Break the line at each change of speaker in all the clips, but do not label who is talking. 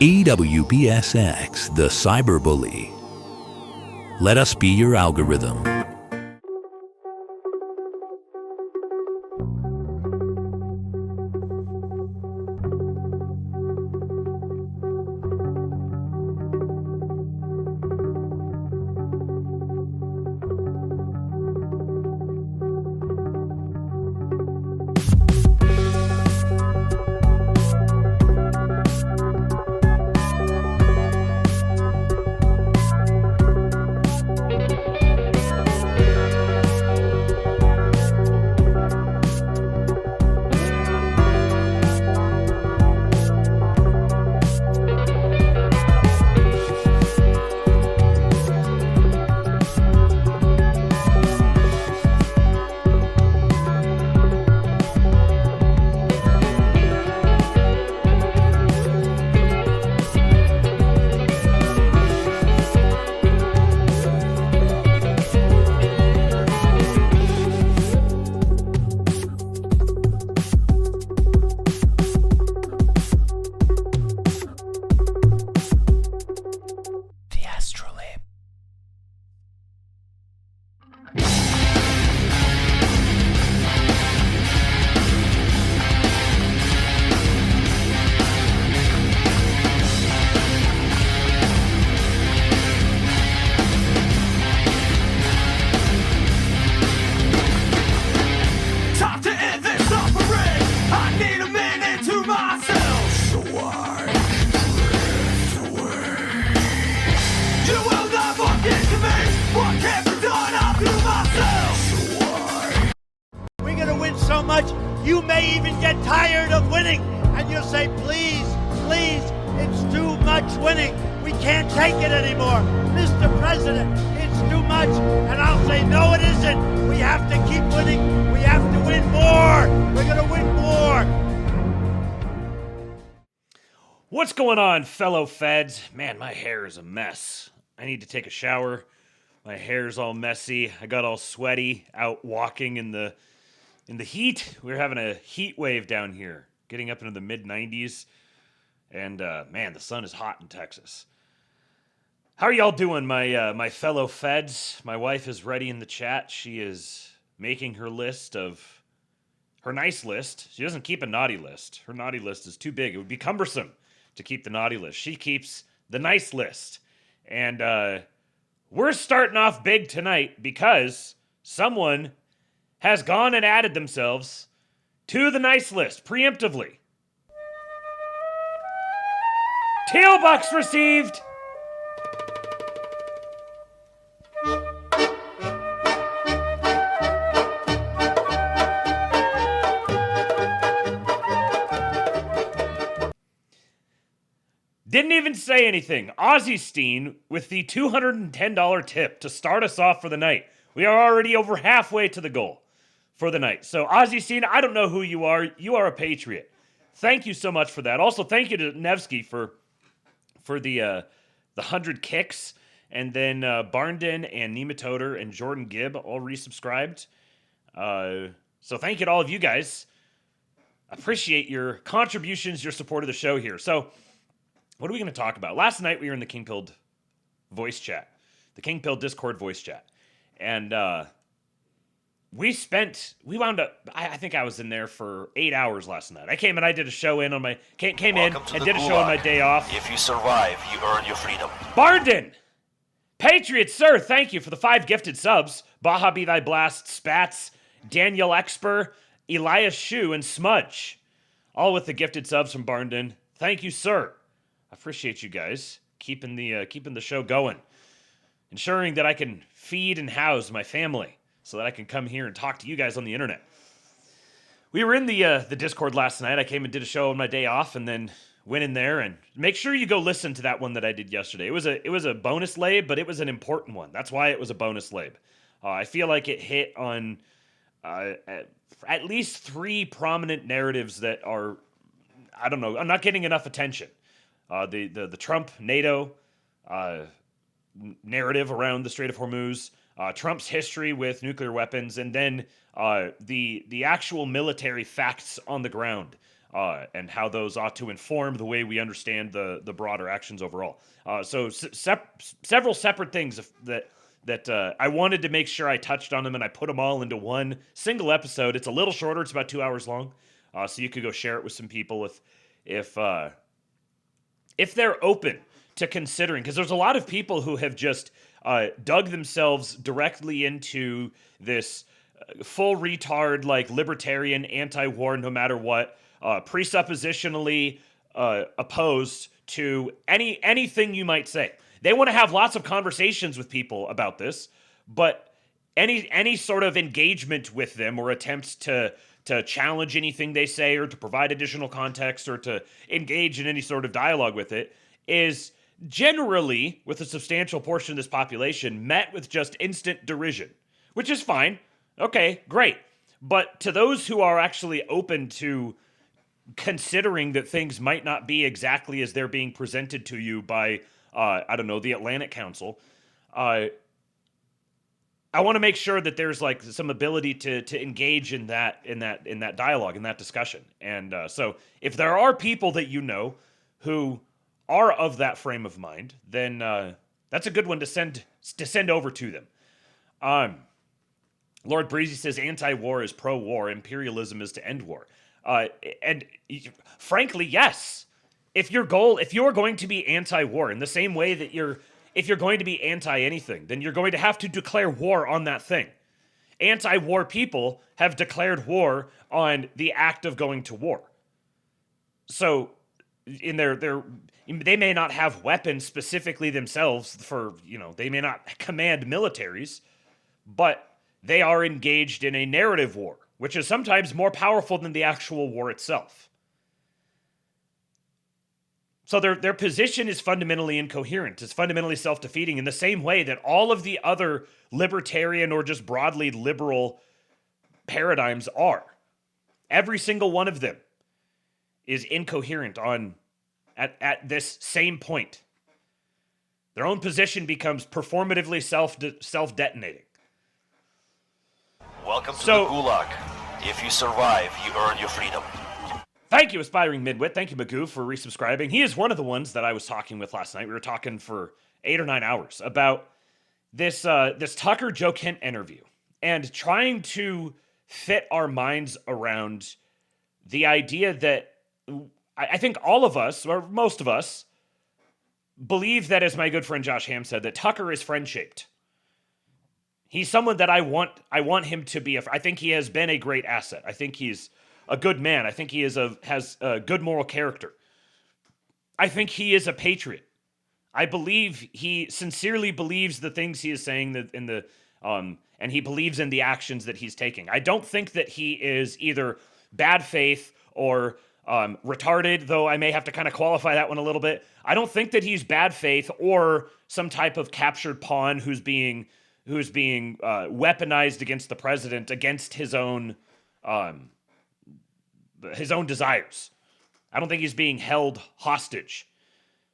EWPSX, the cyberbully. Let us be your algorithm.
You may even get tired of winning, and you'll say, please, please, it's too much winning. We can't take it anymore. Mr. President, it's too much. And I'll say, no, it isn't. We have to keep winning. We have to win more. We're going to win more.
What's going on, fellow feds? Man, my hair is a mess. I need to take a shower. My hair's all messy. I got all sweaty out walking in the heat. We're having a heat wave down here, getting up into the mid-90s. And, man, the sun is hot in Texas. How are y'all doing, my fellow feds? My wife is ready in the chat. She is making her list of... her nice list. She doesn't keep a naughty list. Her naughty list is too big. It would be cumbersome to keep the naughty list. She keeps the nice list. And, we're starting off big tonight because someone has gone and added themselves to the nice list preemptively. Teal bucks received. Didn't even say anything. Ozzy Steen with the $210 tip to start us off for the night. We are already over halfway to the goal for the night. So Ozzy Steen, I don't know who you are. You are a patriot. Thank you so much for that. Also, thank you to Nevsky for the 100 kicks. And then Barnden and Nematoder and Jordan Gibb all resubscribed. So thank you to all of you guys. Appreciate your contributions, your support of the show here. So what are we going to talk about? Last night we were in the King-Pilled voice chat, the King-Pilled Discord voice chat. And we wound up, I think I was in there for 8 hours last night. I came and I did a show in on my, came in and did a show on my day off.
If you survive, you earn your freedom.
Barden! Patriot, sir, thank you for the 5 gifted subs. Baja Be Thy Blast, Spats, Daniel Exper, Elias Shu, and Smudge. All with the gifted subs from Barnden. Thank you, sir. I appreciate you guys keeping the show going. Ensuring that I can feed and house my family so that I can come here and talk to you guys on the internet. We were in the Discord last night. I came and did a show on my day off and then went in there, and make sure you go listen to that one that I did yesterday. It was a bonus lab, but it was an important one. That's why it was a bonus lab. I feel like it hit on at least 3 prominent narratives that are, I don't know, I'm not getting enough attention. The Trump NATO narrative around the Strait of Hormuz, Trump's history with nuclear weapons, and then the actual military facts on the ground. and how those ought to inform the way we understand the broader actions overall. So several separate things that I wanted to make sure I touched on them, and I put them all into one single episode. It's a little shorter; it's about 2 hours long, so you could go share it with some people if they're open to considering, because there's a lot of people who have just dug themselves directly into this full retard, like libertarian, anti-war, no matter what, presuppositionally opposed to anything you might say. They want to have lots of conversations with people about this, but any sort of engagement with them or attempts to challenge anything they say or to provide additional context or to engage in any sort of dialogue with it is generally, with a substantial portion of this population, met with just instant derision, which is fine. Okay, great. But to those who are actually open to considering that things might not be exactly as they're being presented to you by, I don't know, the Atlantic Council, I want to make sure that there's like some ability to engage in that dialogue, in that discussion. And so if there are people that you know who are of that frame of mind, then that's a good one to send over to them. Lord Breezy says anti-war is pro-war, imperialism is to end war. And frankly, yes. If you're going to be anti-war in the same way that if you're going to be anti-anything, then you're going to have to declare war on that thing. Anti-war people have declared war on the act of going to war. So in they may not have weapons specifically themselves they may not command militaries, but they are engaged in a narrative war, which is sometimes more powerful than the actual war itself. So their position is fundamentally incoherent. It's fundamentally self-defeating in the same way that all of the other libertarian or just broadly liberal paradigms are. Every single one of them is incoherent at this same point. Their own position becomes performatively self-detonating.
Welcome to the Gulag. If you survive, you earn your freedom.
Thank you, Aspiring Midwit. Thank you, Magoo, for resubscribing. He is one of the ones that I was talking with last night. We were talking for 8 or 9 hours about this Tucker Joe Kent interview and trying to fit our minds around the idea that I think all of us, or most of us, believe that, as my good friend Josh Ham said, that Tucker is friend-shaped. He's someone that I want him to be. I think he has been a great asset. I think he's a good man. I think he has a good moral character. I think he is a patriot. I believe he sincerely believes the things he is saying and he believes in the actions that he's taking. I don't think that he is either bad faith or retarded, though I may have to kind of qualify that one a little bit. I don't think that he's bad faith or some type of captured pawn who's being weaponized against the president, against his own desires. I don't think he's being held hostage.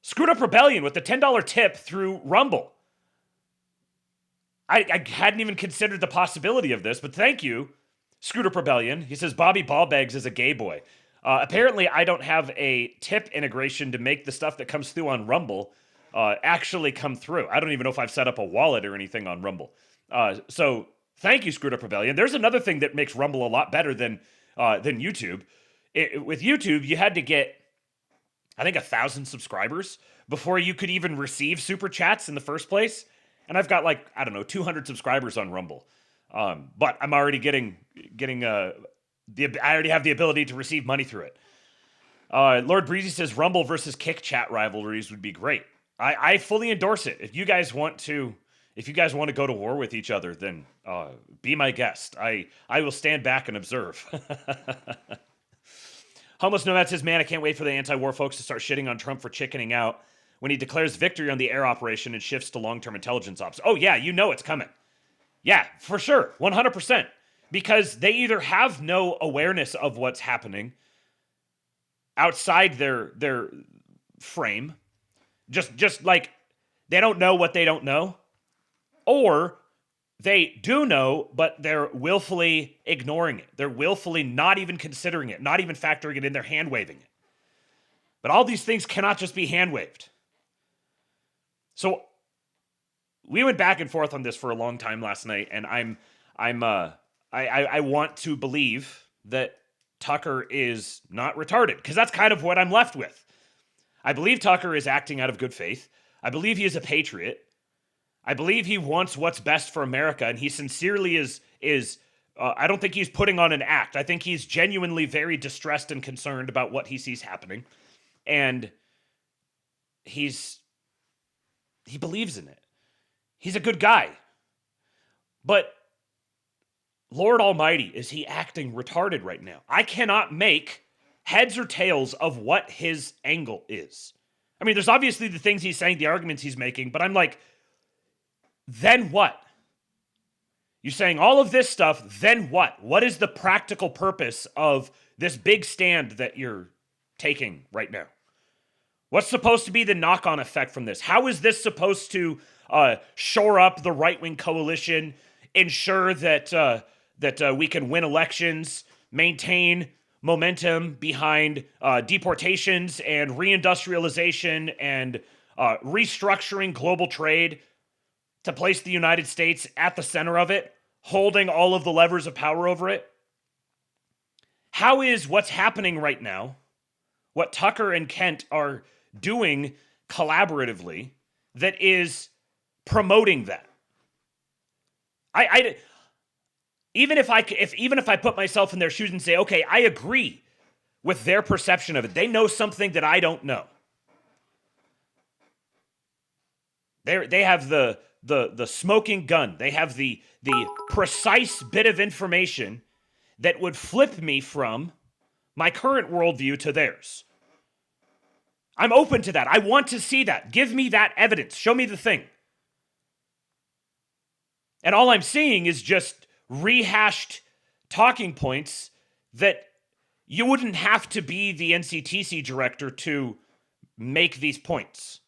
Screwed Up Rebellion with the $10 tip through Rumble. I hadn't even considered the possibility of this, but thank you, Screwed Up Rebellion. He says Bobby Ballbags is a gay boy. Apparently, I don't have a tip integration to make the stuff that comes through on Rumble actually come through. I don't even know if I've set up a wallet or anything on Rumble. So thank you, Screwed Up Rebellion. There's another thing that makes Rumble a lot better than YouTube. With YouTube, you had to get, I think, 1,000 subscribers before you could even receive super chats in the first place. And I've got 200 subscribers on Rumble. But I'm already I already have the ability to receive money through it. Lord Breezy says Rumble versus Kick chat rivalries would be great. I fully endorse it. If you guys want to go to war with each other, then be my guest. I will stand back and observe. Homeless Nomad says, man, I can't wait for the anti-war folks to start shitting on Trump for chickening out when he declares victory on the air operation and shifts to long-term intelligence ops. Oh yeah, you know it's coming. Yeah, for sure, 100%. Because they either have no awareness of what's happening outside their frame, just like they don't know what they don't know, or they do know, but they're willfully ignoring it. They're willfully not even considering it, not even factoring it in. They're hand waving it. But all these things cannot just be hand waved. So we went back and forth on this for a long time last night, and I want to believe that Tucker is not retarded, because that's kind of what I'm left with. I believe Tucker is acting out of good faith. I believe he is a patriot. I believe he wants what's best for America, and he sincerely is. I don't think he's putting on an act. I think he's genuinely very distressed and concerned about what he sees happening, and he believes in it. He's a good guy, but Lord Almighty, is he acting retarded right now? I cannot make heads or tails of what his angle is. I mean, there's obviously the things he's saying, the arguments he's making, but I'm like, then what? You're saying all of this stuff, then what? What is the practical purpose of this big stand that you're taking right now? What's supposed to be the knock-on effect from this? How is this supposed to shore up the right-wing coalition, ensure that we can win elections, maintain momentum behind deportations and reindustrialization and restructuring global trade to place the United States at the center of it, holding all of the levers of power over it? How is what's happening right now, what Tucker and Kent are doing collaboratively, that is promoting that? Even if I put myself in their shoes and say, okay, I agree with their perception of it. They know something that I don't know. They have the smoking gun. They have the precise bit of information that would flip me from my current worldview to theirs. I'm open to that. I want to see that. Give me that evidence. Show me the thing. And all I'm seeing is just rehashed talking points that you wouldn't have to be the NCTC director to make these points.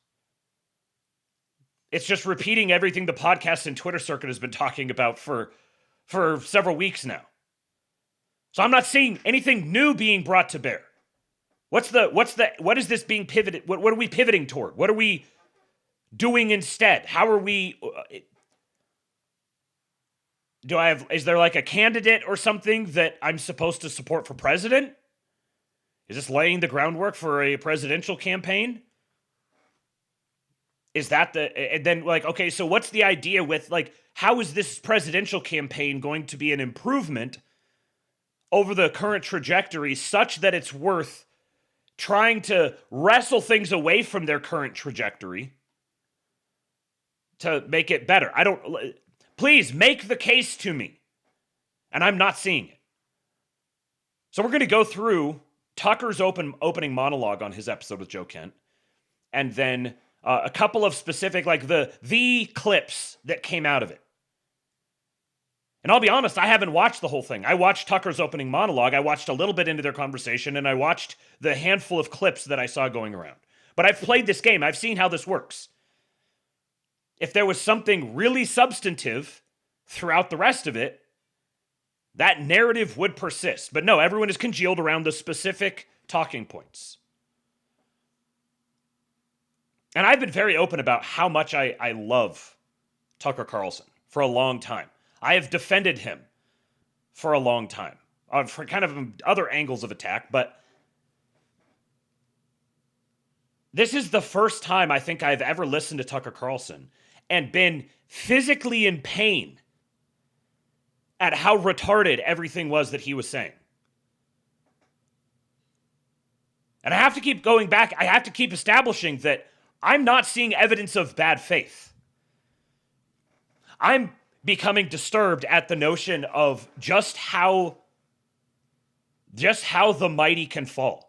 It's just repeating everything the podcast and Twitter circuit has been talking about for several weeks now. So I'm not seeing anything new being brought to bear. What is this being pivoted? What are we pivoting toward? What are we doing instead? How are we? Is there like a candidate or something that I'm supposed to support for president? Is this laying the groundwork for a presidential campaign? Is that and then like, okay, so what's the idea with like, how is this presidential campaign going to be an improvement over the current trajectory such that it's worth trying to wrestle things away from their current trajectory to make it better? Please make the case to me. And I'm not seeing it. So we're going to go through Tucker's opening monologue on his episode with Joe Kent, and then a couple of specific, like the clips that came out of it. And I'll be honest, I haven't watched the whole thing. I watched Tucker's opening monologue. I watched a little bit into their conversation, and I watched the handful of clips that I saw going around. But I've played this game. I've seen how this works. If there was something really substantive throughout the rest of it, that narrative would persist. But no, everyone is congealed around the specific talking points. And I've been very open about how much I love Tucker Carlson for a long time. I have defended him for a long time for kind of other angles of attack, but this is the first time I think I've ever listened to Tucker Carlson and been physically in pain at how retarded everything was that he was saying. And I have to keep going back. I have to keep establishing that I'm not seeing evidence of bad faith. I'm becoming disturbed at the notion of just how the mighty can fall.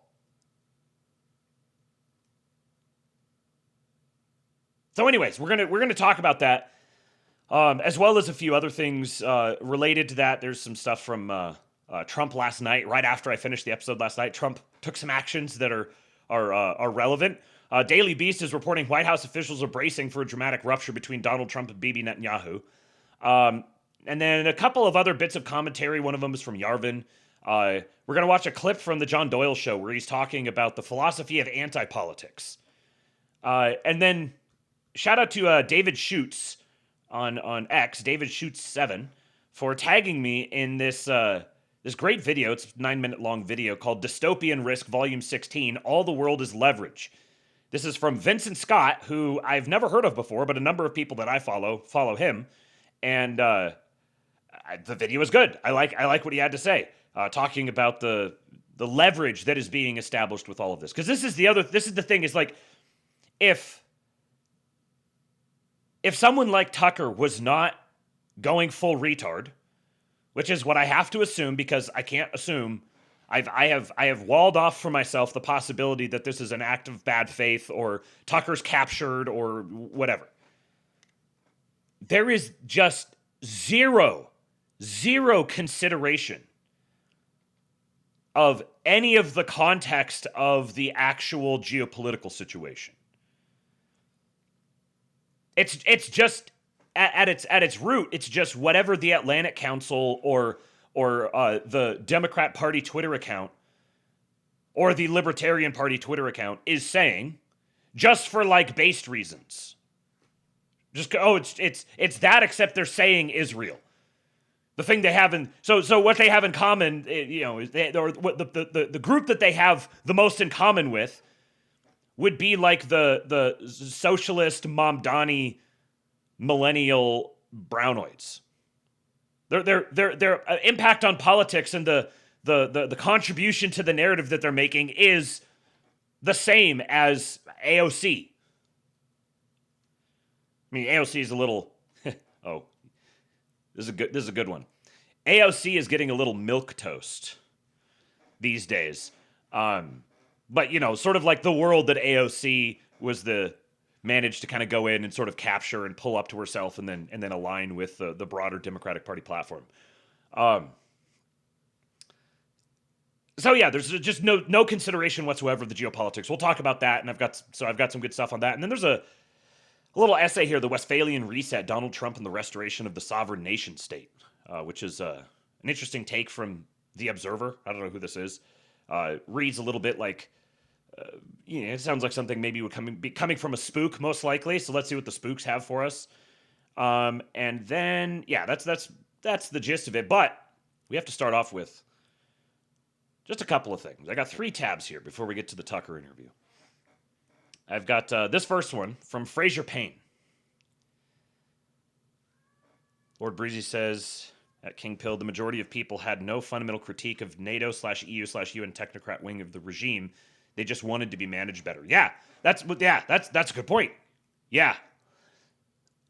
So anyways, we're gonna talk about that, as well as a few other things related to that. There's some stuff from Trump last night. Right after I finished the episode last night, Trump took some actions that are relevant. Daily Beast is reporting White House officials are bracing for a dramatic rupture between Donald Trump and Bibi Netanyahu. And then a couple of other bits of commentary. One of them is from Yarvin. We're going to watch a clip from the John Doyle show where he's talking about the philosophy of anti-politics. And then shout out to David Schutz on X, David Schutz 7, for tagging me in this great video. It's a 9-minute long video called Dystopian Risk Volume 16, All the World is Leverage. This is from Vincent Scott, who I've never heard of before, but a number of people that I follow him. And the video is good. I like what he had to say, talking about the leverage that is being established with all of this. Because this is the thing, is like, if someone like Tucker was not going full retard, which is what I have to assume because I can't assume, I have walled off for myself the possibility that this is an act of bad faith or Tucker's captured or whatever. There is just zero consideration of any of the context of the actual geopolitical situation. It's just at its root, it's just whatever the Atlantic Council or the Democrat Party Twitter account or the Libertarian Party Twitter account is saying, just for like based reasons. Just it's that, except they're saying Israel. The thing they have in so what they have in common, is the group that they have the most in common with would be like the socialist Mamdani millennial brownoids. Their impact on politics and the contribution to the narrative that they're making is the same as AOC. I mean, AOC is a little. Oh, this is a good one. AOC is getting a little milquetoast these days, but sort of like the world that AOC was managed to kind of go in and sort of capture and pull up to herself, and then align with the broader Democratic Party platform. So yeah, there's just no consideration whatsoever of the geopolitics. We'll talk about that, and I've got some good stuff on that, and then there's a little essay here, The Westphalian Reset, Donald Trump and the Restoration of the Sovereign Nation State, which is an interesting take from The Observer. I don't know who this is. Reads a little bit like, it sounds like something maybe would be coming from a spook, most likely. So let's see what the spooks have for us. And then, yeah, that's the gist of it. But we have to start off with just a couple of things. I got 3 tabs here before we get to the Tucker interview. I've got this first one from Fraser Payne. Lord Breezy says, at King Pill, the majority of people had no fundamental critique of NATO/EU/UN technocrat wing of the regime. They just wanted to be managed better. Yeah, that's a good point. Yeah.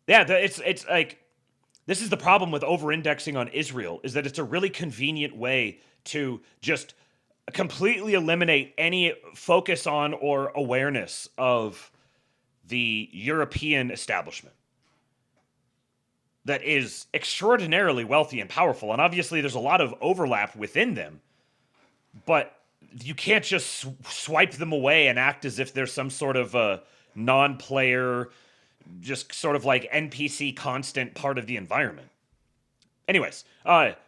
It's like, this is the problem with over-indexing on Israel, is that it's a really convenient way to just completely eliminate any focus on or awareness of the European establishment that is extraordinarily wealthy and powerful. And obviously there's a lot of overlap within them, but you can't just swipe them away and act as if there's some sort of a non-player, just sort of like NPC constant part of the environment. Anyways,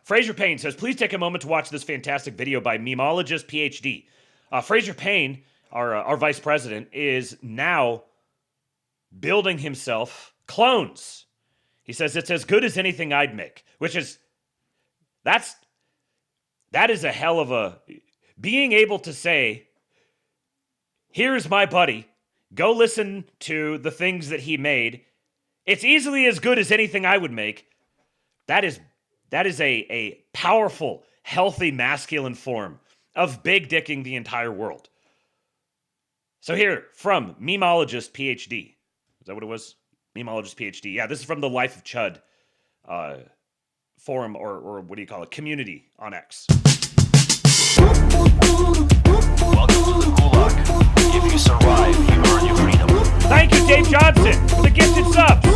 Fraser Payne says, please take a moment to watch this fantastic video by Memologist PhD. Fraser Payne, our vice president, is now building himself clones. He says it's as good as anything I'd make, which is, that is a hell of a, being able to say, here's my buddy, go listen to the things that he made. It's easily as good as anything I would make. That is a powerful, healthy, masculine form of big dicking the entire world. So here, from Memologist PhD. Is that what it was? Memologist PhD. Yeah, this is from the Life of Chud forum, or what do you call it? Community on X.
Welcome to the Gulag. If you survive, you earn your freedom.
Thank you, Dave Johnson, for the gifted subs.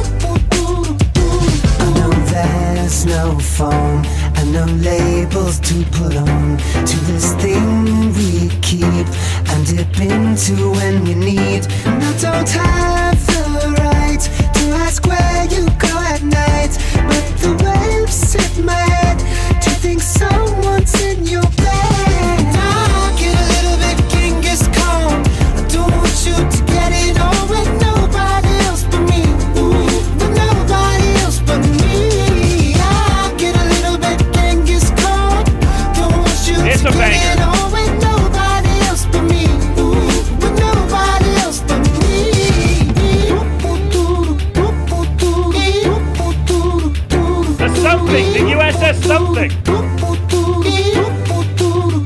I know there's no phone and no labels to put on to this thing we keep and dip into when we need. And I don't have the right to ask where you go at night, but
something.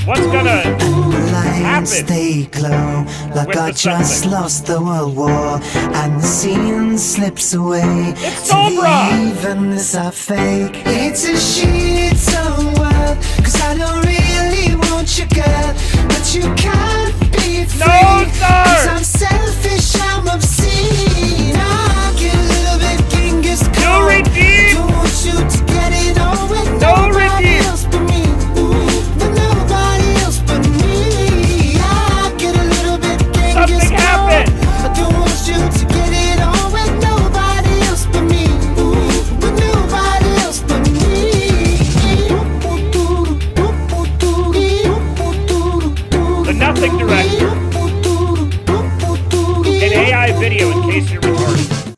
What's gonna happen?
Stay glow, like
with
I
the
just
something?
lost the world war, and the scene slips away.
It's
To the
Sobra!
evenness I fake. It's a shit-on world, 'cause I don't really want you, girl, but you can't be free.
No, sir!
'Cause I'm selfish, I'm obscene. I get a little bit Genghis
No
Khan.
redeem!
Don't want you to get it on with
No
nobody
redeem!
else but me. But nobody else but me. I get a little bit Genghis
Something
Khan.
happened!
I don't want you to get it on with nobody else but me. But nobody else but me.
The Nothing Director. An AI video in case you're retarded.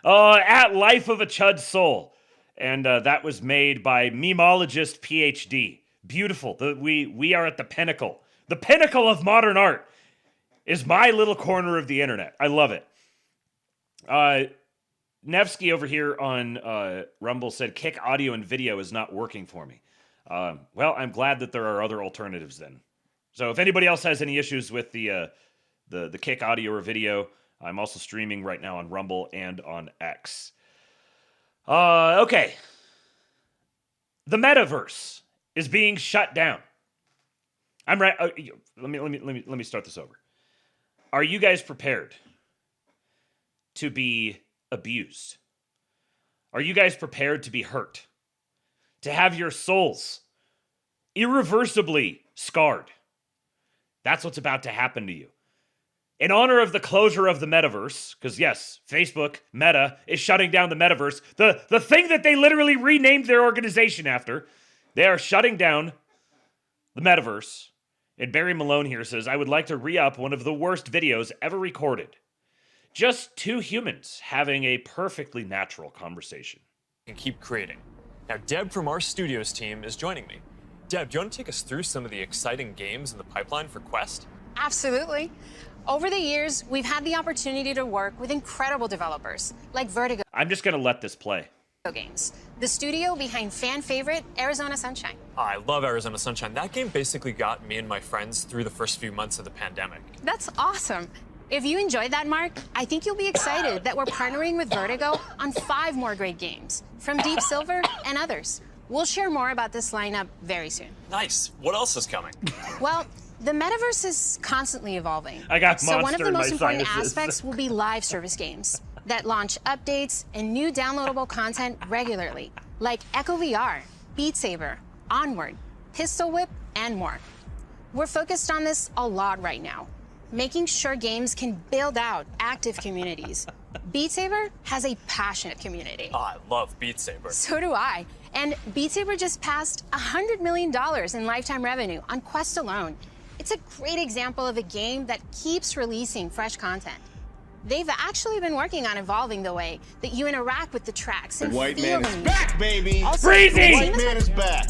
At Life of a Chud Soul. And that was made by Memologist PhD. Beautiful. We are at the pinnacle. The pinnacle of modern art is my little corner of the internet. I love it. Nevsky over here on Rumble said, Kick audio and video is not working for me. Well, I'm glad that there are other alternatives then. So if anybody else has any issues with the Kick audio or video, I'm also streaming right now on Rumble and on X. Okay. The metaverse is being shut down. I'm right. Let me start this over. Are you guys prepared to be abused? Are you guys prepared to be hurt? To have your souls irreversibly scarred? That's what's about to happen to you. In honor of the closure of the metaverse, because yes, Facebook, Meta, is shutting down the metaverse, the thing that they literally renamed their organization after, they are shutting down the metaverse. And Barry Malone here says, I would like to re-up one of the worst videos ever recorded. Just two humans having a perfectly natural conversation.
And keep creating. Now, Deb from our studios team is joining me. Deb, do you want to take us through some of the exciting games in the pipeline for Quest?
Absolutely. Over the years, we've had the opportunity to work with incredible developers like Vertigo
I'm just going to let this play.
Games, the studio behind fan favorite Arizona Sunshine.
I love Arizona Sunshine. That game basically got me and my friends through the first few months of the pandemic.
That's awesome. If you enjoyed that, Mark, I think you'll be excited that we're partnering with Vertigo on 5 more great games from Deep Silver and others. We'll share more about this lineup very soon.
Nice. What else is coming?
Well, the metaverse is constantly evolving.
I got
So one of
monster
the
in my
most important
sinuses.
aspects will be live service games that launch updates and new downloadable content regularly, like Echo VR, Beat Saber, Onward, Pistol Whip, and more. We're focused on this a lot right now, making sure games can build out active communities. Beat Saber has a passionate community.
Oh, I love Beat Saber.
So do I. And Beat Saber just passed $100 million in lifetime revenue on Quest alone. It's a great example of a game that keeps releasing fresh content. They've actually been working on evolving the way that you interact with the tracks and
White
feel
man is
them.
back, baby.
Also,
Freezy!
the team
White man is back.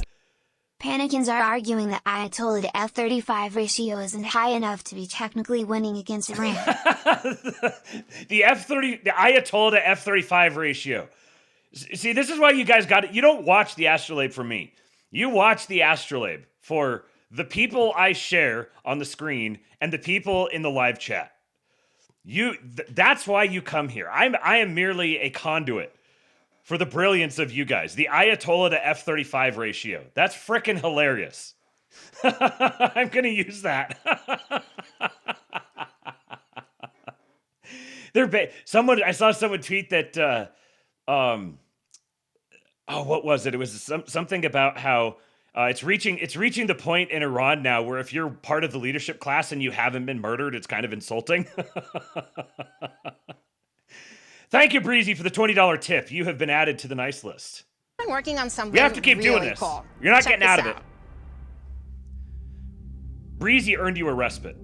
Panicans are arguing that Ayatollah to F-35 ratio isn't high enough to be technically winning against Iran.
the Ayatollah to F-35 ratio. See, this is why you guys got it. You don't watch the ASTROLAB for me. You watch the ASTROLAB for the people I share on the screen and the people in the live chat. That's why you come here. I am merely a conduit for the brilliance of you guys. The Ayatollah to F-35 ratio. That's frickin' hilarious. I'm going to use that. I saw someone tweet that, what was it? It was something about how it's reaching the point in Iran now where if you're part of the leadership class and you haven't been murdered, it's kind of insulting. Thank you, Breezy, for the $20 tip. You have been added to the nice list.
I've been working on something
We have to keep
really
doing this.
Cool.
You're not
Check
getting out
this
of it. Breezy earned you a respite.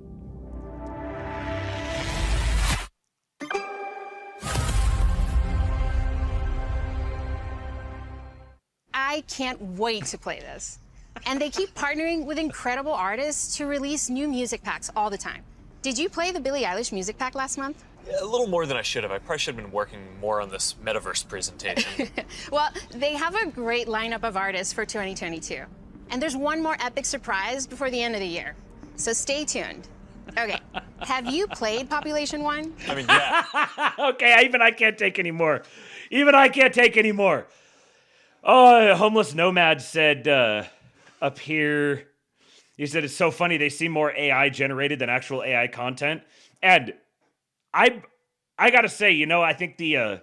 I can't wait to play this. And they keep partnering with incredible artists to release new music packs all the time. Did you play the Billie Eilish music pack last month?
A little more than I should have. I probably should have been working more on this metaverse presentation.
Well, they have a great lineup of artists for 2022. And there's one more epic surprise before the end of the year. So stay tuned. Okay, have you played Population 1?
I mean, yeah.
Okay, even I can't take any more. Even I can't take any more. Oh, Homeless Nomad said up here, he said it's so funny they see more AI generated than actual AI content. And I gotta say, you know, I think the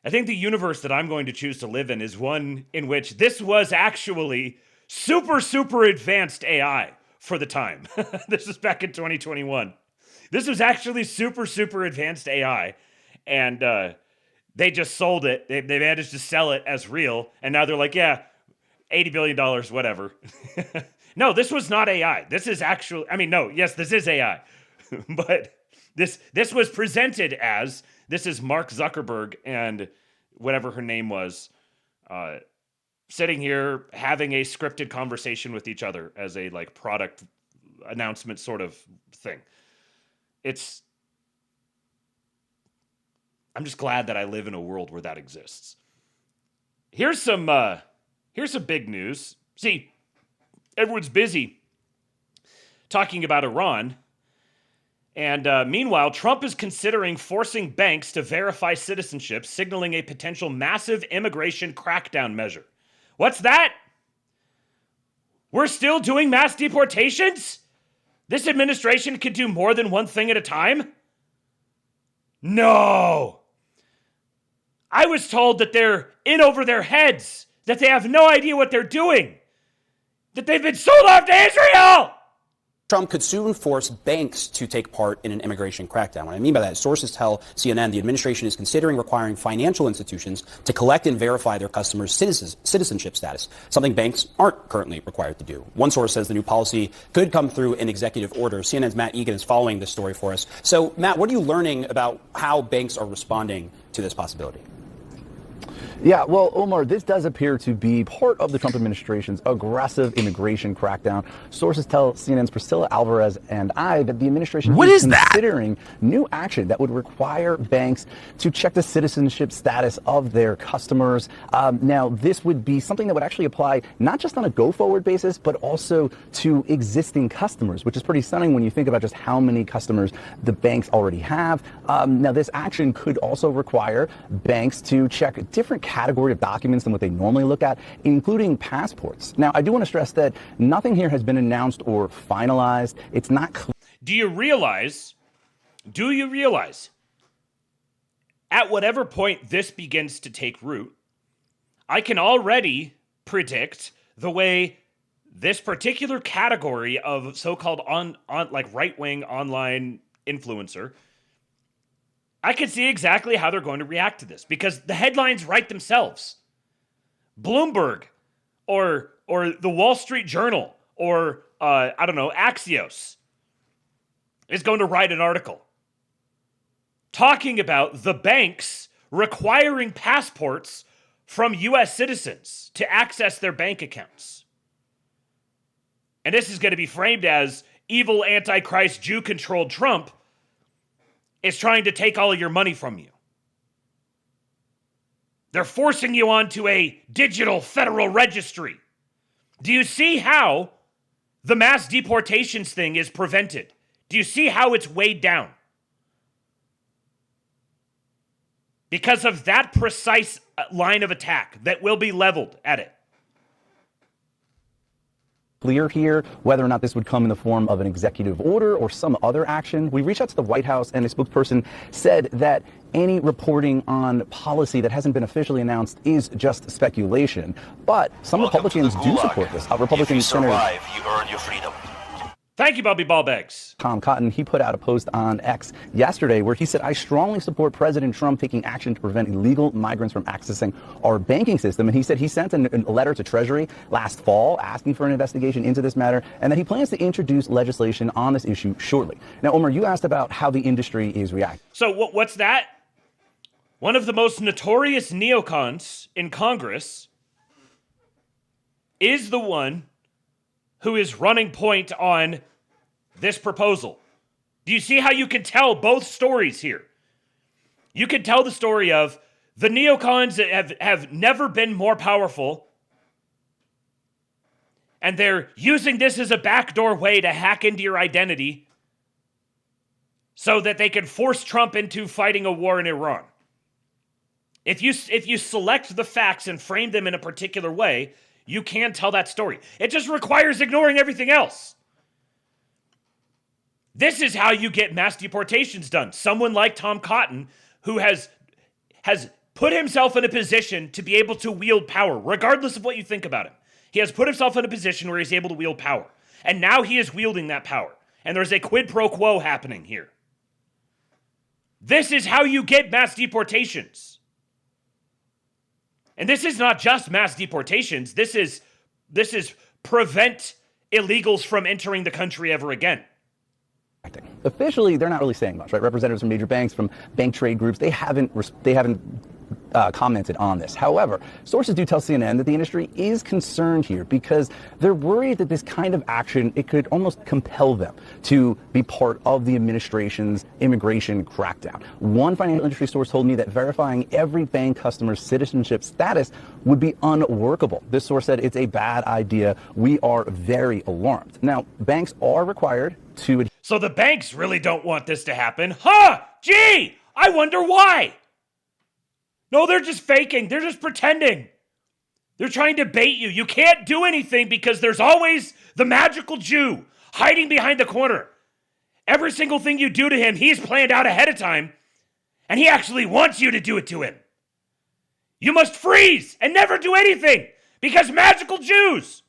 universe that I'm going to choose to live in is one in which this was actually super advanced AI for the time. This is back in 2021. This was actually super advanced AI, and they just sold it. They managed to sell it as real, and now they're like, yeah, $80 billion, whatever. No, this was not AI. This is actually, yes, this is AI, but this was presented as, this is Mark Zuckerberg and whatever her name was, sitting here having a scripted conversation with each other as a like product announcement sort of thing. I'm just glad that I live in a world where that exists. Here's some big news. See, everyone's busy talking about Iran. And meanwhile, Trump is considering forcing banks to verify citizenship, signaling a potential massive immigration crackdown measure. What's that? We're still doing mass deportations? This administration could do more than one thing at a time? No. I was told that they're in over their heads, that they have no idea what they're doing, that they've been sold off to Israel!
Trump could soon force banks to take part in an immigration crackdown. What I mean by that, sources tell CNN the administration is considering requiring financial institutions to collect and verify their customers' citizenship status, something banks aren't currently required to do. One source says the new policy could come through an executive order. CNN's Matt Egan is following this story for us. So, Matt, what are you learning about how banks are responding to this possibility?
Yeah, well, Omar, this does appear to be part of the Trump administration's aggressive immigration crackdown. Sources tell CNN's Priscilla Alvarez and I that the administration is considering new action that would require banks to check the citizenship status of their customers. Now, this would be something that would actually apply not just on a go-forward basis, but also to existing customers, which is pretty stunning when you think about just how many customers the banks already have. Now, this action could also require banks to check different category of documents than what they normally look at, including passports. Now, I do want to stress that nothing here has been announced or finalized. It's not clear.
Do you realize, at whatever point this begins to take root, I can already predict the way this particular category of so-called like right-wing online influencer, I can see exactly how they're going to react to this because the headlines write themselves. Bloomberg or the Wall Street Journal or, Axios is going to write an article talking about the banks requiring passports from U.S. citizens to access their bank accounts. And this is going to be framed as evil Antichrist Jew-controlled Trump is trying to take all of your money from you. They're forcing you onto a digital federal registry. Do you see how the mass deportations thing is prevented? Do you see how it's weighed down? Because of that precise line of attack that will be leveled at it.
Clear here whether or not this would come in the form of an executive order or some other action. We reached out to the White House, and a spokesperson said that any reporting on policy that hasn't been officially announced is just speculation. But some Republicans do support this. Republican Senator,
you earn your freedom.
Thank you, Bobby Ballbags.
Tom Cotton, he put out a post on X yesterday where he said, I strongly support President Trump taking action to prevent illegal migrants from accessing our banking system. And he said he sent a letter to Treasury last fall asking for an investigation into this matter and that he plans to introduce legislation on this issue shortly. Now, Omar, you asked about how the industry is reacting.
So what's that? One of the most notorious neocons in Congress is the one who is running point on this proposal. Do you see how you can tell both stories here? You can tell the story of the neocons that have never been more powerful, and they're using this as a backdoor way to hack into your identity so that they can force Trump into fighting a war in Iran. If you select the facts and frame them in a particular way, you can tell that story. It just requires ignoring everything else. This is how you get mass deportations done. Someone like Tom Cotton, who has put himself in a position to be able to wield power, regardless of what you think about him. He has put himself in a position where he's able to wield power. And now he is wielding that power. And there's a quid pro quo happening here. This is how you get mass deportations. And this is not just mass deportations. This is prevent illegals from entering the country ever again.
Officially, they're not really saying much, right? Representatives from major banks, from bank trade groups, they haven't commented on this. However, sources do tell CNN that the industry is concerned here because they're worried that this kind of action, it could almost compel them to be part of the administration's immigration crackdown. One financial industry source told me that verifying every bank customer's citizenship status would be unworkable. This source said it's a bad idea. We are very alarmed. Now, banks are required to...
So the banks really don't want this to happen. Huh! Gee! I wonder why! No, they're just faking. They're just pretending. They're trying to bait you. You can't do anything because there's always the magical Jew hiding behind the corner. Every single thing you do to him, he's planned out ahead of time, and he actually wants you to do it to him. You must freeze and never do anything because magical Jews.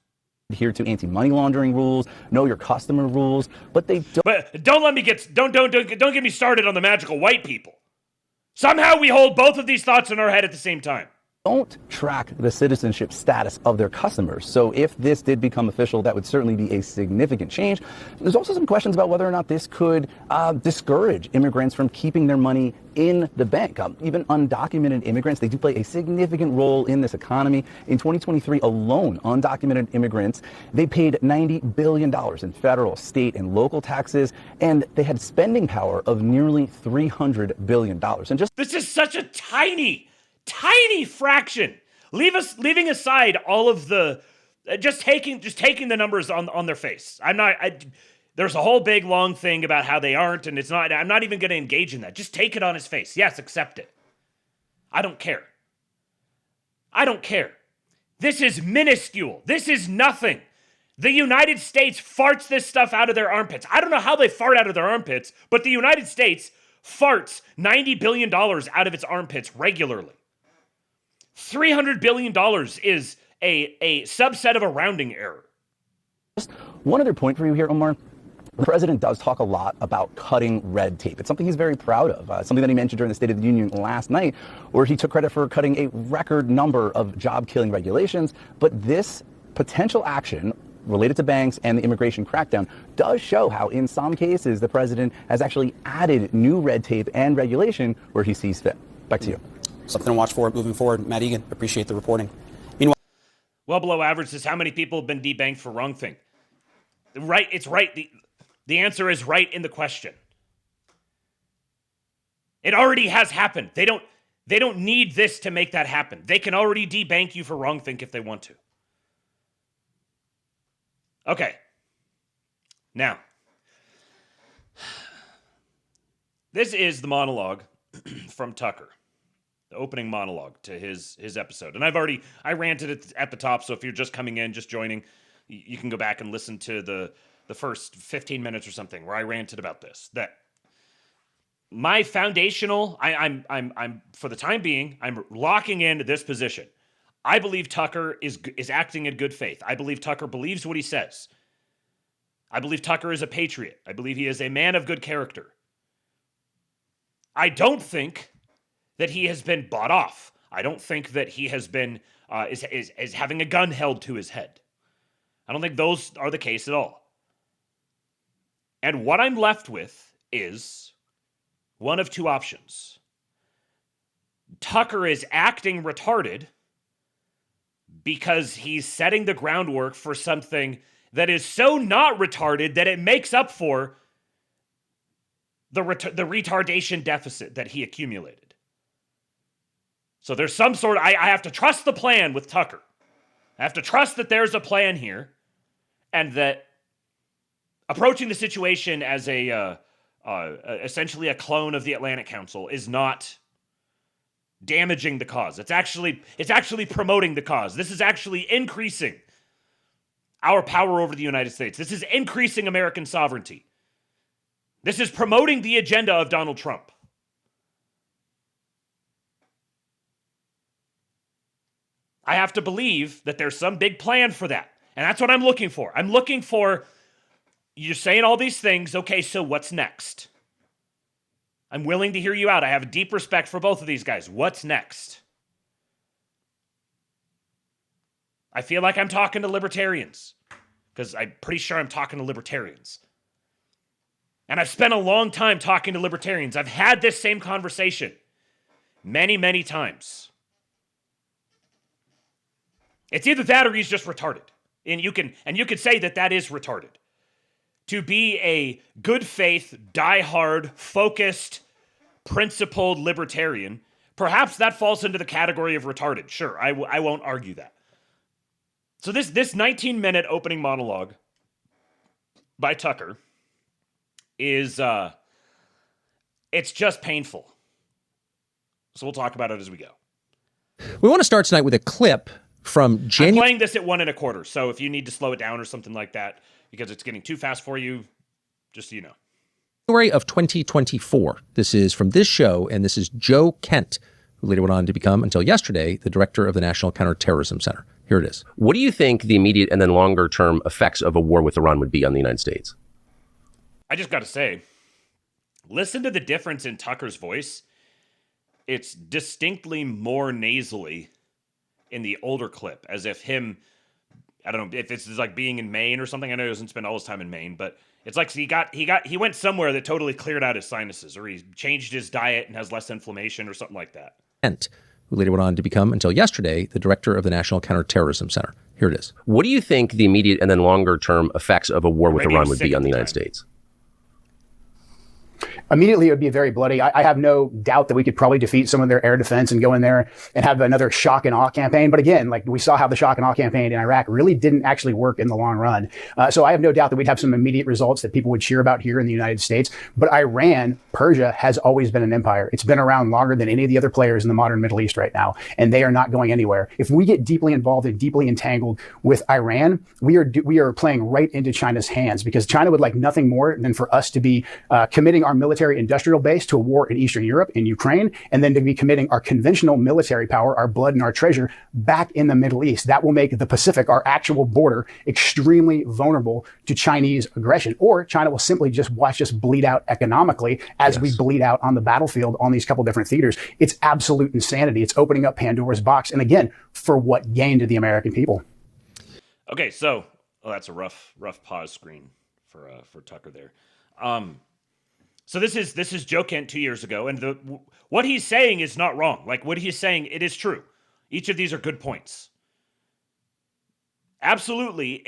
Adhere to anti-money laundering rules, know your customer rules, but they don't.
But don't get me started on the magical white people. Somehow we hold both of these thoughts in our head at the same time.
Don't track the citizenship status of their customers. So if this did become official, that would certainly be a significant change. There's also some questions about whether or not this could discourage immigrants from keeping their money in the bank. Even undocumented immigrants, they do play a significant role in this economy. In 2023 alone, undocumented immigrants, they paid $90 billion in federal, state, and local taxes, and they had spending power of nearly $300 billion. And just
this is such a tiny fraction. Leaving aside all of the just taking the numbers on their face. There's a whole big long thing about how they aren't, and it's not. I'm not even going to engage in that. Just take it on his face. Yes, accept it. I don't care. This is minuscule. This is nothing. The United States farts this stuff out of their armpits. I don't know how they fart out of their armpits, but the United States farts $90 billion out of its armpits regularly. $300 billion is a subset of a rounding error.
Just one other point for you here, Omar. The president does talk a lot about cutting red tape. It's something he's very proud of, something that he mentioned during the State of the Union last night, where he took credit for cutting a record number of job-killing regulations. But this potential action related to banks and the immigration crackdown does show how, in some cases, the president has actually added new red tape and regulation where he sees fit. Back to you.
Something to watch for moving forward. Matt Egan, appreciate the reporting.
Well below average is how many people have been debanked for wrong thing. Right, it's right. The answer is right in the question. It already has happened. They don't need this to make that happen. They can already debank you for wrong think if they want to. Okay. Now, this is the monologue from Tucker. The opening monologue to his episode. And I ranted it at the top, so if you're just coming in, just joining, you can go back and listen to the first 15 minutes or something where I ranted about this. That my foundational, I'm for the time being, I'm locking in this position. I believe Tucker is acting in good faith. I believe Tucker believes what he says. I believe Tucker is a patriot. I believe he is a man of good character. I don't think that he has been bought off. I don't think that he has been is having a gun held to his head. I don't think those are the case at all. And what I'm left with is one of two options. Tucker is acting retarded because he's setting the groundwork for something that is so not retarded that it makes up for the retardation deficit that he accumulated. So there's some sort of, I have to trust the plan with Tucker. I have to trust that there's a plan here, and that approaching the situation as essentially a clone of the Atlantic Council is not damaging the cause. It's actually promoting the cause. This is actually increasing our power over the United States. This is increasing American sovereignty. This is promoting the agenda of Donald Trump. I have to believe that there's some big plan for that. And that's what I'm looking for. I'm looking for, you're saying all these things. Okay, so what's next? I'm willing to hear you out. I have a deep respect for both of these guys. What's next? I feel like I'm talking to libertarians, because I'm pretty sure I'm talking to libertarians. And I've spent a long time talking to libertarians. I've had this same conversation many, many times. It's either that or he's just retarded. And you could say that is retarded. To be a good faith, diehard, focused, principled libertarian, perhaps that falls into the category of retarded. Sure, I won't argue that. So this 19-minute opening monologue by Tucker is it's just painful. So we'll talk about it as we go.
We want to start tonight with a clip from January.
I'm playing this at 1 1/4, so if you need to slow it down or something like that, because it's getting too fast for you, just so you know.
January of 2024. This is from this show, and this is Joe Kent, who later went on to become, until yesterday, the director of the National Counterterrorism Center. Here it is.
What do you think the immediate and then longer term effects of a war with Iran would be on the United States?
I just got to say, listen to the difference in Tucker's voice. It's distinctly more nasally in the older clip, as if him, I don't know if this is like being in Maine or something. I know he doesn't spend all his time in Maine, but it's like he went somewhere that totally cleared out his sinuses, or he changed his diet and has less inflammation or something like that.
Kent, who later went on to become, until yesterday, the director of the National Counterterrorism Center. Here it is.
What do you think the immediate and then longer term effects of a war with Iran would be on the United States?
Immediately, it would be very bloody. I have no doubt that we could probably defeat some of their air defense and go in there and have another shock and awe campaign. But again, like we saw how the shock and awe campaign in Iraq really didn't actually work in the long run. So I have no doubt that we'd have some immediate results that people would cheer about here in the United States. But Iran, Persia, has always been an empire. It's been around longer than any of the other players in the modern Middle East right now, and they are not going anywhere. If we get deeply involved and deeply entangled with Iran, we are playing right into China's hands, because China would like nothing more than for us to be committing our military industrial base to a war in Eastern Europe, in Ukraine, and then to be committing our conventional military power, our blood and our treasure, back in the Middle East. That will make the Pacific, our actual border, extremely vulnerable to Chinese aggression. Or China will simply just watch us bleed out economically as we bleed out on the battlefield on these couple different theaters. It's absolute insanity. It's opening up Pandora's box. And again, for what gain to the American people?
Okay, so that's a rough pause screen for Tucker there. So this is Joe Kent 2 years ago, and what he's saying is not wrong. Like, what he's saying, it is true. Each of these are good points. Absolutely,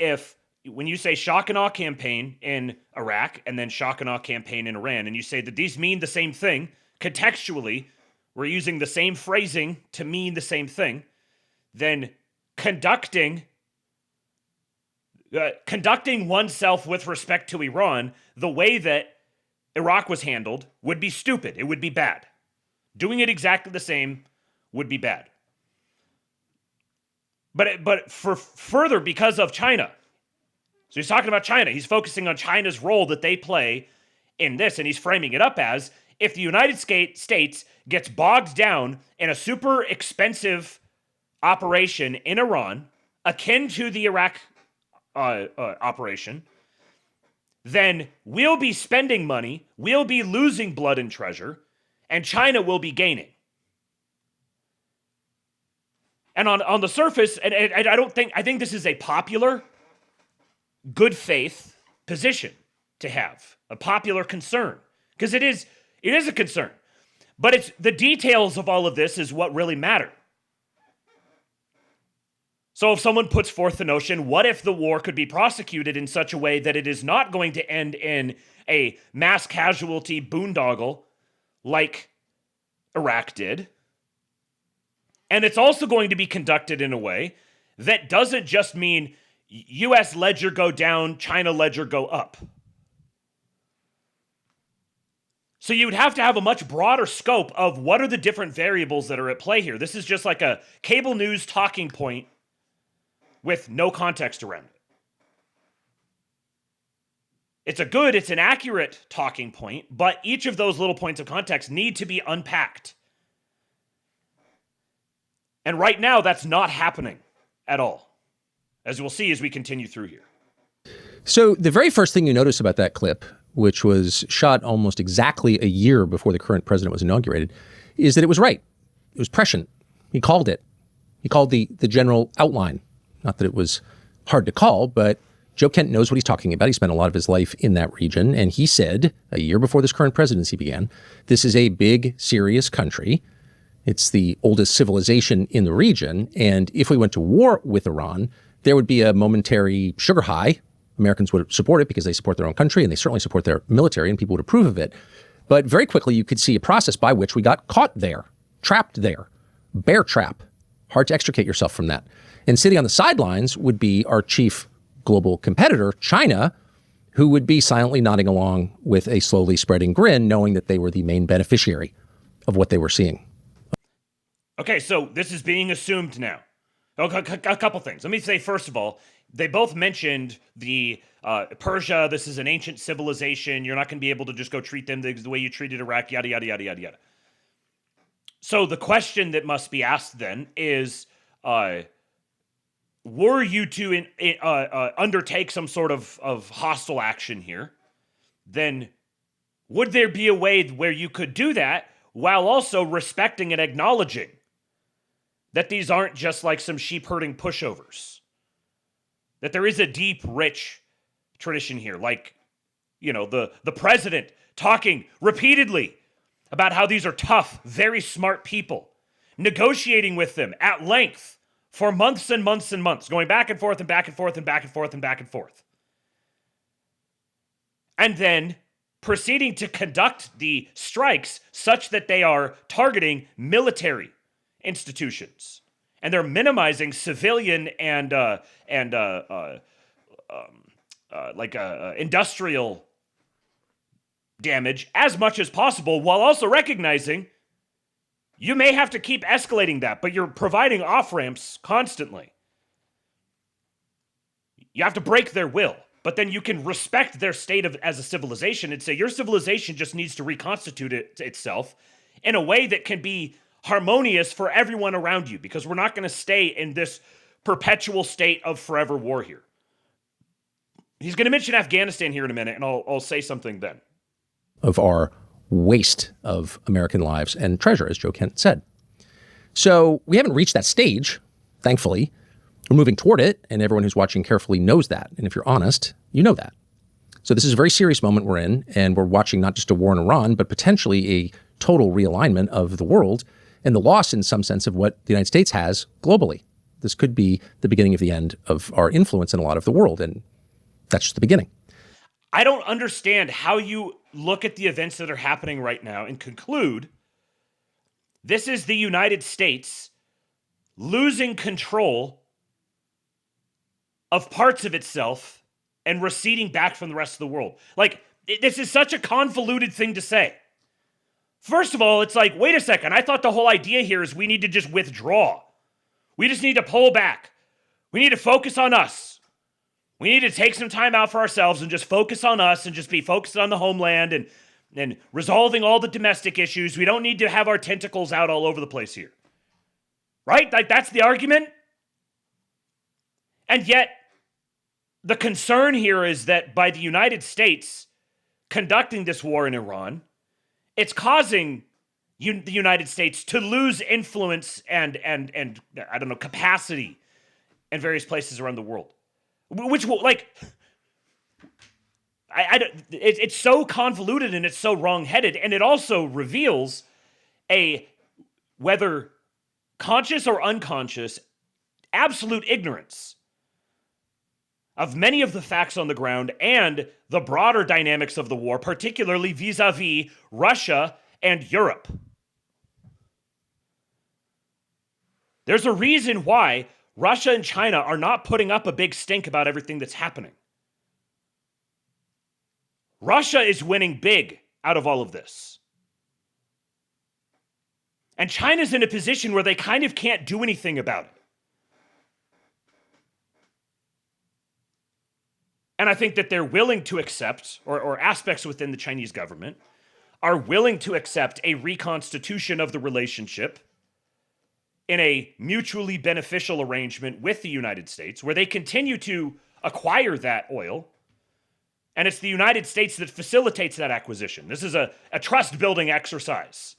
when you say shock and awe campaign in Iraq and then shock and awe campaign in Iran, and you say that these mean the same thing, contextually, we're using the same phrasing to mean the same thing, then conducting oneself with respect to Iran the way that Iraq was handled would be stupid. It would be bad. Doing it exactly the same would be bad. But for further, because of China. So he's talking about China. He's focusing on China's role that they play in this, and he's framing it up as, if the United States gets bogged down in a super expensive operation in Iran, akin to the Iraq operation, then we'll be spending money, we'll be losing blood and treasure, and China will be gaining. And on the surface, and I think this is a popular, good faith position to have, a popular concern, because it is a concern. But it's the details of all of this is what really matter. So if someone puts forth the notion, what if the war could be prosecuted in such a way that it is not going to end in a mass casualty boondoggle like Iraq did. And it's also going to be conducted in a way that doesn't just mean US ledger go down, China ledger go up. So you would have to have a much broader scope of what are the different variables that are at play here. This is just like a cable news talking point with no context around it. It's an accurate talking point, but each of those little points of context need to be unpacked. And right now, that's not happening at all, as we'll see as we continue through here.
So the very first thing you notice about that clip, which was shot almost exactly a year before the current president was inaugurated, is that it was right. It was prescient. He called it. He called the general outline. Not that it was hard to call, but Joe Kent knows what he's talking about. He spent a lot of his life in that region. And he said, a year before this current presidency began, this is a big, serious country. It's the oldest civilization in the region. And if we went to war with Iran, there would be a momentary sugar high. Americans would support it because they support their own country and they certainly support their military and people would approve of it. But very quickly, you could see a process by which we got caught there, trapped there, bear trap. Hard to extricate yourself from that. And sitting on the sidelines would be our chief global competitor, China, who would be silently nodding along with a slowly spreading grin, knowing that they were the main beneficiary of what they were seeing.
Okay, so this is being assumed now. A couple things. Let me say, first of all, they both mentioned the Persia, this is an ancient civilization. You're not going to be able to just go treat them the way you treated Iraq, yada, yada, yada, yada, yada. So the question that must be asked then is, were you to undertake some sort of hostile action here, then would there be a way where you could do that while also respecting and acknowledging that these aren't just like some sheep herding pushovers? That there is a deep, rich tradition here, like, you know, the president talking repeatedly about how these are tough, very smart people, negotiating with them at length for months and months and months, going back and forth and back and forth and back and forth and back and forth. And then proceeding to conduct the strikes such that they are targeting military institutions. And they're minimizing civilian and industrial damage as much as possible, while also recognizing you may have to keep escalating that, but you're providing off-ramps constantly. You have to break their will, but then you can respect their state as a civilization and say your civilization just needs to reconstitute itself in a way that can be harmonious for everyone around you, because we're not going to stay in this perpetual state of forever war here. He's going to mention Afghanistan here in a minute, and I'll say something then.
Of our waste of American lives and treasure, as Joe Kent said. So we haven't reached that stage, thankfully. We're moving toward it, and everyone who's watching carefully knows that. And if you're honest, you know that. So this is a very serious moment we're in, and we're watching not just a war in Iran, but potentially a total realignment of the world and the loss, in some sense, of what the United States has globally. This could be the beginning of the end of our influence in a lot of the world, and that's just the beginning.
I don't understand how you look at the events that are happening right now and conclude this is the United States losing control of parts of itself and receding back from the rest of the world. Like, this is such a convoluted thing to say. First of all, it's like, wait a second, I thought the whole idea here is we need to just withdraw. We just need to pull back. We need to focus on us. We need to take some time out for ourselves and just focus on us and just be focused on the homeland and resolving all the domestic issues. We don't need to have our tentacles out all over the place here. Right? Like, that's the argument. And yet, the concern here is that by the United States conducting this war in Iran, it's causing the United States to lose influence and I don't know, capacity in various places around the world. Which will, like, it's so convoluted and it's so wrong-headed, and it also reveals a, whether conscious or unconscious, absolute ignorance of many of the facts on the ground and the broader dynamics of the war, particularly vis-a-vis Russia and Europe. There's a reason why Russia and China are not putting up a big stink about everything that's happening. Russia is winning big out of all of this. And China's in a position where they kind of can't do anything about it. And I think that they're willing to accept, or aspects within the Chinese government are willing to accept a reconstitution of the relationship in a mutually beneficial arrangement with the United States, where they continue to acquire that oil. And it's the United States that facilitates that acquisition. This is a trust-building exercise.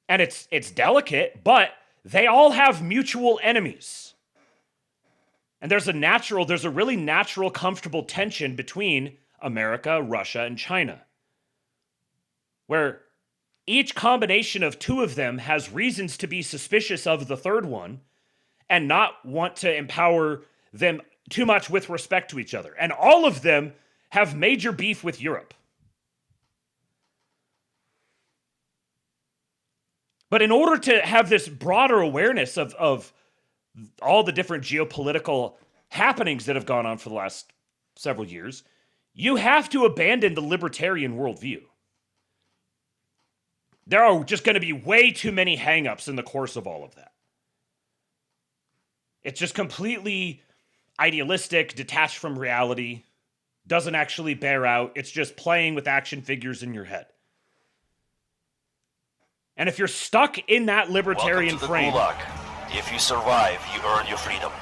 And it's delicate, but they all have mutual enemies. And there's a really natural, comfortable tension between America, Russia, and China, where each combination of two of them has reasons to be suspicious of the third one and not want to empower them too much with respect to each other. And all of them have major beef with Europe. But in order to have this broader awareness of all the different geopolitical happenings that have gone on for the last several years, you have to abandon the libertarian worldview. There are just going to be way too many hangups in the course of all of that. It's just completely idealistic, detached from reality, doesn't actually bear out. It's just playing with action figures in your head. And if you're stuck in that libertarian frame...
Gulag. If you survive, you earn your freedom.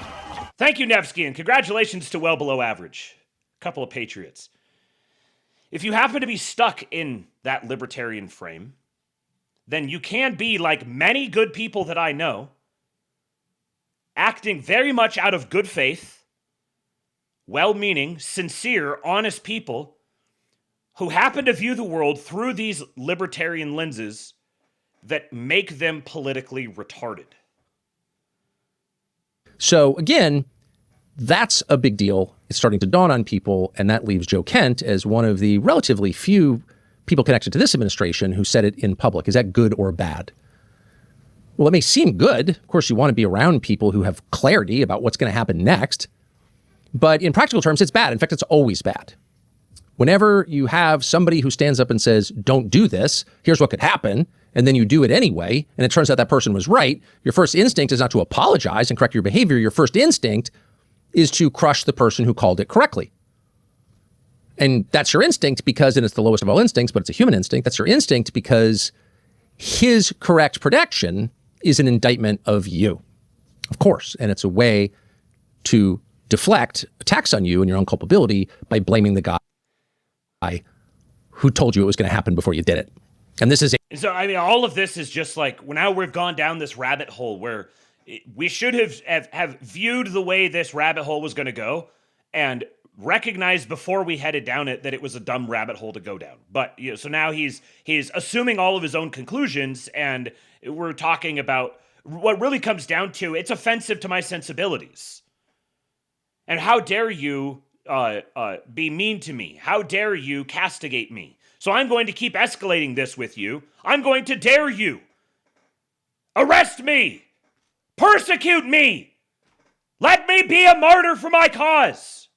Thank you, Nevsky, and congratulations to Well Below Average. A couple of patriots. If you happen to be stuck in that libertarian frame, then you can be like many good people that I know, acting very much out of good faith, well-meaning, sincere, honest people who happen to view the world through these libertarian lenses that make them politically retarded.
So again, that's a big deal. It's starting to dawn on people, and that leaves Joe Kent as one of the relatively few people connected to this administration who said it in public. Is that good or bad? Well, it may seem good. Of course, you want to be around people who have clarity about what's going to happen next. But in practical terms, it's bad. In fact, it's always bad. Whenever you have somebody who stands up and says, don't do this, here's what could happen, and then you do it anyway, and it turns out that person was right, your first instinct is not to apologize and correct your behavior. Your first instinct is to crush the person who called it correctly. And that's your instinct because, and it's the lowest of all instincts, but it's a human instinct. That's your instinct because his correct prediction is an indictment of you, of course. And it's a way to deflect attacks on you and your own culpability by blaming the guy who told you it was going to happen before you did it. And this is
So, I mean, all of this is just like, now we've gone down this rabbit hole where we should have viewed the way this rabbit hole was going to go and recognized before we headed down it that it was a dumb rabbit hole to go down. But, you know, so now he's assuming all of his own conclusions, and we're talking about what really comes down to, it's offensive to my sensibilities. And how dare you be mean to me? How dare you castigate me? So I'm going to keep escalating this with you. I'm going to dare you. Arrest me. Persecute me. Let me be a martyr for my cause.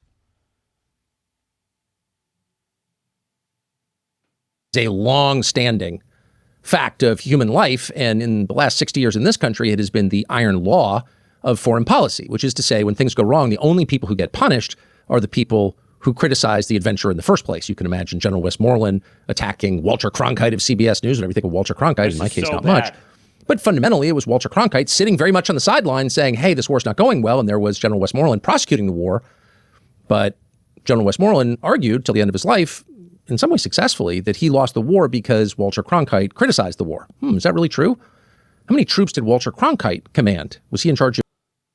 It's a long-standing fact of human life. And in the last 60 years in this country, it has been the iron law of foreign policy, which is to say, when things go wrong, the only people who get punished are the people who criticized the adventure in the first place. You can imagine General Westmoreland attacking Walter Cronkite of CBS News, and everything of Walter Cronkite, in my case, not much. But fundamentally, it was Walter Cronkite sitting very much on the sidelines saying, hey, this war's not going well. And there was General Westmoreland prosecuting the war. But General Westmoreland argued till the end of his life, in some ways successfully, that he lost the war because Walter Cronkite criticized the war. Is that really true? How many troops did Walter Cronkite command? Was he in charge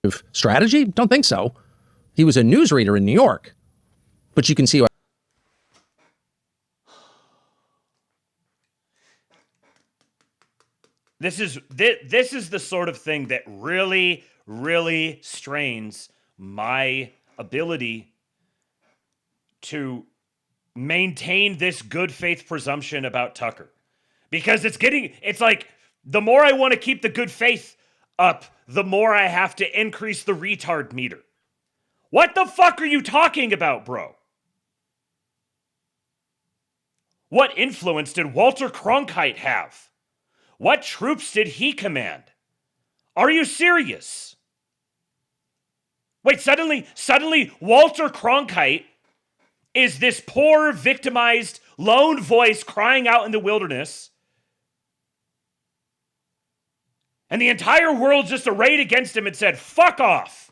of strategy? Don't think so. He was a newsreader in New York. But you can see why.
This is the sort of thing that really, really strains my ability to maintain this good faith presumption about Tucker. Because it's like, the more I want to keep the good faith up, the more I have to increase the retard meter. What the fuck are you talking about, bro? What influence did Walter Cronkite have? What troops did he command? Are you serious? Wait, suddenly Walter Cronkite is this poor, victimized, lone voice crying out in the wilderness, and the entire world just arrayed against him and said, fuck off.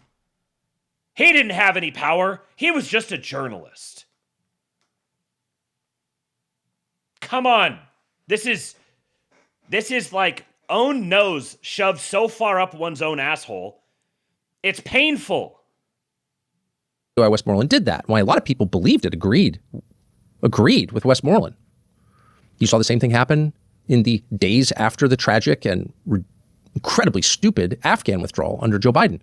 He didn't have any power. He was just a journalist. Come on. This is like own nose shoved so far up one's own asshole. It's painful.
Why Westmoreland did that. Why a lot of people believed it, agreed with Westmoreland. You saw the same thing happen in the days after the tragic and incredibly stupid Afghan withdrawal under Joe Biden.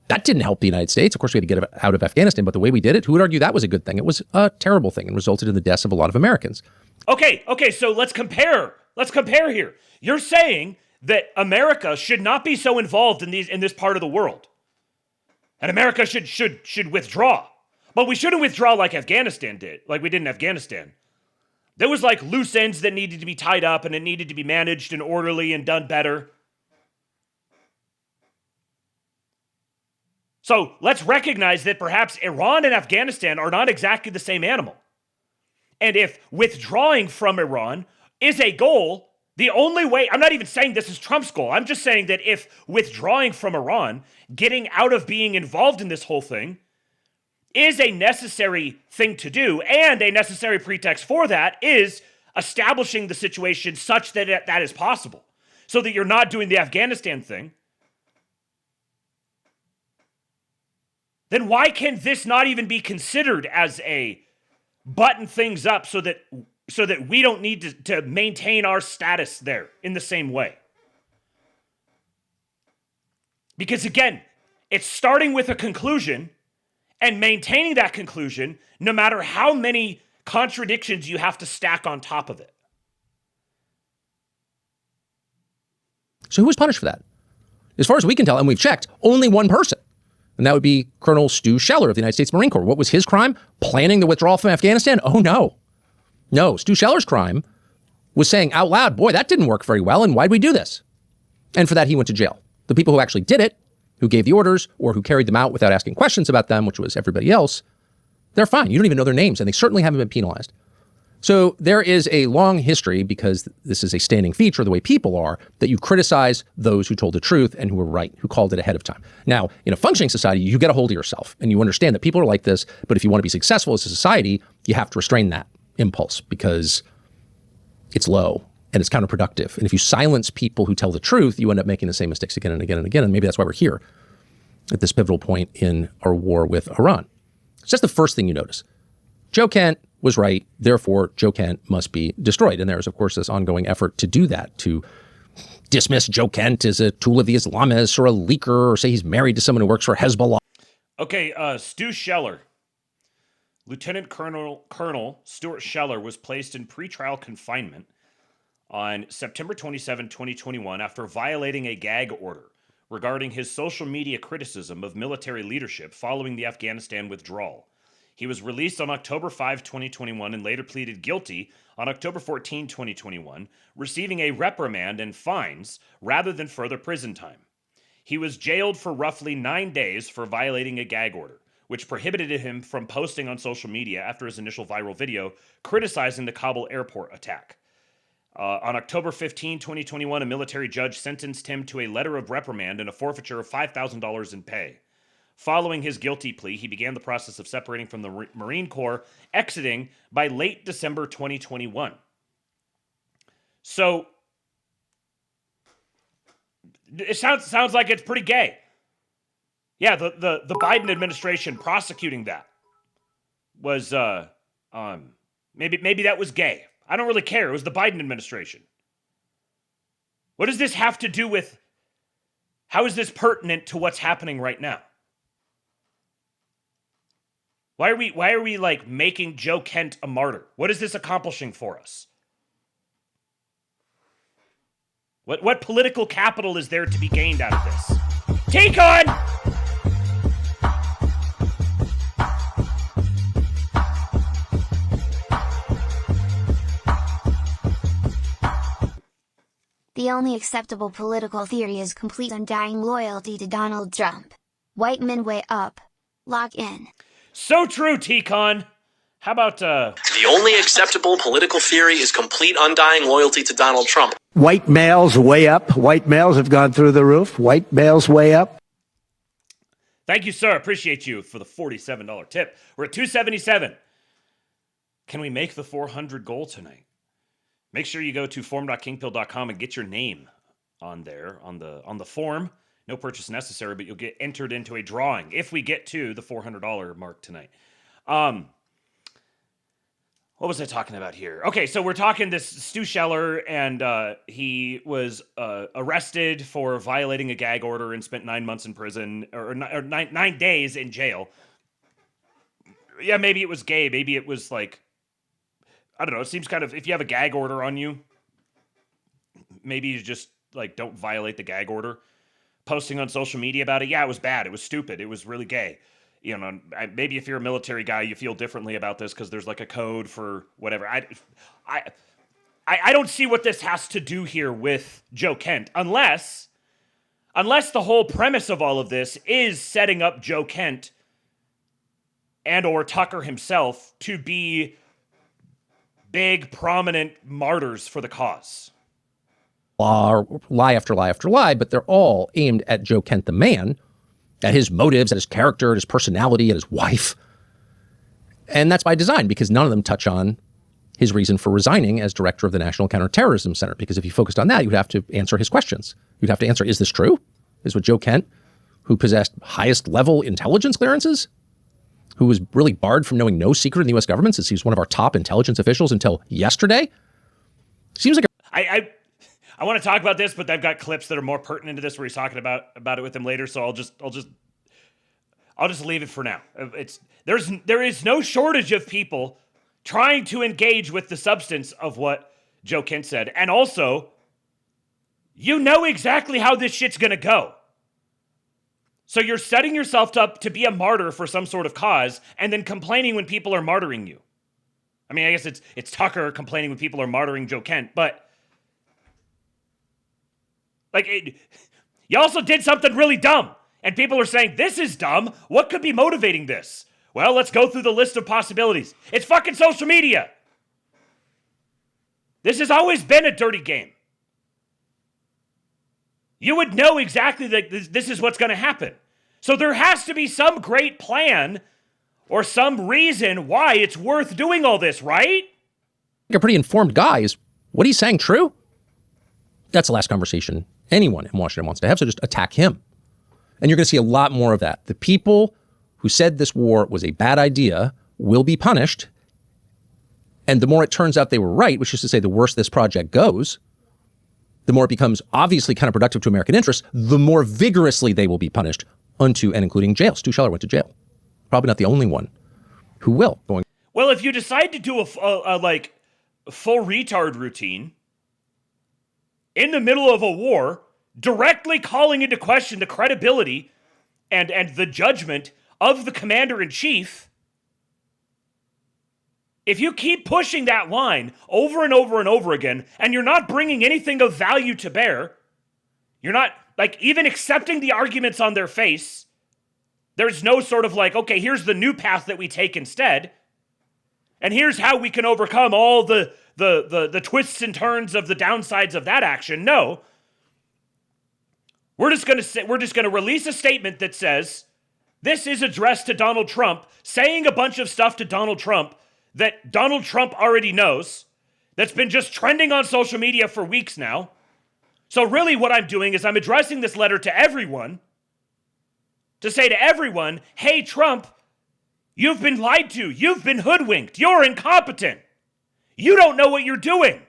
That didn't help the United States. Of course, we had to get out of Afghanistan, but the way we did it, who would argue that was a good thing? It was a terrible thing and resulted in the deaths of a lot of Americans.
Okay, so let's compare. Let's compare here. You're saying that America should not be so involved in this part of the world. And America should withdraw. But we shouldn't withdraw like Afghanistan did, like we did in Afghanistan. There was like loose ends that needed to be tied up, and it needed to be managed and orderly and done better. So let's recognize that perhaps Iran and Afghanistan are not exactly the same animal. And if withdrawing from Iran is a goal, the only way, I'm not even saying this is Trump's goal. I'm just saying that if withdrawing from Iran, getting out of being involved in this whole thing, is a necessary thing to do, and a necessary pretext for that is establishing the situation such that that is possible, so that you're not doing the Afghanistan thing, then why can this not even be considered as a button things up so that we don't need to maintain our status there in the same way? Because again, it's starting with a conclusion and maintaining that conclusion no matter how many contradictions you have to stack on top of it.
So who was punished for that? As far as we can tell, and we've checked, only one person. And that would be Colonel Stu Scheller of the United States Marine Corps. What was his crime? Planning the withdrawal from Afghanistan? Oh, no. No, Stu Scheller's crime was saying out loud, boy, that didn't work very well, and why'd we do this? And for that, he went to jail. The people who actually did it, who gave the orders, or who carried them out without asking questions about them, which was everybody else, they're fine. You don't even know their names, and they certainly haven't been penalized. So there is a long history, because this is a standing feature of the way people are, that you criticize those who told the truth and who were right, who called it ahead of time. Now, in a functioning society, you get a hold of yourself, and you understand that people are like this, but if you want to be successful as a society, you have to restrain that impulse, because it's low and it's counterproductive. And if you silence people who tell the truth, you end up making the same mistakes again and again and again. And maybe that's why we're here at this pivotal point in our war with Iran. So that's the first thing you notice. Joe Kent was right. Therefore, Joe Kent must be destroyed. And there is, of course, this ongoing effort to do that, to dismiss Joe Kent as a tool of the Islamists or a leaker, or say he's married to someone who works for Hezbollah.
Okay, Stu Scheller. Lieutenant Colonel Stuart Scheller was placed in pretrial confinement on September 27, 2021, after violating a gag order regarding his social media criticism of military leadership following the Afghanistan withdrawal. He was released on October 5, 2021, and later pleaded guilty on October 14, 2021, receiving a reprimand and fines rather than further prison time. He was jailed for roughly 9 days for violating a gag order, which prohibited him from posting on social media after his initial viral video criticizing the Kabul airport attack. On October 15, 2021, a military judge sentenced him to a letter of reprimand and a forfeiture of $5,000 in pay. Following his guilty plea, he began the process of separating from the Marine Corps, exiting by late December 2021. So, it sounds like it's pretty gay. Yeah, the Biden administration prosecuting that was maybe that was gay. I don't really care. It was the Biden administration. What does this have to do with? How is this pertinent to what's happening right now? Why are we like making Joe Kent a martyr? What is this accomplishing for us? What political capital is there to be gained out of this? T-Con!
The only acceptable political theory is complete undying loyalty to Donald Trump. White men way up. Lock in.
So true, T-Con. How about,
The only acceptable political theory is complete undying loyalty to Donald Trump.
White males way up. White males have gone through the roof. White males way up.
Thank you, sir. Appreciate you for the $47 tip. We're at $277. Can we make the 400 goal tonight? Make sure you go to forum.kingpill.com and get your name on there, on the form. No purchase necessary, but you'll get entered into a drawing if we get to the $400 mark tonight. What was I talking about here? Okay, so we're talking this Stu Scheller, and he was arrested for violating a gag order and spent 9 months in prison, or 9 days in jail. Yeah, maybe it was gay. Maybe it was like, I don't know. It seems kind of, if you have a gag order on you, maybe you just like don't violate the gag order. Posting on social media about it, yeah, it was bad. It was stupid. It was really gay. You know, maybe if you're a military guy, you feel differently about this because there's like a code for whatever. I don't see what this has to do here with Joe Kent, unless the whole premise of all of this is setting up Joe Kent and or Tucker himself to be big, prominent martyrs for the cause.
Lie after lie after lie, but they're all aimed at Joe Kent the man, at his motives, at his character, at his personality, at his wife. And that's by design, because none of them touch on his reason for resigning as director of the National Counterterrorism Center. Because if you focused on that, you would have to answer his questions. You'd have to answer, is this true? Is what Joe Kent, who possessed highest level intelligence clearances, who was really barred from knowing no secret in the U.S. government since he was one of our top intelligence officials until yesterday? Seems like
I want to talk about this, but I've got clips that are more pertinent to this where he's talking about it with him later. So I'll just leave it for now. There is no shortage of people trying to engage with the substance of what Joe Kent said. And also, you know exactly how this shit's going to go. So you're setting yourself up to be a martyr for some sort of cause and then complaining when people are martyring you. I mean, I guess it's Tucker complaining when people are martyring Joe Kent, but you also did something really dumb. And people are saying, this is dumb. What could be motivating this? Well, let's go through the list of possibilities. It's fucking social media. This has always been a dirty game. You would know exactly that this is what's going to happen. So there has to be some great plan or some reason why it's worth doing all this, right?
A pretty informed guy. Is what he's saying true? That's the last conversation anyone in Washington wants to have, so just attack him. And you're going to see a lot more of that. The people who said this war was a bad idea will be punished. And the more it turns out they were right, which is to say the worse this project goes, the more it becomes obviously counterproductive to American interests, the more vigorously they will be punished, unto and including jail. Stu Scheller went to jail. Probably not the only one who will.
Well, if you decide to do a full retard routine in the middle of a war, directly calling into question the credibility and the judgment of the commander-in-chief, if you keep pushing that line over and over and over again, and you're not bringing anything of value to bear, you're not, even accepting the arguments on their face, there's no sort of okay, here's the new path that we take instead, and here's how we can overcome all the twists and turns of the downsides of that action. No. We're just going to release a statement that says this is addressed to Donald Trump, saying a bunch of stuff to Donald Trump that Donald Trump already knows, that's been just trending on social media for weeks now. So really what I'm doing is I'm addressing this letter to everyone to say to everyone, hey, Trump, you've been lied to. You've been hoodwinked. You're incompetent. You don't know what you're doing.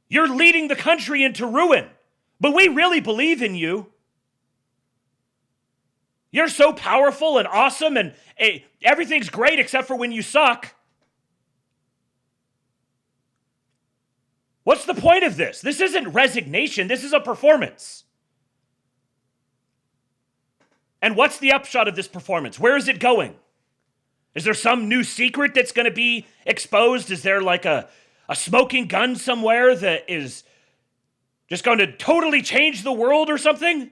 You're leading the country into ruin. But we really believe in you. You're so powerful and awesome and everything's great except for when you suck. What's the point of this? This isn't resignation. This is a performance. And what's the upshot of this performance? Where is it going? Is there some new secret that's going to be exposed? Is there like a smoking gun somewhere that is just going to totally change the world or something?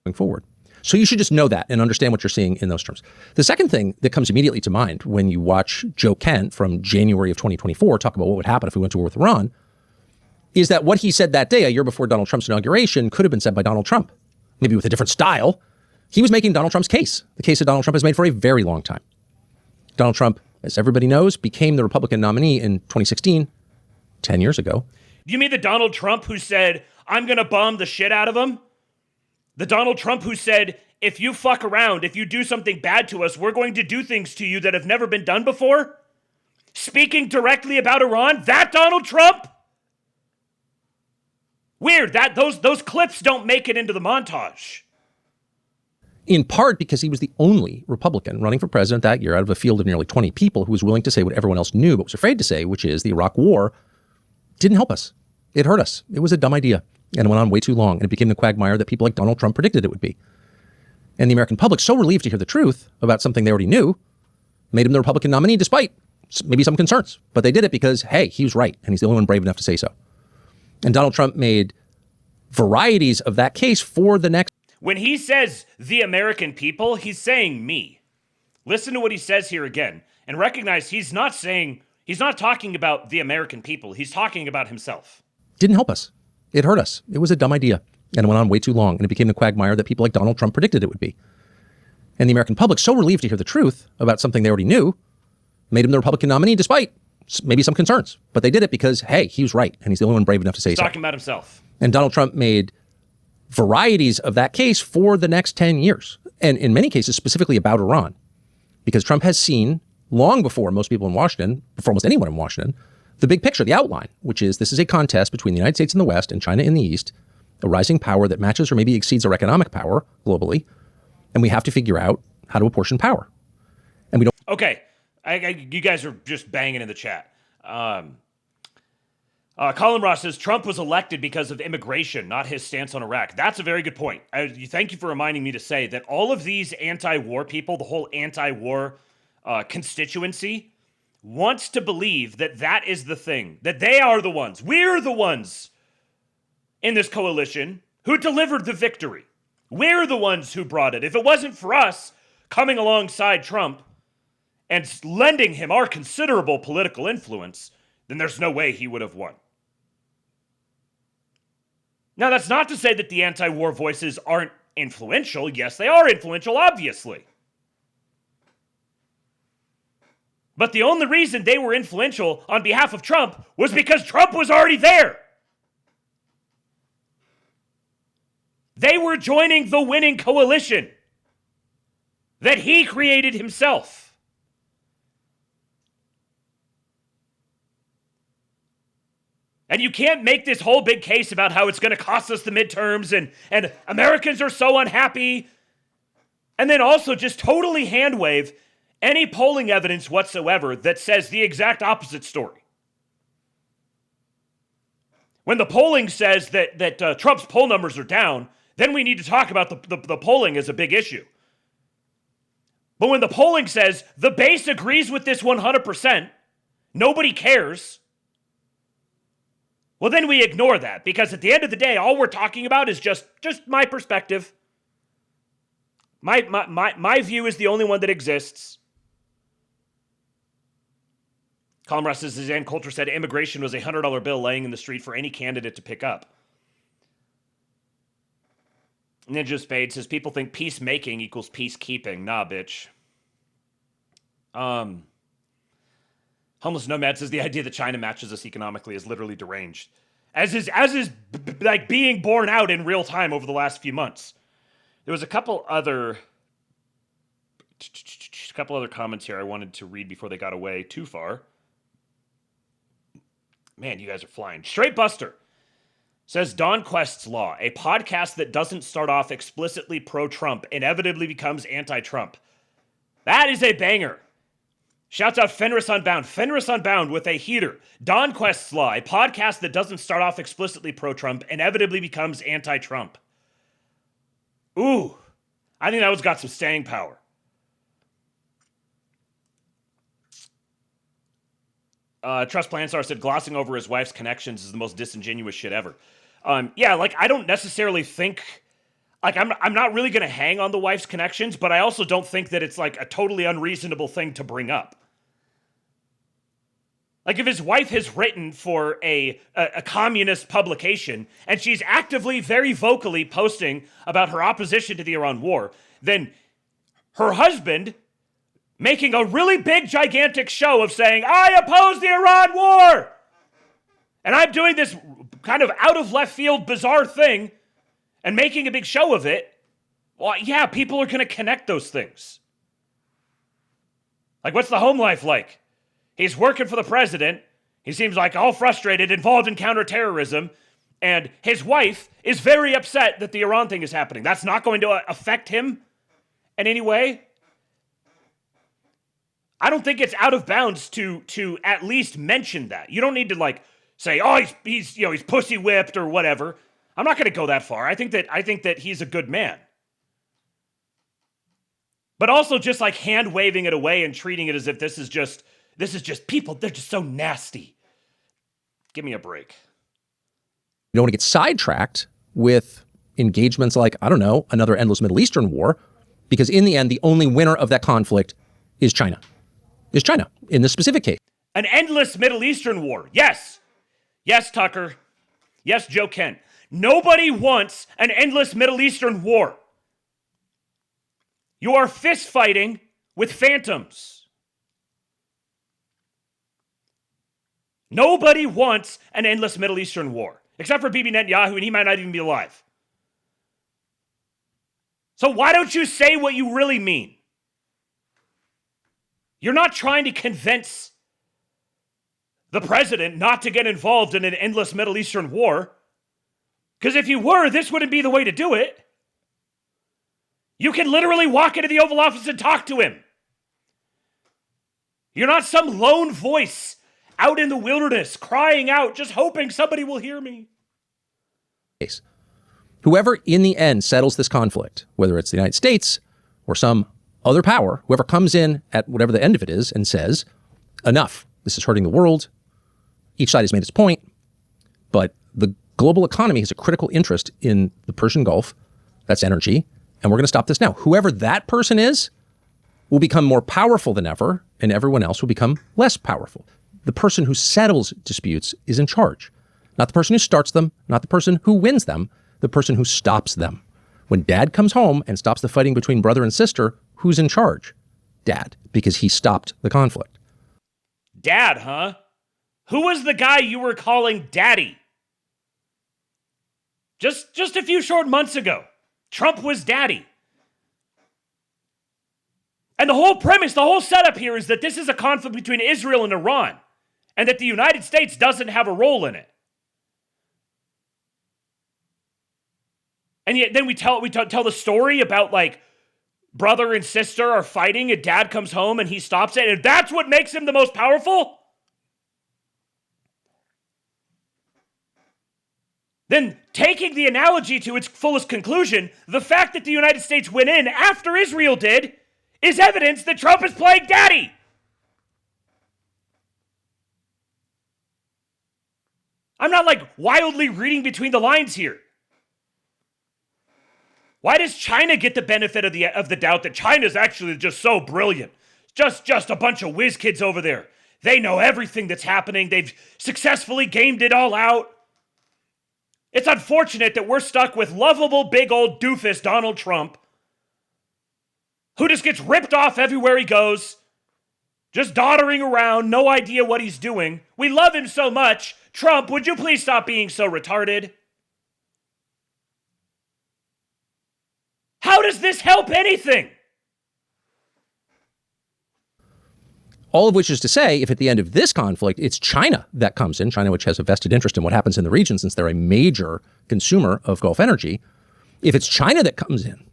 Going forward. So you should just know that and understand what you're seeing in those terms. The second thing that comes immediately to mind when you watch Joe Kent from January of 2024 talk about what would happen if we went to war with Iran is that what he said that day, a year before Donald Trump's inauguration, could have been said by Donald Trump, maybe with a different style. He was making Donald Trump's case. The case that Donald Trump has made for a very long time. Donald Trump, as everybody knows, became the Republican nominee in 2016, 10 years ago.
Do you mean the Donald Trump who said, I'm going to bomb the shit out of him? The Donald Trump who said, if you fuck around, if you do something bad to us, we're going to do things to you that have never been done before? Speaking directly about Iran? That Donald Trump? Weird, that those clips don't make it into the montage.
In part because he was the only Republican running for president that year out of a field of nearly 20 people who was willing to say what everyone else knew but was afraid to say, which is the Iraq War didn't help us. It hurt us. It was a dumb idea. And it went on way too long. And it became the quagmire that people like Donald Trump predicted it would be. And the American public, so relieved to hear the truth about something they already knew, made him the Republican nominee despite maybe some concerns. But they did it because, hey, he was right. And he's the only one brave enough to say so. And Donald Trump made varieties of that case for the next.
When he says the American people, he's saying me. Listen to what he says here again and recognize he's not talking about the American people. He's talking about himself.
Didn't help us. It hurt us. It was a dumb idea. And it went on way too long. And it became the quagmire that people like Donald Trump predicted it would be. And the American public, so relieved to hear the truth about something they already knew, made him the Republican nominee despite maybe some concerns. But they did it because, hey, he was right. And he's the only one brave enough to say
He's
so.
talking about himself.
And Donald Trump made varieties of that case for the next 10 years. And in many cases, specifically about Iran. Because Trump has seen, long before most people in Washington, before almost anyone in Washington, the big picture, the outline, which is this is a contest between the United States in the West and China in the East, a rising power that matches or maybe exceeds our economic power globally. And we have to figure out how to apportion power. And we don't.
Okay. You guys are just banging in the chat. Colin Ross says Trump was elected because of immigration, not his stance on Iraq. That's a very good point. Thank you for reminding me to say that all of these anti-war people, the whole anti-war constituency, wants to believe that that is the thing, that they are the ones, we're the ones in this coalition who delivered the victory. We're the ones who brought it. If it wasn't for us coming alongside Trump and lending him our considerable political influence, then there's no way he would have won. Now, that's not to say that the anti-war voices aren't influential. Yes, they are influential, obviously. But the only reason they were influential on behalf of Trump was because Trump was already there. They were joining the winning coalition that he created himself. And you can't make this whole big case about how it's going to cost us the midterms and Americans are so unhappy. And then also just totally hand wave any polling evidence whatsoever that says the exact opposite story. When the polling says that Trump's poll numbers are down, then we need to talk about the polling as a big issue. But when the polling says the base agrees with this 100%, nobody cares, well, then we ignore that, because at the end of the day, all we're talking about is just my perspective. My view is the only one that exists. Colin Russ says, Ann Coulter said immigration was a $100 bill laying in the street for any candidate to pick up. Ninja Spade says, people think peacemaking equals peacekeeping. Nah, bitch. Homeless Nomad says, the idea that China matches us economically is literally deranged. As is like being borne out in real time over the last few months. There was a couple other comments here I wanted to read before they got away too far. Man, you guys are flying. Straight Buster Says Don Quest's Law, a podcast that doesn't start off explicitly pro-Trump inevitably becomes anti-Trump. That is a banger. Shouts out Fenris Unbound. Fenris Unbound with a heater. Don Quest's Law, a podcast that doesn't start off explicitly pro-Trump inevitably becomes anti-Trump. Ooh, I think that one's got some staying power. Trust Planstar said glossing over his wife's connections is the most disingenuous shit ever. Yeah, like I don't necessarily think, like I'm not really going to hang on the wife's connections, but I also don't think that it's like a totally unreasonable thing to bring up. Like if his wife has written for a communist publication and she's actively, very vocally posting about her opposition to the Iran war, then her husband making a really big, gigantic show of saying, I oppose the Iran war! And I'm doing this kind of out of left field, bizarre thing and making a big show of it. Well, yeah, people are going to connect those things. Like, what's the home life like? He's working for the president. He seems like all frustrated, involved in counterterrorism. And his wife is very upset that the Iran thing is happening. That's not going to affect him in any way. I don't think it's out of bounds to at least mention that. You don't need to like say, oh, he's pussy whipped or whatever. I'm not going to go that far. I think that he's a good man. But also just like hand waving it away and treating it as if this is just people. They're just so nasty. Give me a break.
You don't want to get sidetracked with engagements like, I don't know, another endless Middle Eastern war, because in the end, the only winner of that conflict is China. Is China, in this specific case.
An endless Middle Eastern war. Yes. Yes, Tucker. Yes, Joe Kent. Nobody wants an endless Middle Eastern war. You are fist fighting with phantoms. Nobody wants an endless Middle Eastern war, except for Bibi Netanyahu, and he might not even be alive. So why don't you say what you really mean? You're not trying to convince the president not to get involved in an endless Middle Eastern war. Because if you were, this wouldn't be the way to do it. You can literally walk into the Oval Office and talk to him. You're not some lone voice out in the wilderness crying out, just hoping somebody will hear me.
Whoever in the end settles this conflict, whether it's the United States or some other power, whoever comes in at whatever the end of it is and says, enough, this is hurting the world. Each side has made its point, but the global economy has a critical interest in the Persian Gulf. That's energy. And we're going to stop this now. Whoever that person is will become more powerful than ever, and everyone else will become less powerful. The person who settles disputes is in charge. Not the person who starts them, not the person who wins them, the person who stops them. When dad comes home and stops the fighting between brother and sister, who's in charge? Dad, because he stopped the conflict.
Dad, huh? Who was the guy you were calling daddy? Just a few short months ago, Trump was daddy. And the whole premise, the whole setup here is that this is a conflict between Israel and Iran, and that the United States doesn't have a role in it. And yet then we tell the story about like brother and sister are fighting and dad comes home and he stops it, and that's what makes him the most powerful? Then taking the analogy to its fullest conclusion, the fact that the United States went in after Israel did is evidence that Trump is playing daddy. I'm not like wildly reading between the lines here. Why does China get the benefit of the doubt that China's actually just so brilliant? Just a bunch of whiz kids over there. They know everything that's happening. They've successfully gamed it all out. It's unfortunate that we're stuck with lovable big old doofus Donald Trump, who just gets ripped off everywhere he goes, just doddering around, no idea what he's doing. We love him so much. Trump, would you please stop being so retarded? How does this help anything?
All of which is to say, if at the end of this conflict, it's China that comes in, China, which has a vested interest in what happens in the region since they're a major consumer of Gulf energy, if it's China that comes in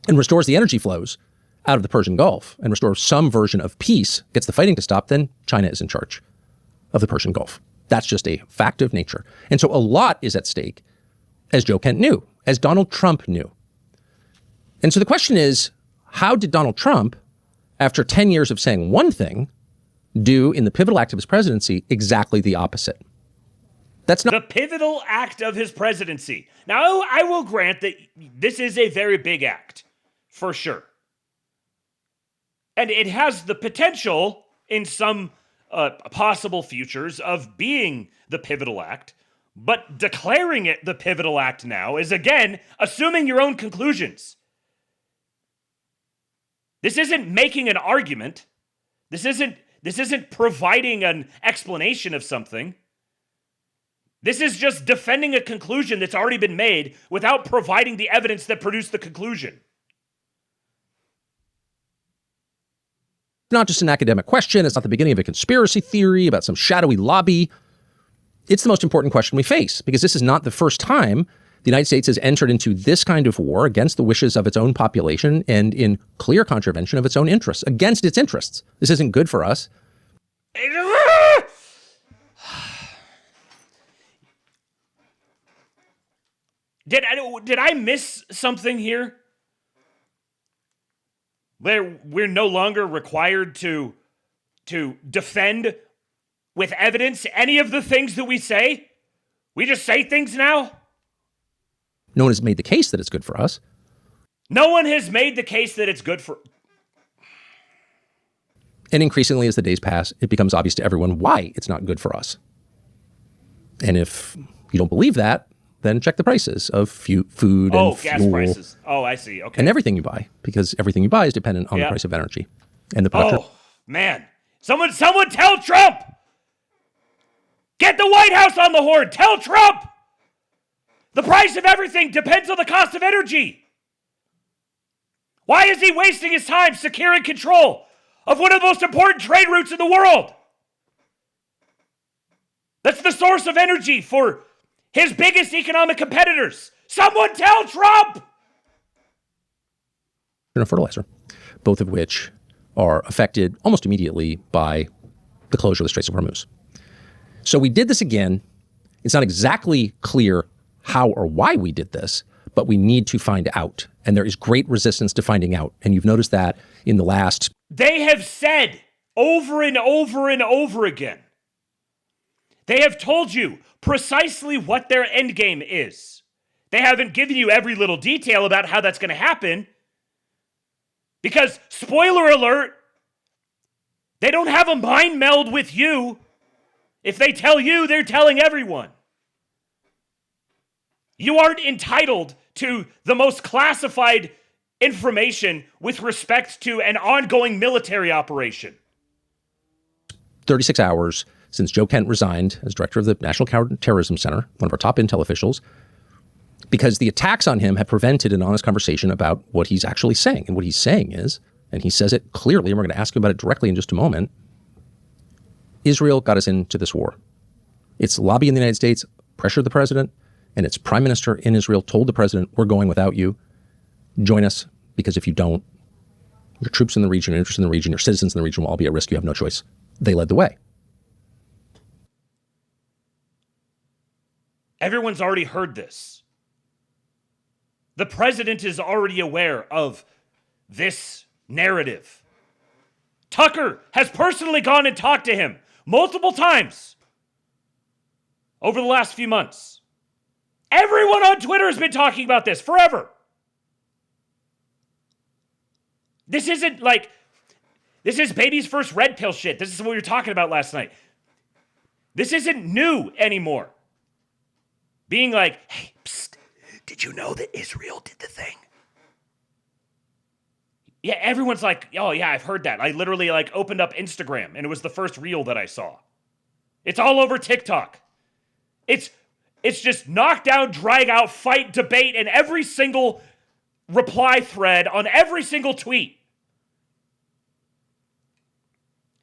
and restores the energy flows out of the Persian Gulf and restores some version of peace, gets the fighting to stop, then China is in charge of the Persian Gulf. That's just a fact of nature. And so a lot is at stake, as Joe Kent knew, as Donald Trump knew. And so the question is, how did Donald Trump, after 10 years of saying one thing, do in the pivotal act of his presidency exactly the opposite? That's not
the pivotal act of his presidency. Now, I will grant that this is a very big act, for sure. And it has the potential in some possible futures of being the pivotal act, but declaring it the pivotal act now is, again, assuming your own conclusions. This isn't making an argument. This isn't providing an explanation of something. This is just defending a conclusion that's already been made without providing the evidence that produced the conclusion.
Not just an academic question. It's not the beginning of a conspiracy theory about some shadowy lobby. It's the most important question we face, because this is not the first time the United States has entered into this kind of war against the wishes of its own population and in clear contravention of its own interests, against its interests. This isn't good for us.
Did I miss something here? Where we're no longer required to defend with evidence any of the things that we say? We just say things now?
No one has made the case that it's good for us.
No one has made the case that it's good for...
And increasingly, as the days pass, it becomes obvious to everyone why it's not good for us. And if you don't believe that, then check the prices of food and
gas
fuel.
prices. Oh, I see. Okay.
And everything you buy, because everything you buy is dependent on the price of energy and the production.
Oh, man. Someone tell Trump! Get the White House on the horn! Tell Trump! The price of everything depends on the cost of energy. Why is he wasting his time securing control of one of the most important trade routes in the world? That's the source of energy for his biggest economic competitors. Someone tell Trump!
And fertilizer, both of which are affected almost immediately by the closure of the Straits of Hormuz. So we did this again. It's not exactly clear how or why we did this, but we need to find out. And there is great resistance to finding out. And you've noticed that in the last...
They have said over and over and over again. They have told you precisely what their end game is. They haven't given you every little detail about how that's going to happen. Because, spoiler alert, they don't have a mind meld with you. If they tell you, they're telling everyone. You aren't entitled to the most classified information with respect to an ongoing military operation.
36 hours since Joe Kent resigned as director of the National Counterterrorism Center, one of our top intel officials, because the attacks on him have prevented an honest conversation about what he's actually saying. And what he's saying is, and he says it clearly, and we're going to ask him about it directly in just a moment, Israel got us into this war. Its lobby in the United States pressured the president, and its prime minister in Israel told the president, we're going without you. Join us, because if you don't, your troops in the region, your interests in the region, your citizens in the region will all be at risk. You have no choice. They led the way.
Everyone's already heard this. The president is already aware of this narrative. Tucker has personally gone and talked to him multiple times over the last few months. Everyone on Twitter has been talking about this forever. This isn't like, this is baby's first red pill shit. This is what we were talking about last night. This isn't new anymore. Being like, hey, psst, did you know that Israel did the thing? Yeah, everyone's like, oh yeah, I've heard that. I literally opened up Instagram and it was the first reel that I saw. It's all over TikTok. It's just knock down, drag out, fight, debate, and every single reply thread on every single tweet.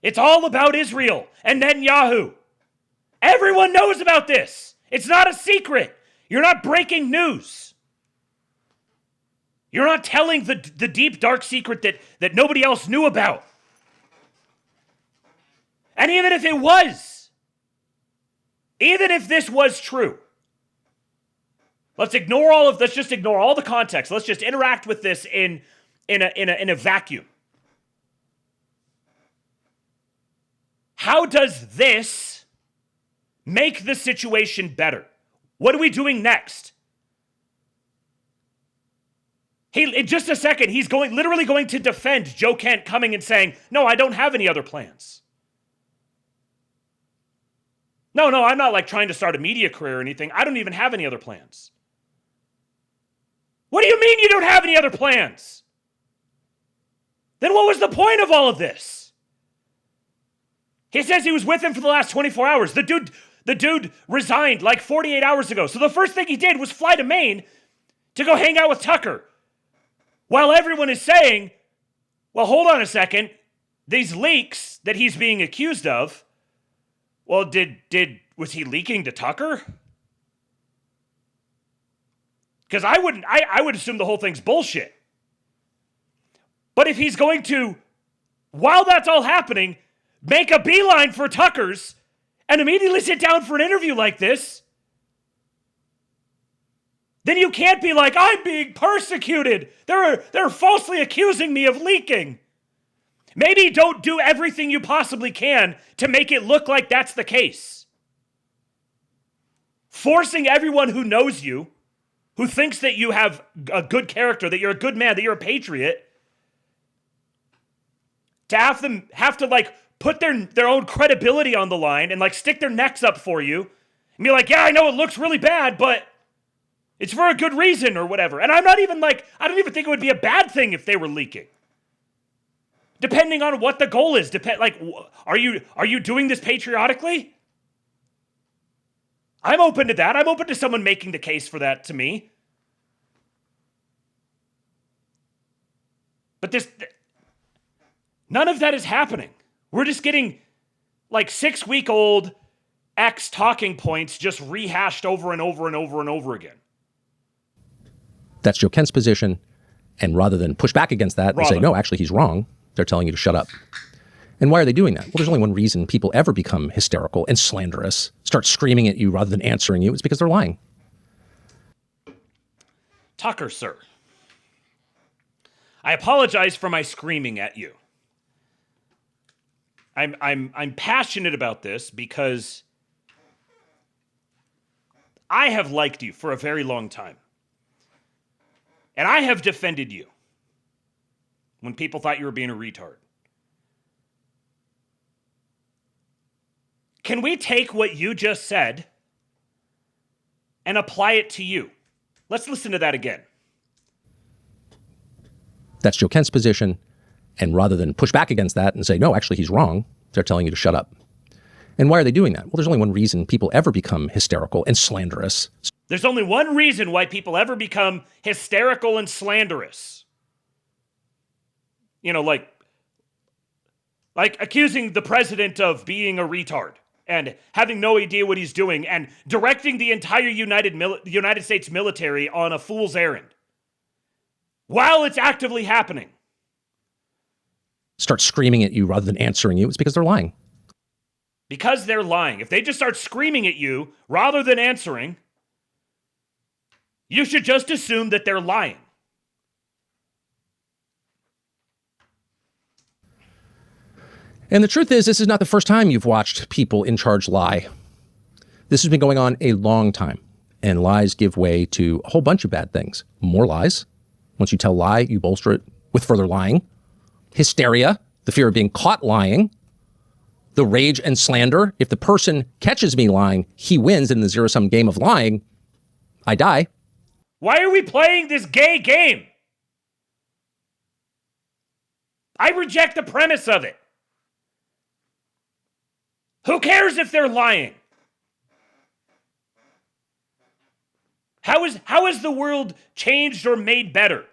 It's all about Israel and Netanyahu. Everyone knows about this. It's not a secret. You're not breaking news. You're not telling the deep, dark secret that nobody else knew about. And even if it was, even if this was true, let's just ignore all the context. Let's just interact with this in a vacuum. How does this make the situation better? What are we doing next? In just a second, he's literally going to defend Joe Kent coming and saying, no, I don't have any other plans. No, I'm not like trying to start a media career or anything. I don't even have any other plans. What do you mean you don't have any other plans? Then what was the point of all of this? He says he was with him for the last 24 hours. The dude resigned like 48 hours ago. So the first thing he did was fly to Maine to go hang out with Tucker. While everyone is saying, well, hold on a second. These leaks that he's being accused of, well, was he leaking to Tucker? Because I would assume the whole thing's bullshit. But if he's going to, while that's all happening, make a beeline for Tucker's and immediately sit down for an interview like this, then you can't be like, I'm being persecuted. They're falsely accusing me of leaking. Maybe don't do everything you possibly can to make it look like that's the case. Forcing everyone who knows you, who thinks that you have a good character, that you're a good man, that you're a patriot, to have to like put their own credibility on the line and like stick their necks up for you and be like, yeah, I know it looks really bad, but it's for a good reason or whatever. And I don't even think it would be a bad thing if they were leaking. Depending on what the goal is. Are you doing this patriotically? I'm open to that. I'm open to someone making the case for that to me. But none of that is happening. We're just getting like 6-week-old X talking points just rehashed over and over and over and over again.
That's Joe Kent's position. And rather than push back against that and say, no, actually, he's wrong, they're telling you to shut up. And why are they doing that? Well, there's only one reason people ever become hysterical and slanderous, start screaming at you rather than answering you. It's because they're lying.
Tucker, sir. I apologize for my screaming at you. I'm passionate about this because I have liked you for a very long time. And I have defended you when people thought you were being a retard. Can we take what you just said and apply it to you? Let's listen to that again.
That's Joe Kent's position. And rather than push back against that and say, no, actually, he's wrong, they're telling you to shut up. And why are they doing that? Well, there's only one reason people ever become hysterical and slanderous.
There's only one reason why people ever become hysterical and slanderous. You know, like accusing the president of being a retard and having no idea what he's doing and directing the entire United States military on a fool's errand while it's actively happening.
Start screaming at you rather than answering you. It's because they're lying.
Because they're lying. If they just start screaming at you rather than answering, you should just assume that they're lying.
And the truth is, this is not the first time you've watched people in charge lie. This has been going on a long time, and lies give way to a whole bunch of bad things. More lies. Once you tell a lie, you bolster it with further lying. Hysteria, the fear of being caught lying. The rage and slander. If the person catches me lying, he wins in the zero-sum game of lying. I die.
Why are we playing this gay game? I reject the premise of it. Who cares if they're lying? How is the world changed or made better?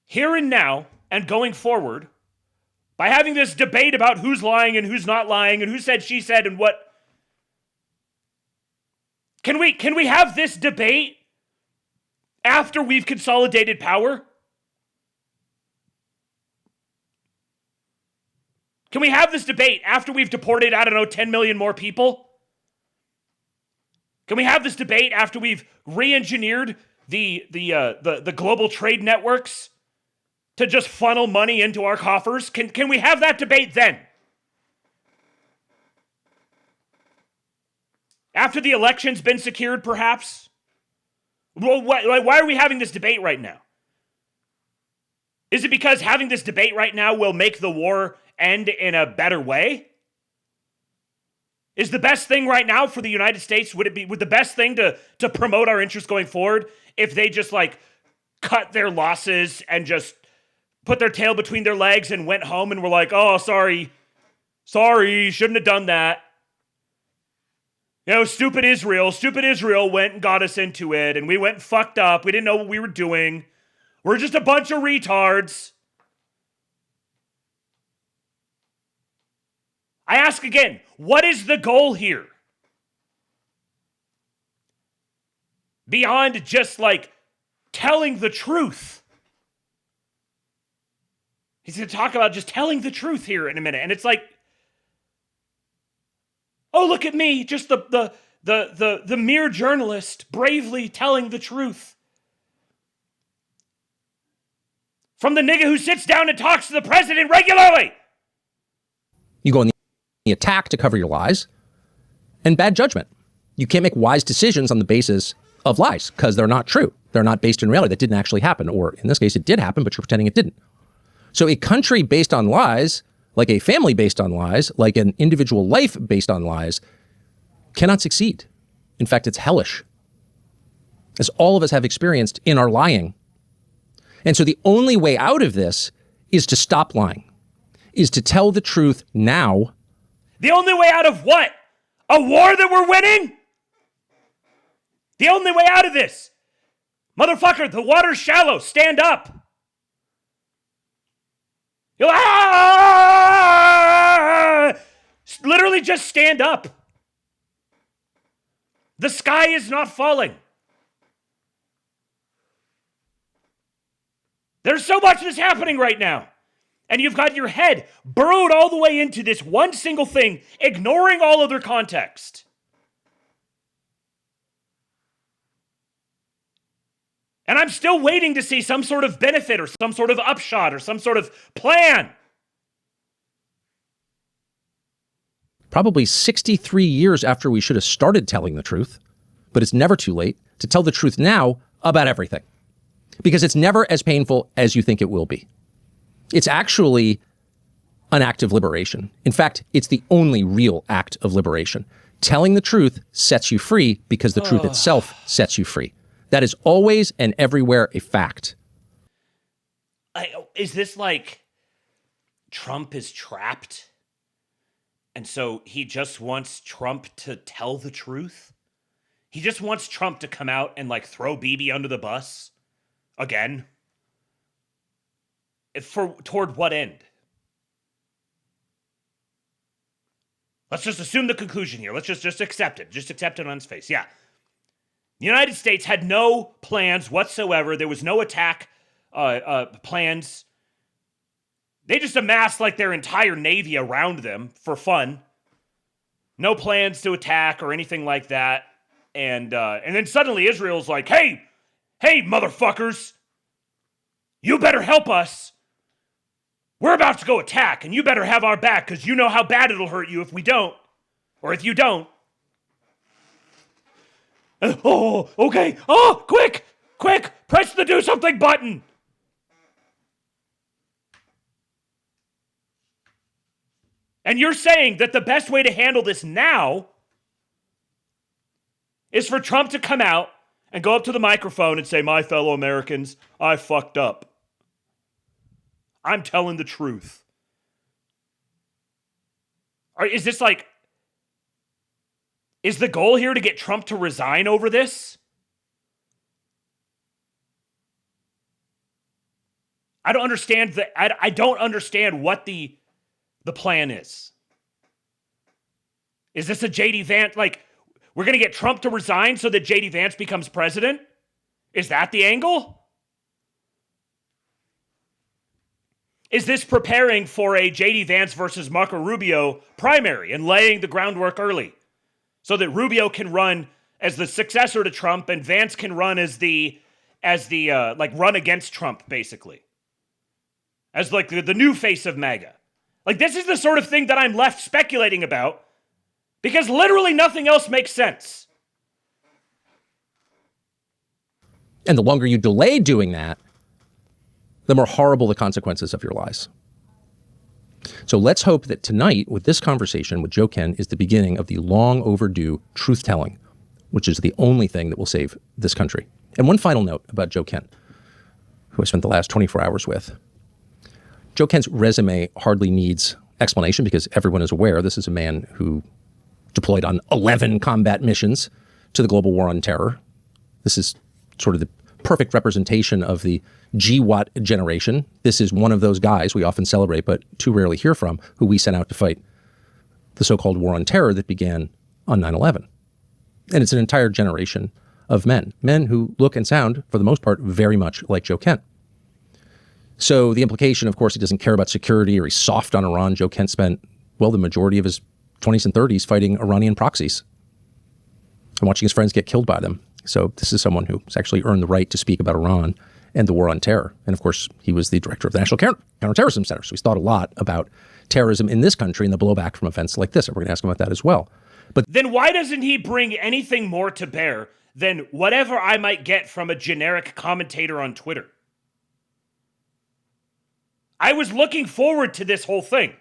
Here and now and going forward by having this debate about who's lying and who's not lying and who said, she said, and what. Can we have this debate after we've consolidated power? Can we have this debate after we've deported, 10 million more people? Can we have this debate after we've re-engineered the global trade networks to just funnel money into our coffers? Can we have that debate then? After the election's been secured, perhaps? Well, why are we having this debate right now? Is it because having this debate right now will make the war end in a better way? Is the best thing right now for the United States, would the best thing to promote our interests going forward if they just cut their losses and just put their tail between their legs and went home and were like, oh, sorry, shouldn't have done that. Stupid Israel went and got us into it, and we went and fucked up. We didn't know what we were doing. We're just a bunch of retards. I ask again, what is the goal here? Beyond just telling the truth. He's going to talk about just telling the truth here in a minute. And it's oh, look at me, just the mere journalist bravely telling the truth. From the nigga who sits down and talks to the president regularly.
You go on the attack to cover your lies, and bad judgment. You can't make wise decisions on the basis of lies because they're not true. They're not based in reality. That didn't actually happen. Or in this case, it did happen, but you're pretending it didn't. So a country based on lies, like a family based on lies, like an individual life based on lies, cannot succeed. In fact, it's hellish, as all of us have experienced in our lying. And so the only way out of this is to stop lying, is to tell the truth now.
The only way out of what? A war that we're winning? The only way out of this. Motherfucker, the water's shallow. Stand up. Literally just stand up. The sky is not falling. There's so much that's happening right now. And you've got your head burrowed all the way into this one single thing, ignoring all other context. And I'm still waiting to see some sort of benefit or some sort of upshot or some sort of plan.
Probably 63 years after we should have started telling the truth, but it's never too late to tell the truth now about everything. Because it's never as painful as you think it will be. It's actually an act of liberation. In fact, it's the only real act of liberation. Telling the truth sets you free because the truth itself sets you free. That is always and everywhere a fact.
Is this Trump is trapped? And so he just wants Trump to tell the truth? He just wants Trump to come out and throw Bibi under the bus? Again? Toward what end? Let's just assume the conclusion here. Let's just accept it. Just accept it on its face. Yeah. The United States had no plans whatsoever. There was no attack plans. They just amassed their entire navy around them for fun. No plans to attack or anything like that. And then suddenly Israel's hey, motherfuckers, you better help us. We're about to go attack, and you better have our back because you know how bad it'll hurt you if we don't, or if you don't. Oh, okay. Oh, quick, press the do something button. And you're saying that the best way to handle this now is for Trump to come out and go up to the microphone and say, my fellow Americans, I fucked up. I'm telling the truth. Is this is the goal here to get Trump to resign over this? I don't understand I don't understand what the the plan is? Is this a J.D. Vance, like, we're going to get Trump to resign so that J.D. Vance becomes president? Is that the angle? Is this preparing for a J.D. Vance versus Marco Rubio primary and laying the groundwork early so that Rubio can run as the successor to Trump and Vance can run as the run against Trump, basically? As like the new face of MAGA. Like, this is the sort of thing that I'm left speculating about because literally nothing else makes sense.
And the longer you delay doing that, the more horrible the consequences of your lies. So let's hope that tonight, with this conversation with Joe Kent, is the beginning of the long overdue truth-telling, which is the only thing that will save this country. And one final note about Joe Kent, who I spent the last 24 hours with. Joe Kent's resume hardly needs explanation because everyone is aware this is a man who deployed on 11 combat missions to the global war on terror. This is sort of the perfect representation of the GWAT generation. This is one of those guys we often celebrate but too rarely hear from, who we sent out to fight the so-called war on terror that began on 9/11. And it's an entire generation of men who look and sound, for the most part, very much like Joe Kent. So the implication, of course, he doesn't care about security or he's soft on Iran. Joe Kent spent, well, the majority of his 20s and 30s fighting Iranian proxies and watching his friends get killed by them. So this is someone who's actually earned the right to speak about Iran and the war on terror. And of course, he was the director of the National Counterterrorism Center. So he's thought a lot about terrorism in this country and the blowback from events like this. And we're going to ask him about that as well. But
then why doesn't he bring anything more to bear than whatever I might get from a generic commentator on Twitter? I was looking forward to this whole thing.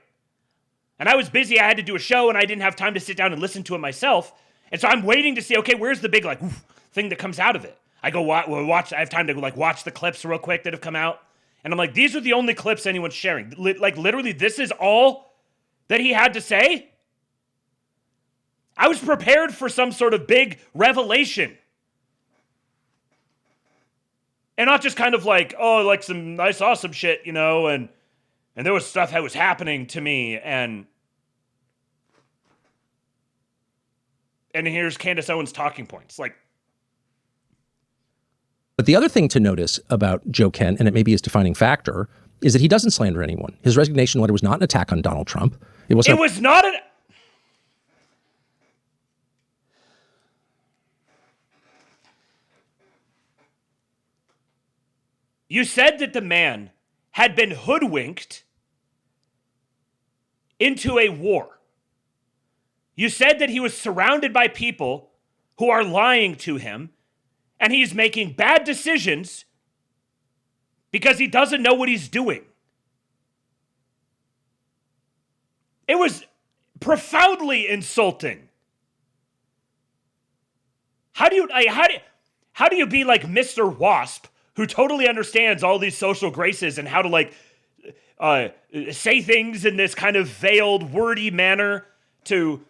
And I was busy. I had to do a show and I didn't have time to sit down and listen to it myself. And so I'm waiting to see, okay, where's the big thing that comes out of it? I go watch. I have time to watch the clips real quick that have come out. And I'm like, these are the only clips anyone's sharing. Literally, this is all that he had to say? I was prepared for some sort of big revelation. And not just kind of like, oh, like I saw some shit, and there was stuff that was happening to me, and here's Candace Owens' talking points.
But the other thing to notice about Joe Kent, and it may be his defining factor, is that he doesn't slander anyone. His resignation letter was not an attack on Donald Trump. It was
not an... You said that the man had been hoodwinked into a war. You said that he was surrounded by people who are lying to him, and he's making bad decisions because he doesn't know what he's doing. It was profoundly insulting. How do you be like Mr. Wasp, who totally understands all these social graces and how to say things in this kind of veiled, wordy manner to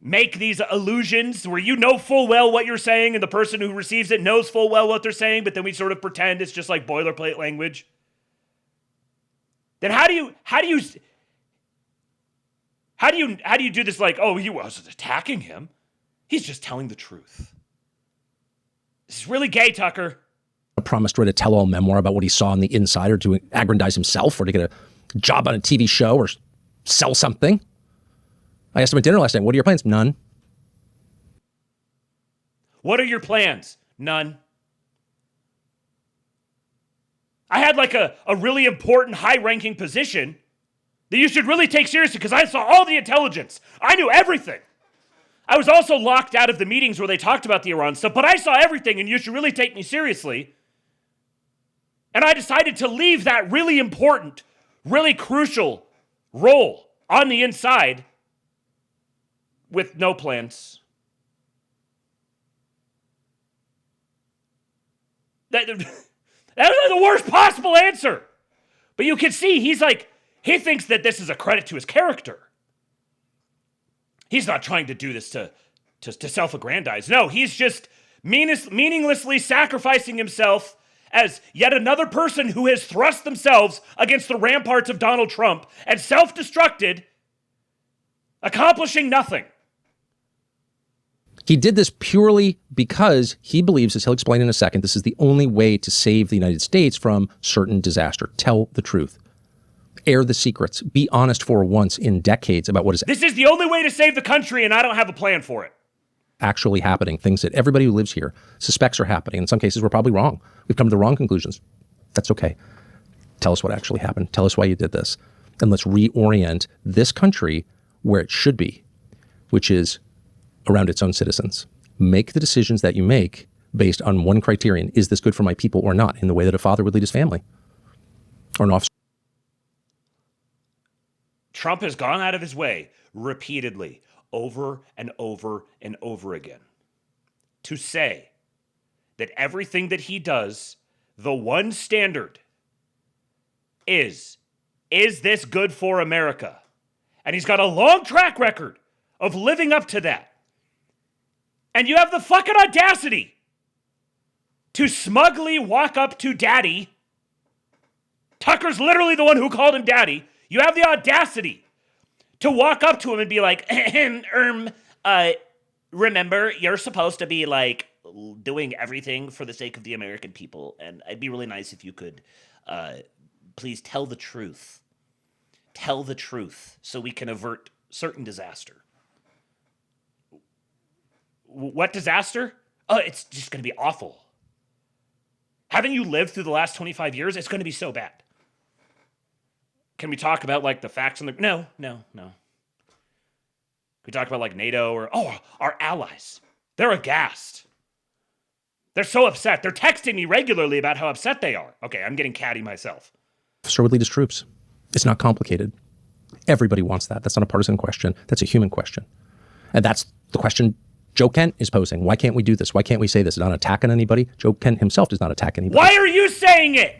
make these illusions where you know full well what you're saying and the person who receives it knows full well what they're saying, but then we sort of pretend it's just like boilerplate language. Then how do you do this like, oh, he wasn't attacking him. He's just telling the truth. This is really gay, Tucker.
Promised to write a tell-all memoir about what he saw on the inside or to aggrandize himself or to get a job on a TV show or sell something. I asked him at dinner last night, what are your plans? None.
What are your plans? None. I had a really important high-ranking position that you should really take seriously because I saw all the intelligence. I knew everything. I was also locked out of the meetings where they talked about the Iran stuff, but I saw everything and you should really take me seriously. And I decided to leave that really important, really crucial role on the inside with no plans. That was the worst possible answer. But you can see he thinks that this is a credit to his character. He's not trying to do this to self-aggrandize. No, he's just meaninglessly sacrificing himself as yet another person who has thrust themselves against the ramparts of Donald Trump and self-destructed, accomplishing nothing.
He did this purely because he believes, as he'll explain in a second, this is the only way to save the United States from certain disaster. Tell the truth. Air the secrets. Be honest for once in decades about what is
This is the only way to save the country, and I don't have a plan for it.
Actually happening. Things that everybody who lives here suspects are happening. In some cases, we're probably wrong. We've come to the wrong conclusions. That's okay. Tell us what actually happened. Tell us why you did this. And let's reorient this country where it should be, which is around its own citizens. Make the decisions that you make based on one criterion. Is this good for my people or not? In the way that a father would lead his family or an officer.
Trump has gone out of his way repeatedly, over and over and over again, to say that everything that he does, the one standard is this good for America? And he's got a long track record of living up to that. And you have the fucking audacity to smugly walk up to Daddy. Tucker's literally the one who called him Daddy. You have the audacity to walk up to him and be like, remember, you're supposed to be like doing everything for the sake of the American people. And it'd be really nice if you could please tell the truth. Tell the truth so we can avert certain disaster. What disaster? Oh, it's just going to be awful. Haven't you lived through the last 25 years? It's going to be so bad. Can we talk about like the facts on the... No. Can we talk about like NATO or... Oh, our allies. They're aghast. They're so upset. They're texting me regularly about how upset they are. Okay, I'm getting catty myself.
Officer would lead his troops. It's not complicated. Everybody wants that. That's not a partisan question. That's a human question. And that's the question Joe Kent is posing. Why can't we do this? Why can't we say this? It's not attacking anybody. Joe Kent himself does not attack anybody.
Why are you saying it?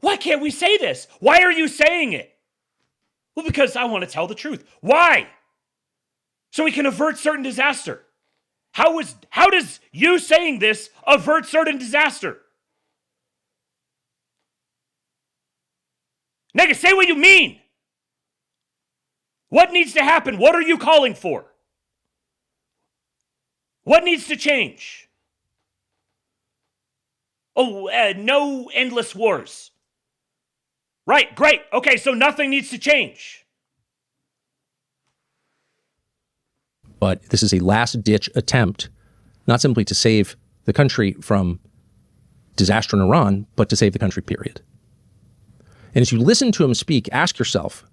Why can't we say this? Why are you saying it? Well, because I want to tell the truth. Why? So we can avert certain disaster. How does you saying this avert certain disaster? Nigga, say what you mean. What needs to happen? What are you calling for? What needs to change? Oh, no endless wars. Right, great. Okay, so nothing needs to change.
But this is a last-ditch attempt, not simply to save the country from disaster in Iran, but to save the country, period. And as you listen to him speak, ask yourself,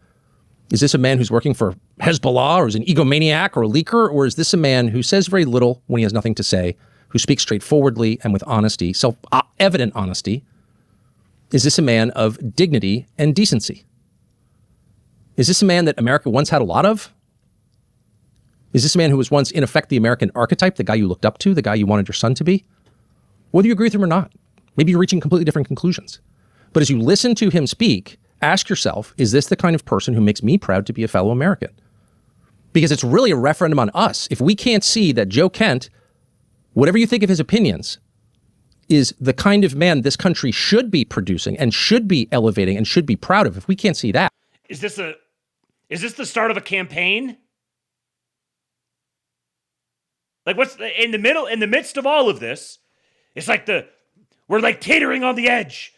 is this a man who's working for Hezbollah, or is an egomaniac or a leaker, or is this a man who says very little when he has nothing to say, who speaks straightforwardly and with honesty, self-evident honesty? Is this a man of dignity and decency? Is this a man that America once had a lot of? Is this a man who was once, in effect, the American archetype, the guy you looked up to, the guy you wanted your son to be? Whether you agree with him or not, maybe you're reaching completely different conclusions. But as you listen to him speak, ask yourself, is this the kind of person who makes me proud to be a fellow American? Because it's really a referendum on us. If we can't see that Joe Kent, whatever you think of his opinions, is the kind of man this country should be producing and should be elevating and should be proud of, if we can't see that.
Is this the start of a campaign? Like what's in the midst of all of this? It's like we're like teetering on the edge.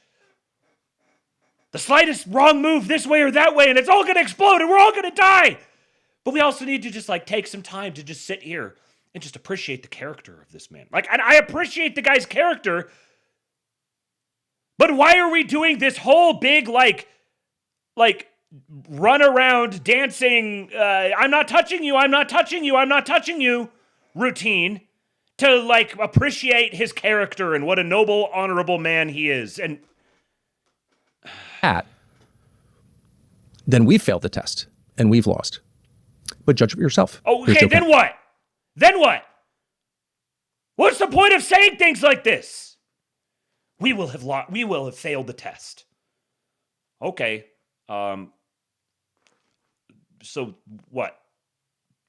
The slightest wrong move this way or that way, and it's all going to explode, and we're all going to die. But we also need to just like take some time to just sit here and just appreciate the character of this man. Like, and I appreciate the guy's character, but why are we doing this whole big like run around dancing? I'm not touching you. I'm not touching you. I'm not touching you. Routine to like appreciate his character and what a noble, honorable man he is. And
then we've failed the test and we've lost. But judge for yourself.
Okay, then what? Then what? What's the point of saying things like this? We will have failed the test. Okay. So what?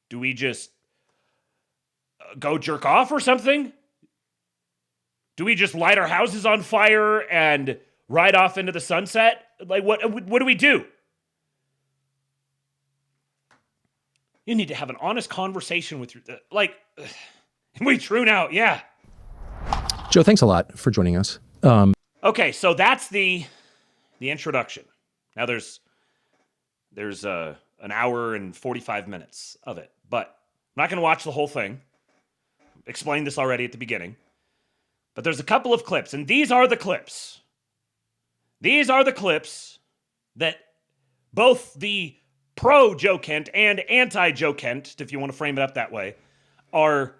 Do we just go jerk off or something? Do we just light our houses on fire and ride off into the sunset? Like, what do we do? You need to have an honest conversation with your, we tune out, yeah.
Joe, thanks a lot for joining us.
Okay, so that's the introduction. Now there's an hour and 45 minutes of it, but I'm not going to watch the whole thing. Explained this already at the beginning. But there's a couple of clips, and these are the clips. These are the clips that both the pro-Joe Kent and anti-Joe Kent, if you want to frame it up that way, are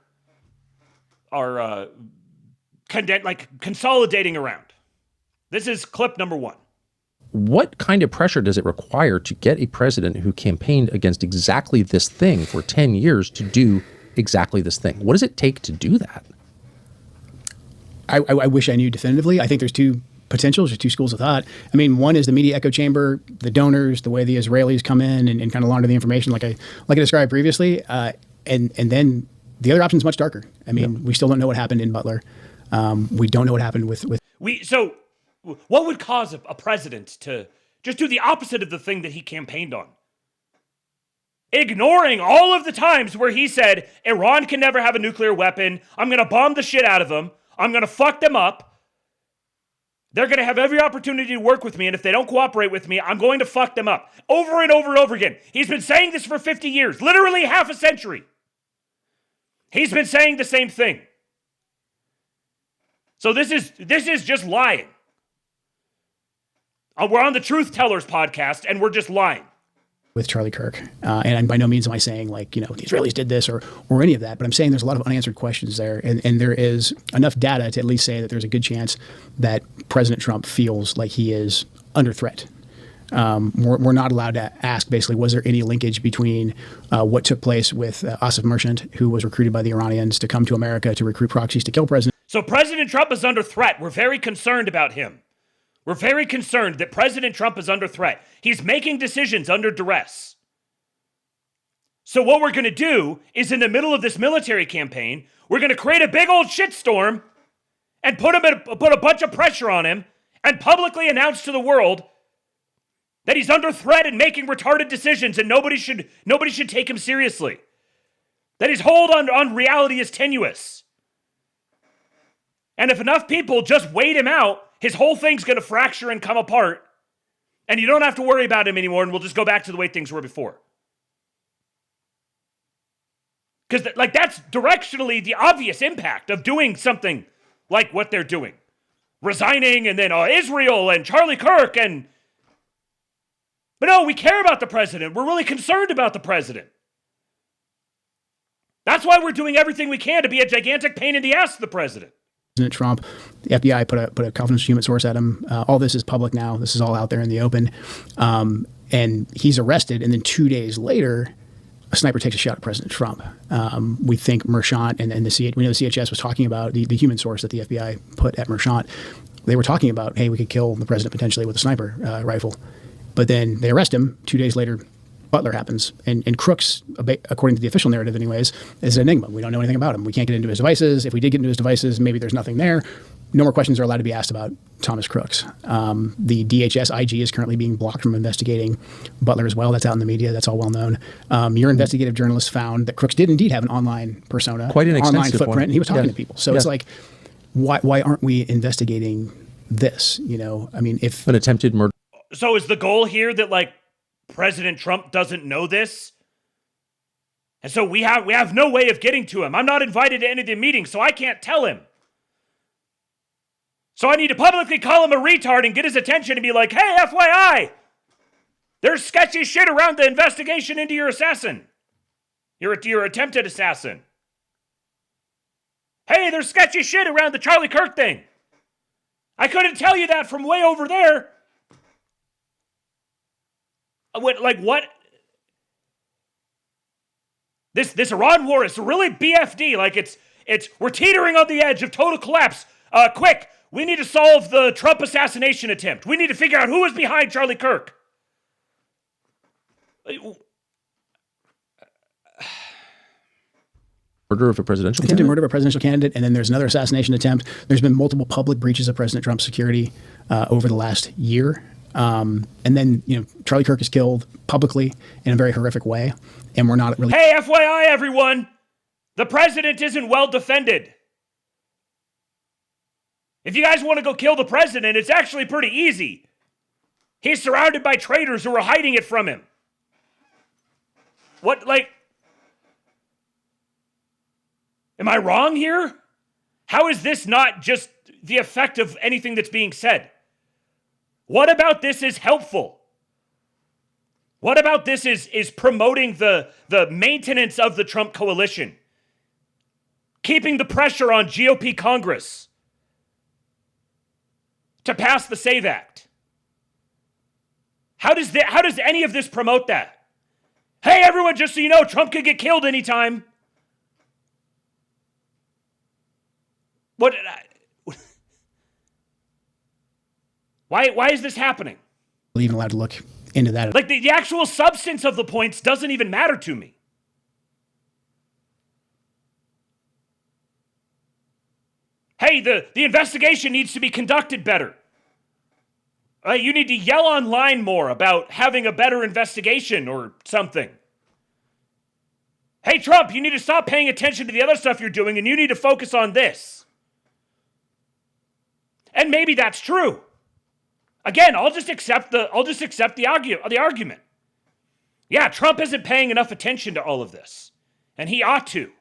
consolidating around. This is clip number 1.
What kind of pressure does it require to get a president who campaigned against exactly this thing for 10 years to do exactly this thing? What does it take to do that?
I wish I knew definitively. I think there's two potentials, there's two schools of thought. I mean, one is the media echo chamber, the donors, the way the Israelis come in and kind of launder the information like I described previously. And then the other option is much darker. I mean, we still don't know what happened in Butler. We don't know what happened with.
So what would cause a president to just do the opposite of the thing that he campaigned on? Ignoring all of the times where he said, Iran can never have a nuclear weapon. I'm going to bomb the shit out of them. I'm going to fuck them up. They're going to have every opportunity to work with me, and if they don't cooperate with me, I'm going to fuck them up. Over and over and over again. He's been saying this for 50 years, literally half a century. He's been saying the same thing. So this is just lying. We're on the Truth Tellers podcast, and we're just lying.
With Charlie Kirk. And by no means am I saying the Israelis did this or any of that, but I'm saying there's a lot of unanswered questions there. And there is enough data to at least say that there's a good chance that President Trump feels like he is under threat. We're not allowed to ask, basically, was there any linkage between what took place with Asif Merchant, who was recruited by the Iranians to come to America to recruit proxies to kill President.
So President Trump is under threat. We're very concerned about him. We're very concerned that President Trump is under threat. He's making decisions under duress. So what we're going to do is in the middle of this military campaign, we're going to create a big old shitstorm and put a bunch of pressure on him and publicly announce to the world that he's under threat and making retarded decisions and nobody should take him seriously. That his hold on reality is tenuous. And if enough people just wait him out, his whole thing's going to fracture and come apart, and you don't have to worry about him anymore, and we'll just go back to the way things were before. Because that's directionally the obvious impact of doing something like what they're doing. Resigning, and then Israel, and Charlie Kirk, But no, we care about the president. We're really concerned about the president. That's why we're doing everything we can to be a gigantic pain in the ass to the president.
President Trump, the FBI put a confidential human source at him. All this is public now. This is all out there in the open. And he's arrested. And then 2 days later, a sniper takes a shot at President Trump. We think Merchant and we know the CHS was talking about the human source that the FBI put at Merchant. They were talking about, hey, we could kill the president potentially with a sniper rifle. But then they arrest him. 2 days later, Butler happens. And Crooks, according to the official narrative anyways, is an enigma. We don't know anything about him. We can't get into his devices. If we did get into his devices, maybe there's nothing there. No more questions are allowed to be asked about Thomas Crooks. The DHS IG is currently being blocked from investigating Butler as well. That's out in the media. That's all well known. Your investigative journalist found that Crooks did indeed have an online persona,
quite an
online
extensive
footprint,
one.
and he was talking to people. So it's like, why aren't we investigating this? I mean, if
an attempted murder.
So is the goal here that President Trump doesn't know this? And so we have no way of getting to him. I'm not invited to any of the meetings, so I can't tell him. So I need to publicly call him a retard and get his attention and be like, hey, FYI, there's sketchy shit around the investigation into your assassin. Your attempted assassin. Hey, there's sketchy shit around the Charlie Kirk thing. I couldn't tell you that from way over there. What? This Iran war is really BFD. We're teetering on the edge of total collapse. Quick, we need to solve the Trump assassination attempt. We need to figure out who is behind Charlie Kirk.
Murder of a presidential
attempted
candidate?
murder of a presidential candidate, and then there's another assassination attempt. There's been multiple public breaches of President Trump's security over the last year. And then, Charlie Kirk is killed publicly in a very horrific way, and we're not really...
Hey, FYI, everyone! The president isn't well defended. If you guys want to go kill the president, it's actually pretty easy. He's surrounded by traitors who are hiding it from him. What, am I wrong here? How is this not just the effect of anything that's being said? What about this is helpful? What about this is promoting the maintenance of the Trump coalition? Keeping the pressure on GOP Congress to pass the SAVE Act? How does any of this promote that? Hey, everyone, just so you know, Trump could get killed anytime. Why is this happening?
Even allowed to look into that.
The actual substance of the points doesn't even matter to me. Hey, the investigation needs to be conducted better. You need to yell online more about having a better investigation or something. Hey, Trump, you need to stop paying attention to the other stuff you're doing and you need to focus on this. And maybe that's true. Again, I'll just accept the argument. Yeah, Trump isn't paying enough attention to all of this, and he ought to.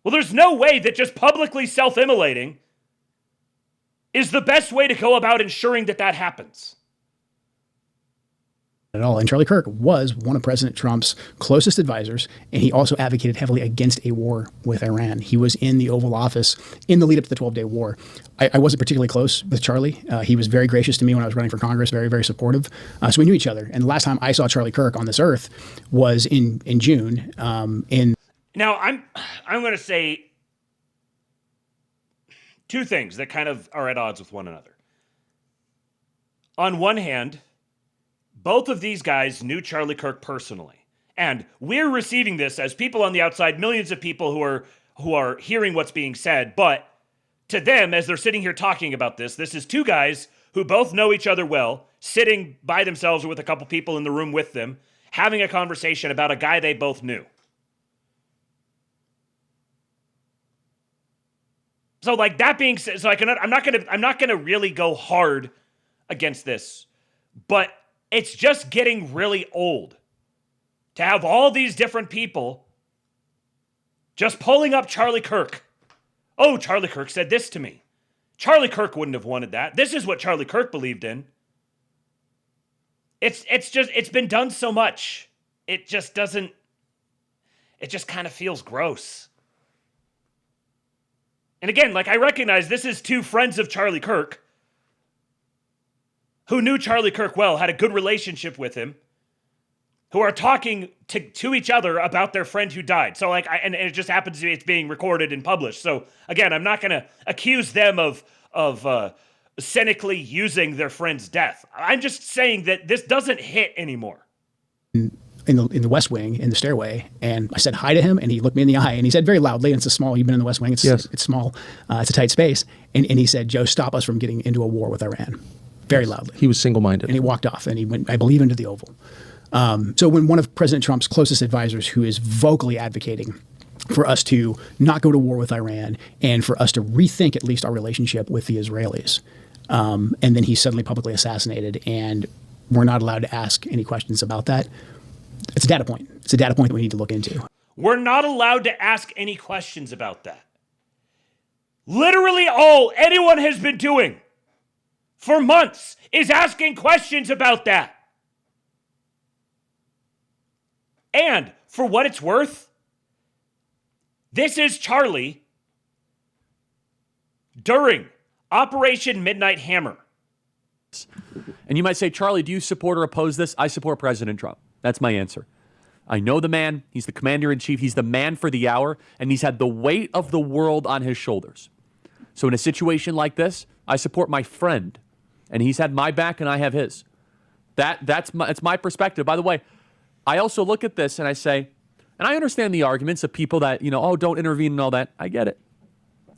Well, there's no way that just publicly self-immolating is the best way to go about ensuring that happens.
At all. And Charlie Kirk was one of President Trump's closest advisors, and he also advocated heavily against a war with Iran. He was in the Oval Office in the lead up to the 12-day war. I wasn't particularly close with Charlie. He was very gracious to me when I was running for Congress, very, very supportive. So we knew each other. And the last time I saw Charlie Kirk on this earth was in June.
Now, I'm going to say two things that kind of are at odds with one another. On one hand, both of these guys knew Charlie Kirk personally. And we're receiving this as people on the outside, millions of people who are hearing what's being said. But to them, as they're sitting here talking about this is two guys who both know each other well, sitting by themselves or with a couple people in the room with them, having a conversation about a guy they both knew. So that being said, I'm not gonna really go hard against this, but it's just getting really old to have all these different people just pulling up Charlie Kirk. Oh, Charlie Kirk said this to me. Charlie Kirk wouldn't have wanted that. This is what Charlie Kirk believed in. It's been done so much. It just kind of feels gross. And again, I recognize this is two friends of Charlie Kirk who knew Charlie Kirk well, had a good relationship with him, who are talking to each other about their friend who died. So and it just happens to be it's being recorded and published. So again, I'm not going to accuse them of cynically using their friend's death. I'm just saying that this doesn't hit anymore.
In the West Wing, in the stairway, and I said hi to him, and he looked me in the eye, and he said very loudly, and it's a small, you've been in the West Wing, it's small, it's a tight space, and he said, "Joe, stop us from getting into a war with Iran," very loudly.
He was single-minded.
And he walked off, and he went, I believe, into the Oval. So when one of President Trump's closest advisors, who is vocally advocating for us to not go to war with Iran, and for us to rethink at least our relationship with the Israelis, and then he's suddenly publicly assassinated, and we're not allowed to ask any questions about that, it's a data point. It's a data point that we need to look into.
We're not allowed to ask any questions about that. Literally all anyone has been doing for months is asking questions about that. And for what it's worth, this is Charlie during Operation Midnight Hammer.
And you might say, Charlie, do you support or oppose this? I support President Trump. That's my answer. I know the man. He's the commander-in-chief. He's the man for the hour, and he's had the weight of the world on his shoulders. So in a situation like this, I support my friend, and he's had my back and I have his. That's my perspective. By the way, I also look at this and I say, And I understand the arguments of people that, oh, don't intervene and all that. I get it.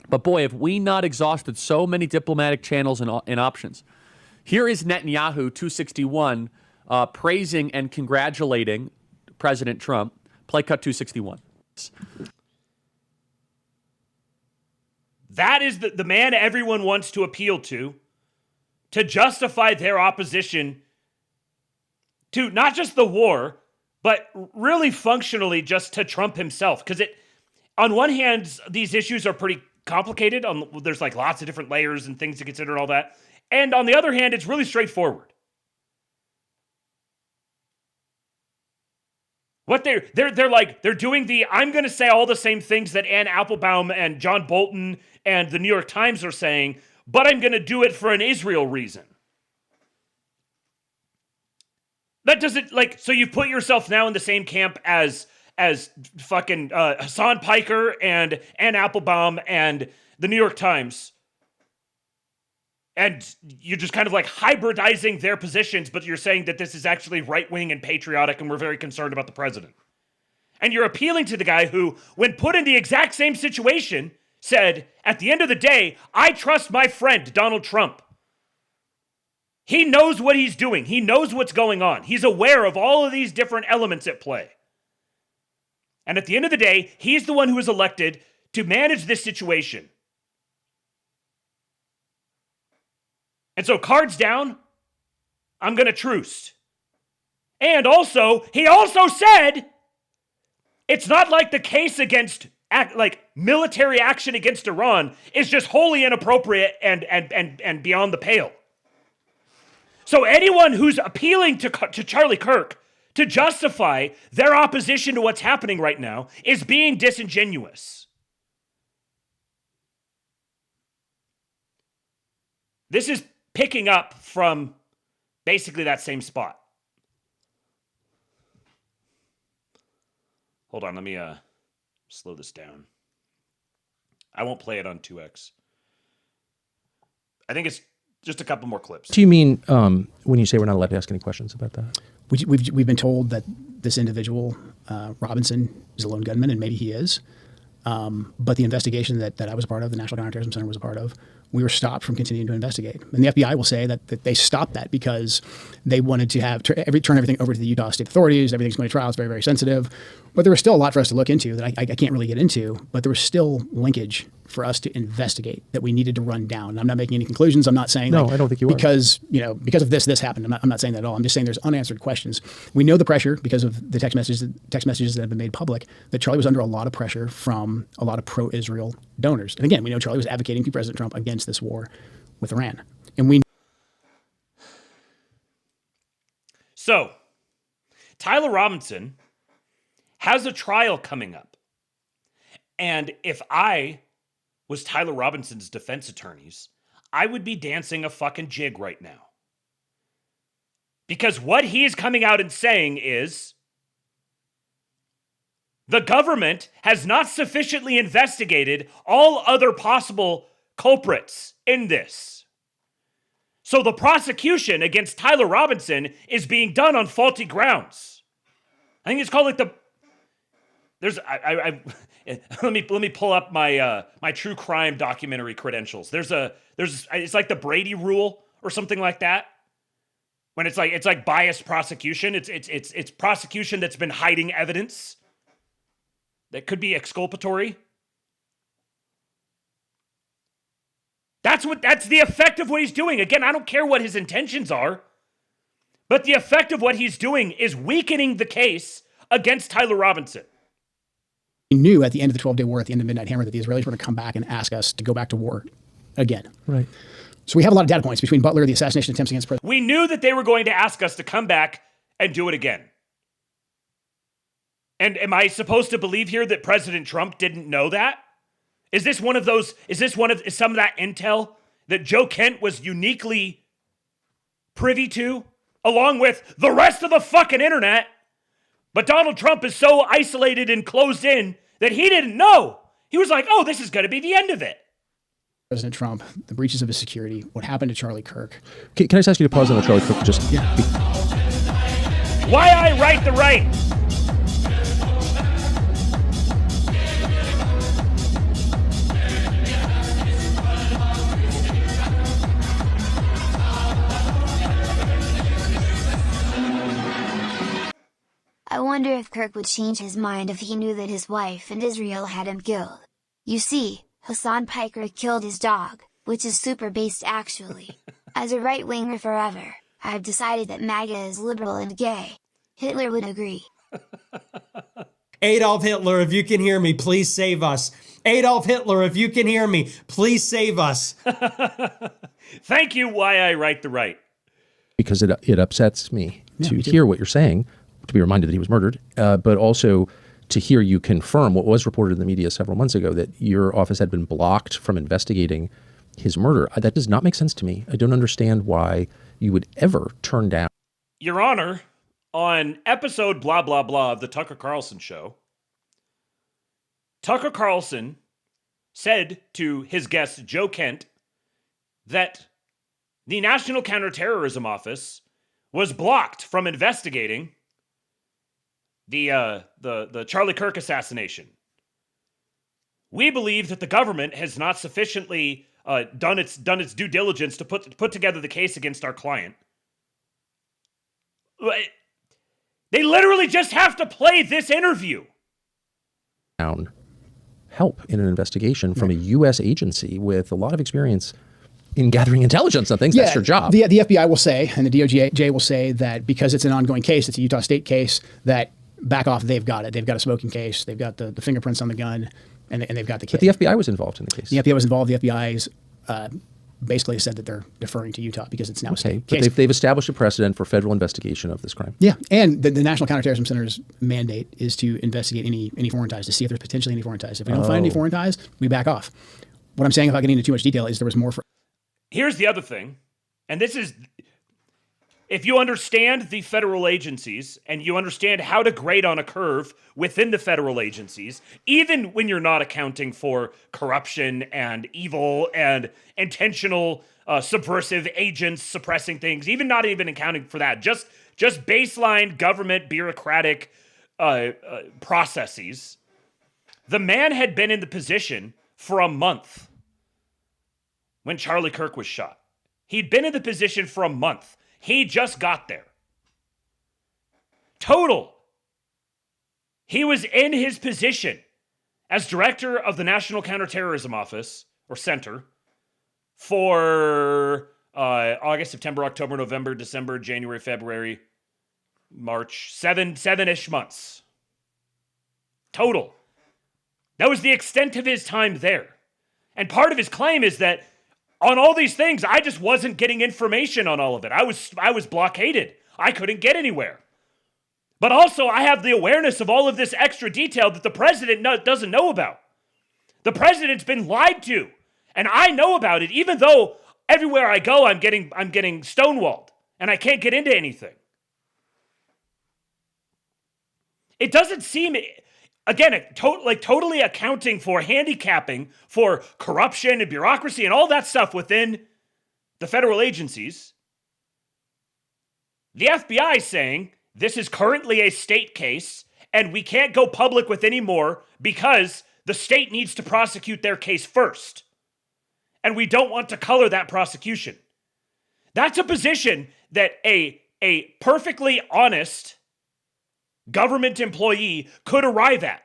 But boy, have we not exhausted so many diplomatic channels and options. Here is Netanyahu, 261, praising and congratulating President Trump. Play cut 261.
That is the man everyone wants to appeal to justify their opposition to not just the war, but really functionally just to Trump himself. Because on one hand, these issues are pretty complicated. There's like lots of different layers and things to consider and all that. And on the other hand, it's really straightforward. What they're doing I'm going to say all the same things that Ann Applebaum and John Bolton and the New York Times are saying, but I'm going to do it for an Israel reason. That doesn't so you've put yourself now in the same camp as fucking Hassan Piker and Ann Applebaum and the New York Times. And you're just kind of hybridizing their positions, but you're saying that this is actually right-wing and patriotic and we're very concerned about the president. And you're appealing to the guy who, when put in the exact same situation, said, at the end of the day, I trust my friend, Donald Trump. He knows what he's doing. He knows what's going on. He's aware of all of these different elements at play. And at the end of the day, he's the one who is elected to manage this situation. And so cards down, I'm going to truce. And also, he also said, it's not like the case against military action against Iran is just wholly inappropriate and beyond the pale. So anyone who's appealing to Charlie Kirk to justify their opposition to what's happening right now is being disingenuous. This is picking up from basically that same spot. Hold on, let me slow this down. I won't play it on 2x. I think it's just a couple more clips.
Do you mean when you say we're not allowed to ask any questions about that?
We've been told that this individual, Robinson, is a lone gunman, and maybe he is. But the investigation that I was a part of, the National Counterterrorism Center was a part of, we were stopped from continuing to investigate. And the FBI will say that they stopped that because they wanted to turn everything over to the Utah state authorities. Everything's going to trial. It's very, very sensitive. But there was still a lot for us to look into that I can't really get into. But there was still linkage for us to investigate that we needed to run down. And I'm not making any conclusions. I'm not saying
I don't think you are.
Because of this happened. I'm not saying that at all. I'm just saying there's unanswered questions. We know the pressure because of the text messages that have been made public that Charlie was under a lot of pressure from a lot of pro-Israel donors. And again, we know Charlie was advocating to President Trump against this war with Iran. And
So, Tyler Robinson has a trial coming up. And if I was Tyler Robinson's defense attorneys, I would be dancing a fucking jig right now. Because what he's coming out and saying is, the government has not sufficiently investigated all other possible culprits in this. So the prosecution against Tyler Robinson is being done on faulty grounds. I think it's called let me pull up my my true crime documentary credentials. It's like the Brady Rule or something like that. When it's like biased prosecution. It's prosecution that's been hiding evidence that could be exculpatory. That's the effect of what he's doing. Again, I don't care what his intentions are, but the effect of what he's doing is weakening the case against Tyler Robinson.
We knew at the end of the 12-day war, at the end of Midnight Hammer, that the Israelis were going to come back and ask us to go back to war again.
Right.
So we have a lot of data points between Butler, the assassination attempts against President.
We knew that they were going to ask us to come back and do it again. And am I supposed to believe here that President Trump didn't know that? Is some of that intel that Joe Kent was uniquely privy to, along with the rest of the fucking internet? But Donald Trump is so isolated and closed in that he didn't know. He was like, oh, this is going to be the end of it.
President Trump, the breaches of his security, what happened to Charlie Kirk.
Can I just ask you to pause on the Charlie Kirk?
Why I write the right.
if Kirk would change his mind if he knew that his wife and Israel had him killed. You see, Hassan Piker killed his dog, which is super based actually. As a right-winger forever, I've decided that MAGA is liberal and gay. Hitler would agree.
Adolf Hitler, if you can hear me, please save us. Adolf Hitler, if you can hear me, please save us.
Thank you, Why I Write the Right.
Because it upsets me to hear what you're saying, to be reminded that he was murdered, but also to hear you confirm what was reported in the media several months ago, that your office had been blocked from investigating his murder. That does not make sense to me. I don't understand why you would ever turn down.
Your Honor, on episode blah, blah, blah of the Tucker Carlson show, Tucker Carlson said to his guest, Joe Kent, that the National Counterterrorism Office was blocked from investigating the Charlie Kirk assassination. We believe that the government has not sufficiently done its due diligence to put together the case against our client. They literally just have to play this interview.
Help in an investigation from a U.S. agency with a lot of experience in gathering intelligence on things. That's your job.
The FBI will say, and the DOJ will say, that because it's an ongoing case, it's a Utah State case, that back off, they've got it. They've got a smoking case. They've got the fingerprints on the gun, and they've got the case.
But the FBI was involved in the case.
The FBI was involved. The FBI's basically said that they're deferring to Utah because it's now a state
case. But they've established a precedent for federal investigation of this crime.
Yeah, and the National Counterterrorism Center's mandate is to investigate any foreign ties, to see if there's potentially any foreign ties. If we don't find any foreign ties, we back off. What I'm saying, without getting into too much detail, is there was more for...
Here's the other thing, and this is, if you understand the federal agencies and you understand how to grade on a curve within the federal agencies, even when you're not accounting for corruption and evil and intentional subversive agents suppressing things, not even accounting for that, just baseline government bureaucratic processes, the man had been in the position for a month when Charlie Kirk was shot. He'd been in the position for a month. He just got there. Total. He was in his position as director of the National Counterterrorism Office, or Center, for August, September, October, November, December, January, February, March, seven-ish months. Total. That was the extent of his time there. And part of his claim is that on all these things, I just wasn't getting information on all of it. I was blockaded. I couldn't get anywhere. But also, I have the awareness of all of this extra detail that the president doesn't know about. The president's been lied to, and I know about it, even though everywhere I go, I'm getting stonewalled, and I can't get into anything. It doesn't seem... Again, totally accounting for handicapping for corruption and bureaucracy and all that stuff within the federal agencies. The FBI saying this is currently a state case and we can't go public with any more because the state needs to prosecute their case first. And we don't want to color that prosecution. That's a position that a perfectly honest government employee could arrive at.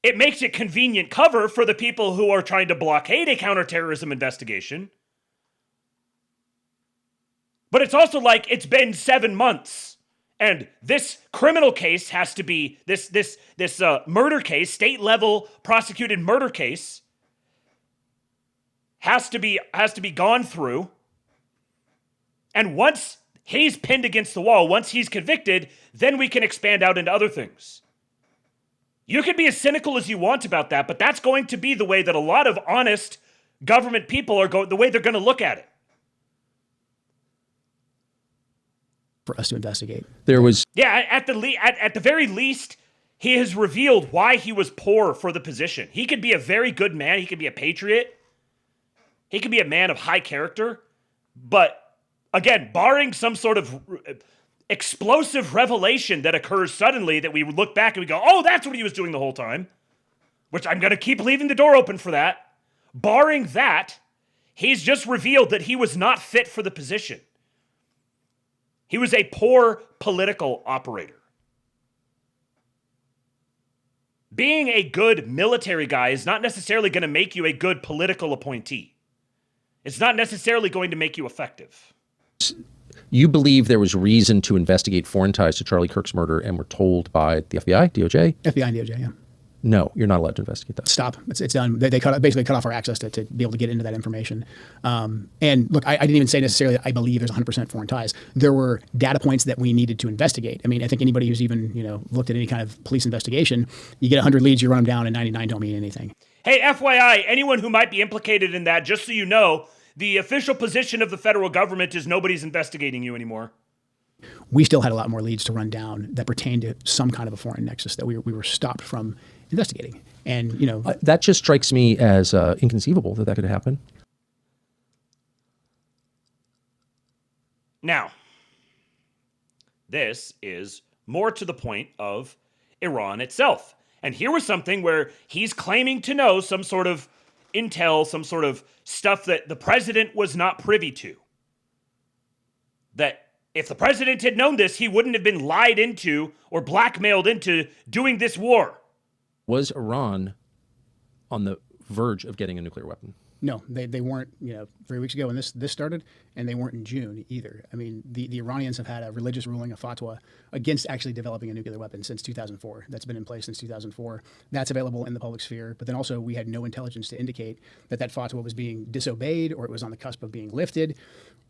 It makes it convenient cover for the people who are trying to blockade a counterterrorism investigation. But it's also like it's been 7 months, and this criminal case has to be this murder case, state level prosecuted murder case, has to be gone through. And once he's pinned against the wall, once he's convicted, then we can expand out into other things. You can be as cynical as you want about that, but that's going to be the way that a lot of honest government people are the way they're going to look at it.
For us to investigate.
There was...
Yeah, at the very least, he has revealed why he was poor for the position. He could be a very good man. He could be a patriot. He could be a man of high character. But again, barring some sort of explosive revelation that occurs suddenly that we look back and we go, oh, that's what he was doing the whole time, which I'm going to keep leaving the door open for that. Barring that, he's just revealed that he was not fit for the position. He was a poor political operator. Being a good military guy is not necessarily going to make you a good political appointee. It's not necessarily going to make you effective.
You believe there was reason to investigate foreign ties to Charlie Kirk's murder and were told by the FBI, DOJ?
FBI and DOJ, yeah.
No, you're not allowed to investigate that.
Stop. It's done. They basically cut off our access to be able to get into that information. And look, I didn't even say necessarily that I believe there's 100% foreign ties. There were data points that we needed to investigate. I mean, I think anybody who's even looked at any kind of police investigation, you get 100 leads, you run them down, and 99 don't mean anything.
Hey, FYI, anyone who might be implicated in that, just so you know, the official position of the federal government is nobody's investigating you anymore.
We still had a lot more leads to run down that pertained to some kind of a foreign nexus that we were stopped from investigating. And,
that just strikes me as inconceivable that could happen.
Now, this is more to the point of Iran itself. And here was something where he's claiming to know some sort of intel, some sort of stuff that the president was not privy to. That if the president had known this, he wouldn't have been lied into or blackmailed into doing this war.
Was Iran on the verge of getting a nuclear weapon?
No, they weren't, 3 weeks ago when this started, and they weren't in June either. I mean, the Iranians have had a religious ruling, a fatwa, against actually developing a nuclear weapon since 2004. That's been in place since 2004. That's available in the public sphere. But then also we had no intelligence to indicate that fatwa was being disobeyed or it was on the cusp of being lifted.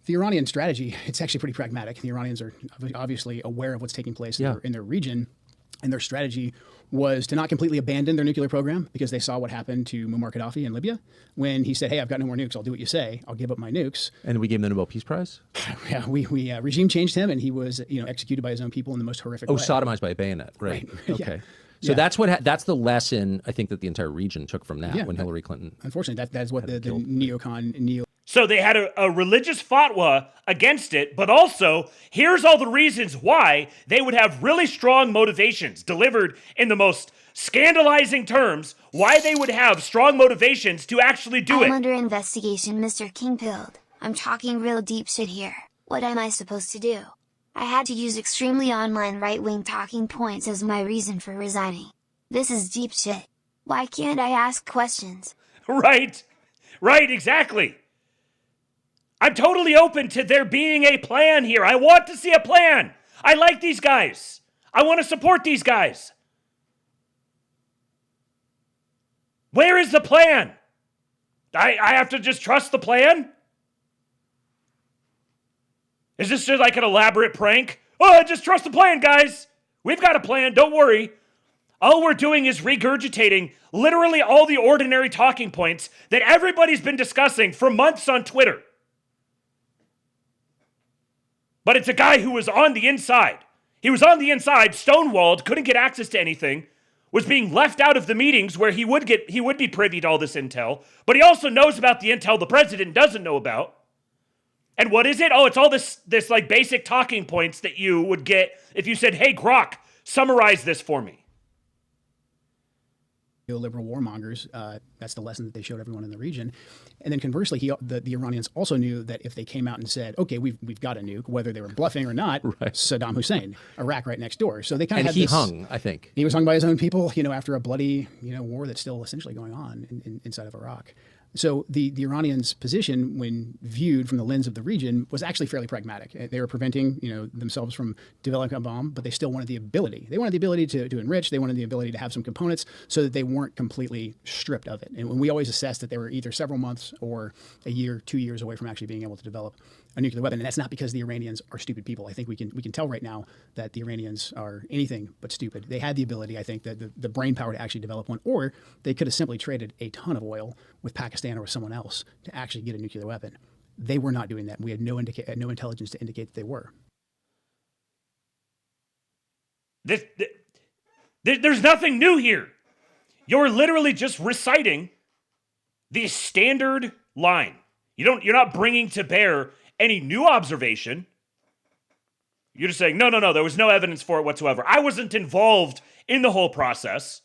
The Iranian strategy, it's actually pretty pragmatic. The Iranians are obviously aware of what's taking place in their region, and their strategy was to not completely abandon their nuclear program because they saw what happened to Muammar Gaddafi in Libya when he said, hey, I've got no more nukes. I'll do what you say. I'll give up my nukes.
And we gave him the Nobel Peace Prize?
Yeah, we regime changed him, and he was executed by his own people in the most horrific way.
Sodomized by a bayonet. Right. Okay.
Yeah.
So that's the lesson I think that the entire region took from that when Hillary Clinton.
Unfortunately, that's what the neocon.
So they had a religious fatwa against it, but also here's all the reasons why they would have really strong motivations delivered in the most scandalizing terms, why they would have strong motivations to actually do it.
I'm under investigation, Mr. Kingpilled. I'm talking real deep shit here. What am I supposed to do? I had to use extremely online right-wing talking points as my reason for resigning. This is deep shit. Why can't I ask questions?
Right, exactly. I'm totally open to there being a plan here. I want to see a plan. I like these guys. I want to support these guys. Where is the plan? I have to just trust the plan? Is this just like an elaborate prank? Oh, just trust the plan, guys. We've got a plan. Don't worry. All we're doing is regurgitating literally all the ordinary talking points that everybody's been discussing for months on Twitter. But it's a guy who was on the inside. He was on the inside, stonewalled, couldn't get access to anything, was being left out of the meetings where he would be privy to all this intel, but he also knows about the intel the president doesn't know about. And what is it? Oh, it's all this like basic talking points that you would get if you said, hey, Grok, summarize this for me.
Liberal warmongers, that's the lesson that they showed everyone in the region. And then conversely, the Iranians also knew that if they came out and said, okay, we've got a nuke, whether they were bluffing or not, Saddam Hussein, Iraq right next door. So they kind of had this,
hung, I think.
He was hung by his own people, after a bloody, war that's still essentially going on inside of Iraq. So the Iranians' position, when viewed from the lens of the region, was actually fairly pragmatic. They were preventing, themselves from developing a bomb, but they still wanted the ability. They wanted the ability to enrich. They wanted the ability to have some components so that they weren't completely stripped of it. And when we always assessed that they were either several months or a year, 2 years away from actually being able to develop a nuclear weapon. And that's not because the Iranians are stupid people. I think we can tell right now that the Iranians are anything but stupid. They had the ability, I think, that the brain power to actually develop one, or they could have simply traded a ton of oil with Pakistan or with someone else to actually get a nuclear weapon. They were not doing that. We had no intelligence to indicate that they were.
There's nothing new here. You're literally just reciting the standard line. You're not bringing to bear any new observation. You're just saying, no, there was no evidence for it whatsoever. I wasn't involved in the whole process.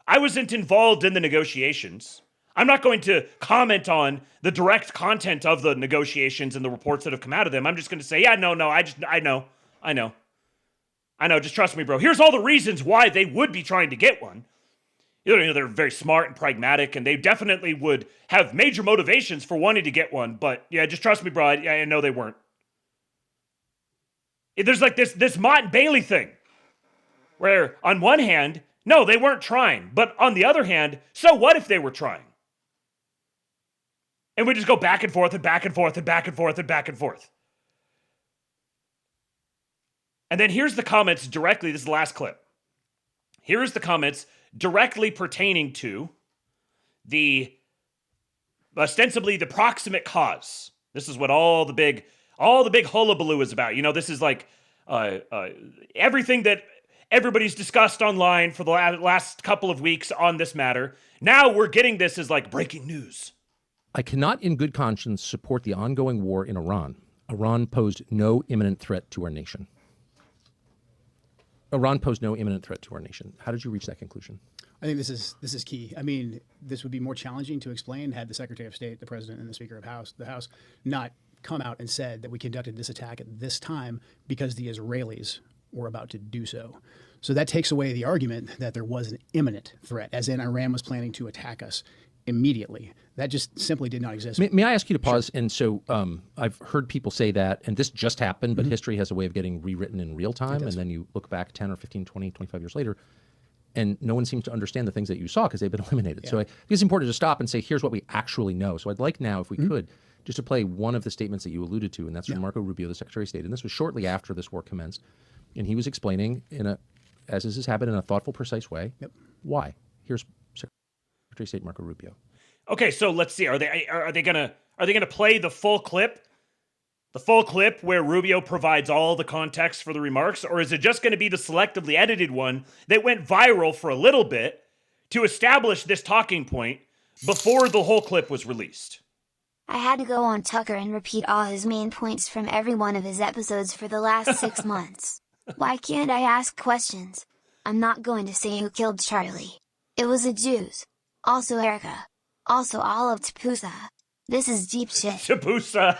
I wasn't involved in the negotiations. I'm not going to comment on the direct content of the negotiations and the reports that have come out of them. I'm just going to say, yeah, no, I know. I know. Just trust me, bro. Here's all the reasons why they would be trying to get one. You know, they're very smart and pragmatic, and they definitely would have major motivations for wanting to get one. But yeah, just trust me, bro. I know they weren't. There's like this Mott and Bailey thing, where on one hand, no, they weren't trying. But on the other hand, so what if they were trying? And we just go back and forth and back and forth and back and forth and back and forth. And then here's the comments directly. This is the last clip. Here's the comments directly pertaining to ostensibly the proximate cause. This is what all the big hullabaloo is about. You know, this is like everything that everybody's discussed online for the last couple of weeks on this matter. Now we're getting this as like breaking news.
I cannot in good conscience support the ongoing war in Iran. Iran posed no imminent threat to our nation. Iran posed no imminent threat to our nation. How did you reach that conclusion?
I think this is key. I mean, this would be more challenging to explain had the Secretary of State, the President, and the Speaker of the House not come out and said that we conducted this attack at this time because the Israelis were about to do so. So that takes away the argument that there was an imminent threat, as in Iran was planning to attack us immediately. That just simply did not exist.
May I ask you to pause? Sure. And so I've heard people say that, and this just happened, but history has a way of getting rewritten in real time. And then you look back 10 or 15, 20, 25 years later, and no one seems to understand the things that you saw because they've been eliminated. Yeah. So I think it's important to stop and say, here's what we actually know. So I'd like now, if we could, just to play one of the statements that you alluded to, and that's from Marco Rubio, the Secretary of State. And this was shortly after this war commenced. And he was explaining, as is his habit, in a thoughtful, precise way, why. Here's Secretary of State Marco Rubio.
Okay, so let's see. Are they gonna play the full clip? The full clip where Rubio provides all the context for the remarks, or is it just going to be the selectively edited one that went viral for a little bit to establish this talking point before the whole clip was released?
I had to go on Tucker and repeat all his main points from every one of his episodes for the last 6 months. Why can't I ask questions? I'm not going to say who killed Charlie. It was the Jews. Also Erica. Also all of Tapusa. This is deep shit.
Tapusa.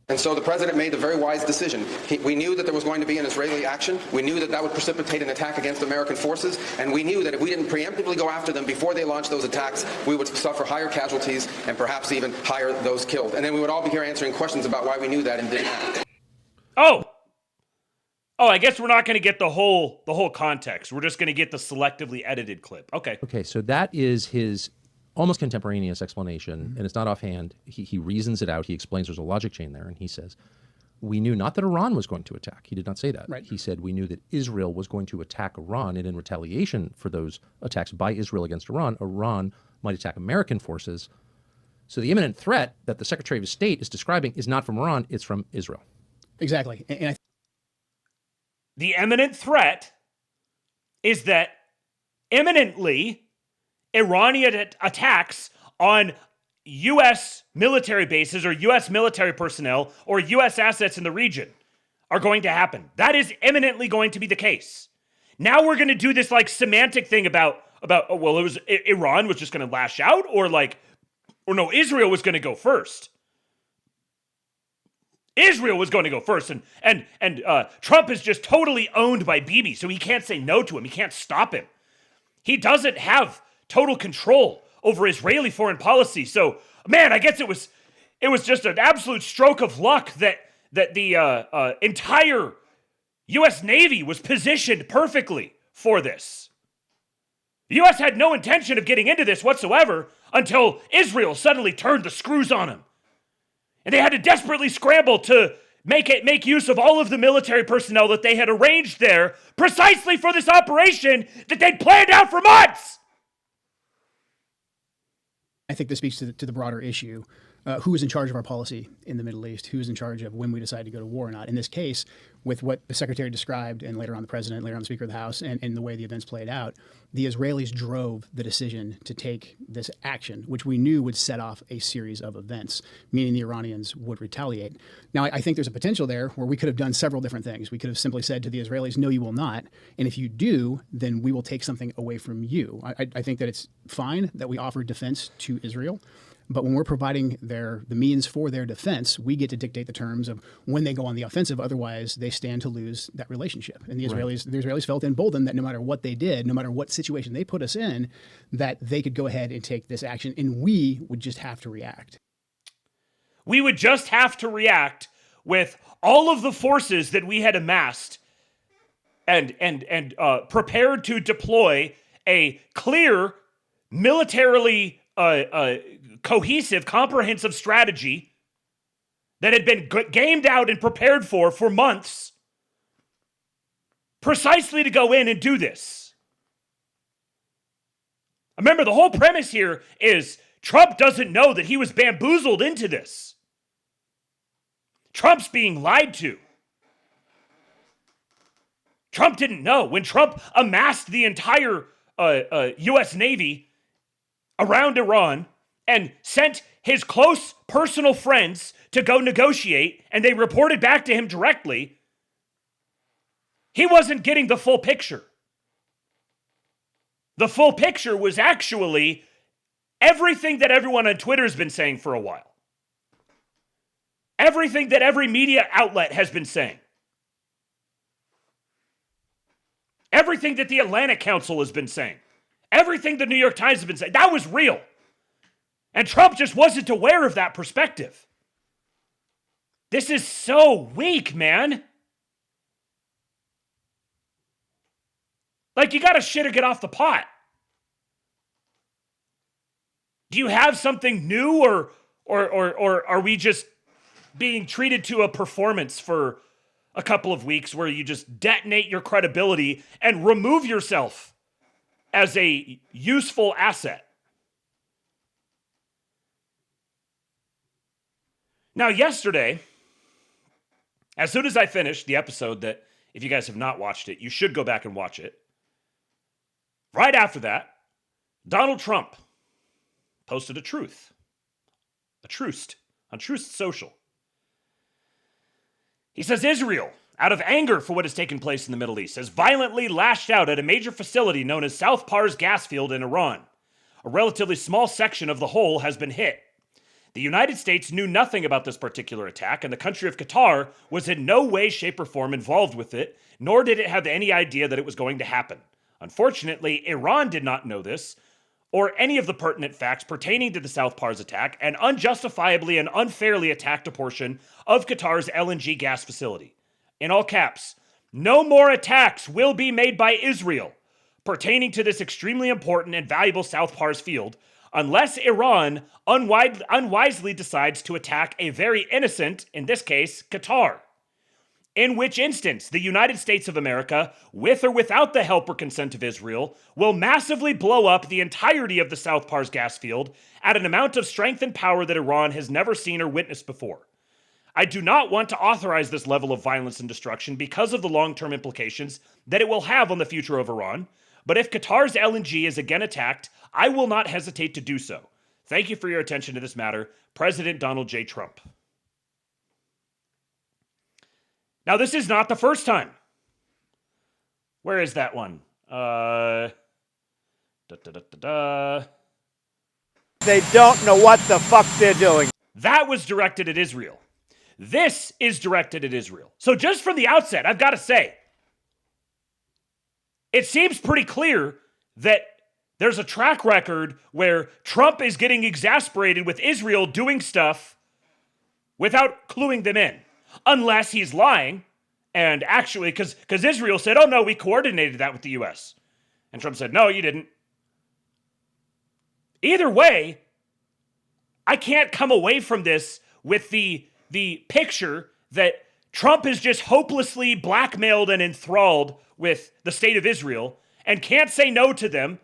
And so the president made the very wise decision. We knew that there was going to be an Israeli action. We knew that that would precipitate an attack against American forces. And we knew that if we didn't preemptively go after them before they launched those attacks, we would suffer higher casualties and perhaps even higher those killed. And then we would all be here answering questions about why we knew that and didn't act.
Oh, I guess we're not going to get the whole context. We're just going to get the selectively edited clip. Okay.
Okay, so that is his almost contemporaneous explanation, and it's not offhand. He reasons it out. He explains there's a logic chain there, and he says, we knew not that Iran was going to attack. He did not say that.
Right.
He said we knew that Israel was going to attack Iran, and in retaliation for those attacks by Israel against Iran, Iran might attack American forces. So the imminent threat that the Secretary of State is describing is not from Iran, it's from Israel.
Exactly.
The imminent threat is that imminently Iranian attacks on U.S. military bases or U.S. military personnel or U.S. assets in the region are going to happen. That is imminently going to be the case. Now we're going to do this like semantic thing about Iran was just going to lash out or no, Israel was going to go first. Israel was going to go first, and Trump is just totally owned by Bibi, so he can't say no to him. He can't stop him. He doesn't have total control over Israeli foreign policy. So, man, I guess it was just an absolute stroke of luck that the entire U.S. Navy was positioned perfectly for this. The U.S. had no intention of getting into this whatsoever until Israel suddenly turned the screws on him. And they had to desperately scramble to make use of all of the military personnel that they had arranged there precisely for this operation that they'd planned out for months.
I think this speaks to the broader issue. Who is in charge of our policy in the Middle East? Who is in charge of when we decide to go to war or not? In this case, with what the Secretary described and later on the President, later on the Speaker of the House, and the way the events played out, the Israelis drove the decision to take this action, which we knew would set off a series of events, meaning the Iranians would retaliate. Now, I think there's a potential there where we could have done several different things. We could have simply said to the Israelis, no, you will not. And if you do, then we will take something away from you. I think that it's fine that we offer defense to Israel. But when we're providing the means for their defense, we get to dictate the terms of when they go on the offensive. Otherwise, they stand to lose that relationship. And the Israelis felt emboldened that no matter what they did, no matter what situation they put us in, that they could go ahead and take this action, and we would just have to react.
We would just have to react with all of the forces that we had amassed and prepared to deploy a clear, militarily cohesive, comprehensive strategy that had been gamed out and prepared for months, precisely to go in and do this. Remember, the whole premise here is Trump doesn't know that he was bamboozled into this. Trump's being lied to. Trump didn't know. When Trump amassed the entire U.S. Navy around Iran and sent his close personal friends to go negotiate, and they reported back to him directly, he wasn't getting the full picture. The full picture was actually everything that everyone on Twitter has been saying for a while. Everything that every media outlet has been saying. Everything that the Atlantic Council has been saying. Everything the New York Times has been saying. That was real. And Trump just wasn't aware of that perspective. This is so weak, man. Like, you gotta shit or get off the pot. Do you have something new, or are we just being treated to a performance for a couple of weeks where you just detonate your credibility and remove yourself as a useful asset? Now, yesterday, as soon as I finished the episode that, if you guys have not watched it, you should go back and watch it. Right after that, Donald Trump posted a truce on Truth Social. He says Israel, out of anger for what has taken place in the Middle East, has violently lashed out at a major facility known as South Pars gas field in Iran. A relatively small section of the whole has been hit. The United States knew nothing about this particular attack, and the country of Qatar was in no way, shape, or form involved with it, nor did it have any idea that it was going to happen. Unfortunately, Iran did not know this, or any of the pertinent facts pertaining to the South Pars attack, and unjustifiably and unfairly attacked a portion of Qatar's LNG gas facility. In all caps, no more attacks will be made by Israel pertaining to this extremely important and valuable South Pars field, unless Iran unwisely decides to attack a very innocent, in this case, Qatar. In which instance, the United States of America, with or without the help or consent of Israel, will massively blow up the entirety of the South Pars gas field at an amount of strength and power that Iran has never seen or witnessed before. I do not want to authorize this level of violence and destruction because of the long-term implications that it will have on the future of Iran, but if Qatar's LNG is again attacked, I will not hesitate to do so. Thank you for your attention to this matter, President Donald J. Trump. Now, this is not the first time. Where is that one?
They don't know what the fuck they're doing.
That was directed at Israel. This is directed at Israel. So just from the outset, I've got to say, it seems pretty clear that there's a track record where Trump is getting exasperated with Israel doing stuff without cluing them in. Unless he's lying, and actually, because Israel said, oh no, we coordinated that with the U.S. And Trump said, no, you didn't. Either way, I can't come away from this with the picture that Trump is just hopelessly blackmailed and enthralled with the state of Israel and can't say no to them,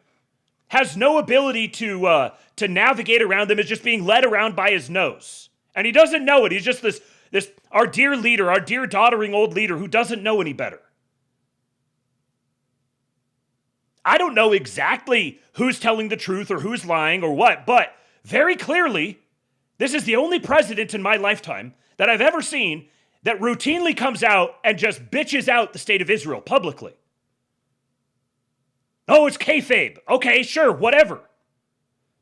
has no ability to navigate around them, is just being led around by his nose. And he doesn't know it. He's just this our dear leader, our dear doddering old leader who doesn't know any better. I don't know exactly who's telling the truth or who's lying or what, but very clearly, this is the only president in my lifetime that I've ever seen that routinely comes out and just bitches out the state of Israel publicly. Oh, it's kayfabe. Okay, sure, whatever.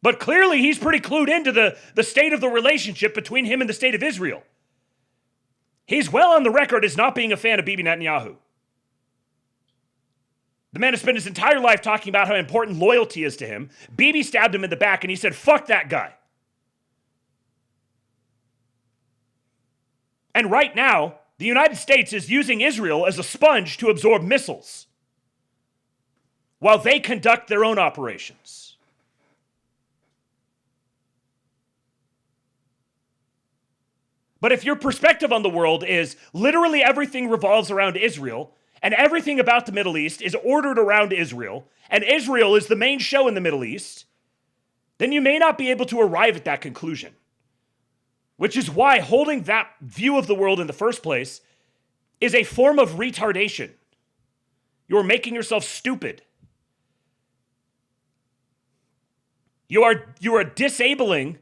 But clearly he's pretty clued into the state of the relationship between him and the state of Israel. He's well on the record as not being a fan of Bibi Netanyahu. The man has spent his entire life talking about how important loyalty is to him. Bibi stabbed him in the back and he said, fuck that guy. And right now, the United States is using Israel as a sponge to absorb missiles while they conduct their own operations. But if your perspective on the world is literally everything revolves around Israel, and everything about the Middle East is ordered around Israel, and Israel is the main show in the Middle East, then you may not be able to arrive at that conclusion. Which is why holding that view of the world in the first place is a form of retardation. You're making yourself stupid. You are disabling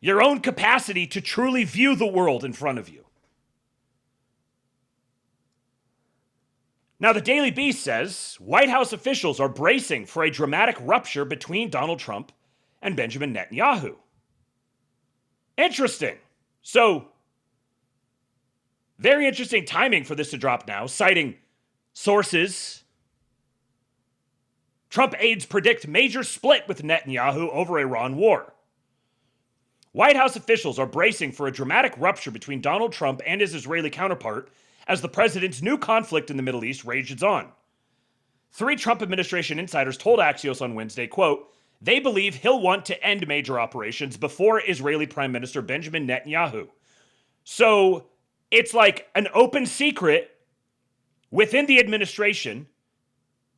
your own capacity to truly view the world in front of you. Now, the Daily Beast says White House officials are bracing for a dramatic rupture between Donald Trump and Benjamin Netanyahu. Interesting. So, very interesting timing for this to drop now, citing sources. Trump aides predict major split with Netanyahu over Iran war. White House officials are bracing for a dramatic rupture between Donald Trump and his Israeli counterpart as the president's new conflict in the Middle East rages on. 3 Trump administration insiders told Axios on Wednesday, quote, they believe he'll want to end major operations before Israeli Prime Minister Benjamin Netanyahu. So it's like an open secret within the administration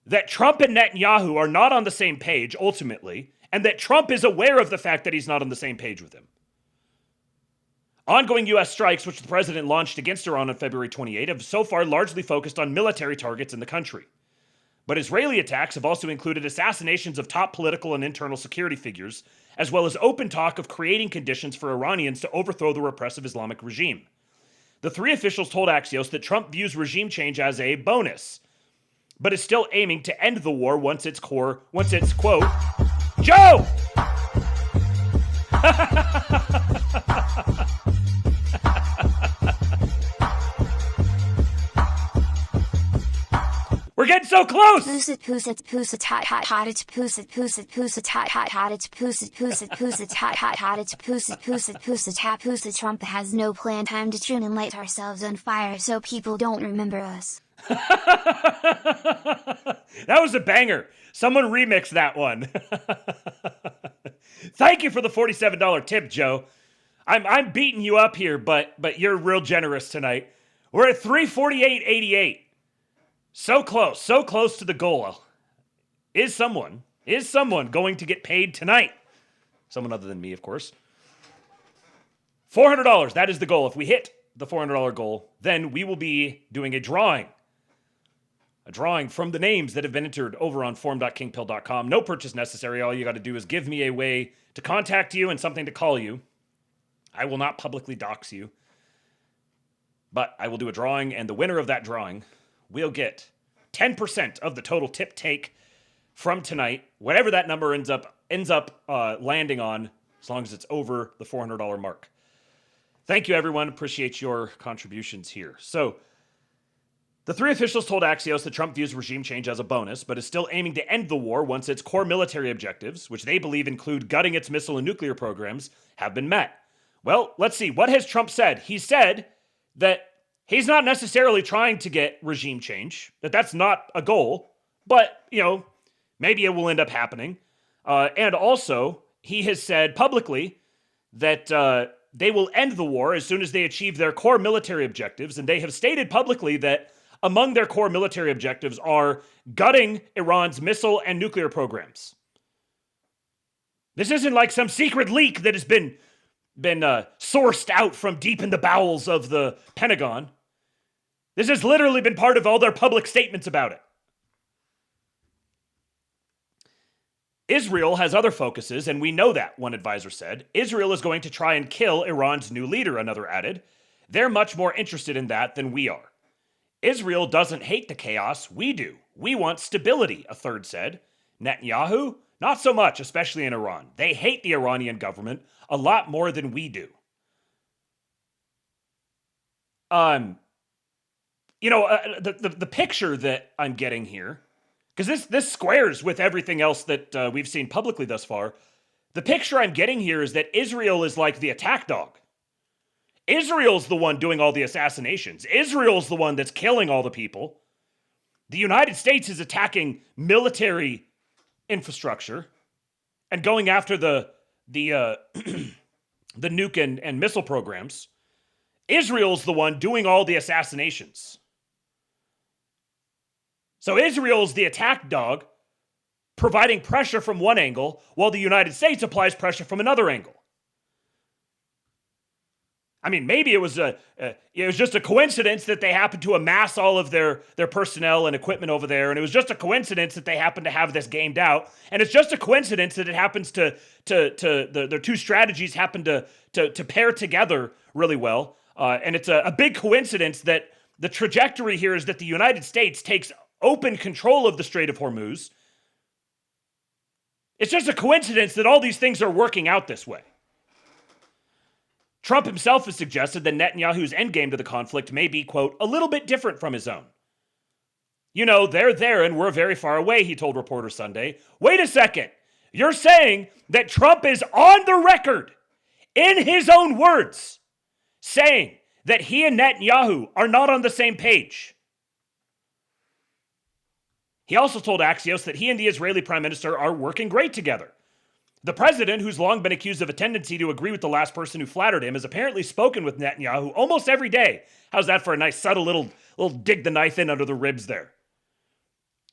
that Trump and Netanyahu are not on the same page ultimately, and that Trump is aware of the fact that he's not on the same page with him. Ongoing U.S. strikes, which the president launched against Iran on February 28, have so far largely focused on military targets in the country. But Israeli attacks have also included assassinations of top political and internal security figures, as well as open talk of creating conditions for Iranians to overthrow the repressive Islamic regime. The 3 officials told Axios that Trump views regime change as a bonus, but is still aiming to end the war once it's, quote, Joe! We're getting so close!
Trump has no plan time to tune and light ourselves on fire so people don't remember us.
That was a banger. Someone remixed that one. Thank you for the $47 tip, Joe. I'm beating you up here, but you're real generous tonight. We're at $348.88. So close to the goal. Is someone going to get paid tonight? Someone other than me, of course. $400, that is the goal. If we hit the $400 goal, then we will be doing a drawing. A drawing from the names that have been entered over on forum.kingpill.com. No purchase necessary. All you got to do is give me a way to contact you and something to call you. I will not publicly dox you, but I will do a drawing, and the winner of that drawing will get 10% of the total tip take from tonight, whatever that number ends up landing on, as long as it's over the $400 mark. Thank you, everyone. Appreciate your contributions here. So, the 3 officials told Axios that Trump views regime change as a bonus, but is still aiming to end the war once its core military objectives, which they believe include gutting its missile and nuclear programs, have been met. Well, let's see. What has Trump said? He said that he's not necessarily trying to get regime change, that's not a goal, but, maybe it will end up happening. And also, he has said publicly that they will end the war as soon as they achieve their core military objectives, and they have stated publicly that among their core military objectives are gutting Iran's missile and nuclear programs. This isn't like some secret leak that has been sourced out from deep in the bowels of the Pentagon. This has literally been part of all their public statements about it. Israel has other focuses, and we know that, one advisor said. Israel is going to try and kill Iran's new leader, another added. They're much more interested in that than we are. Israel doesn't hate the chaos, we do. We want stability, a third said. Netanyahu? Not so much, especially in Iran. They hate the Iranian government a lot more than we do. The picture that I'm getting here, because this squares with everything else that we've seen publicly thus far. The picture I'm getting here is that Israel is like the attack dog. Israel's the one doing all the assassinations. Israel's the one that's killing all the people. The United States is attacking military infrastructure and going after the nuke and missile programs. Israel's the one doing all the assassinations. So Israel's the attack dog, providing pressure from one angle, while the United States applies pressure from another angle. I mean, maybe it was just a coincidence that they happened to amass all of their personnel and equipment over there, and it was just a coincidence that they happened to have this gamed out, and it's just a coincidence that it happens their two strategies happen to pair together really well, and it's a big coincidence that the trajectory here is that the United States takes open control of the Strait of Hormuz. It's just a coincidence that all these things are working out this way. Trump himself has suggested that Netanyahu's endgame to the conflict may be, quote, a little bit different from his own. You know, they're there and we're very far away, he told reporters Sunday. Wait a second. You're saying that Trump is on the record, in his own words, saying that he and Netanyahu are not on the same page. He also told Axios that he and the Israeli prime minister are working great together. The president, who's long been accused of a tendency to agree with the last person who flattered him, has apparently spoken with Netanyahu almost every day. How's that for a nice subtle little dig the knife in under the ribs there?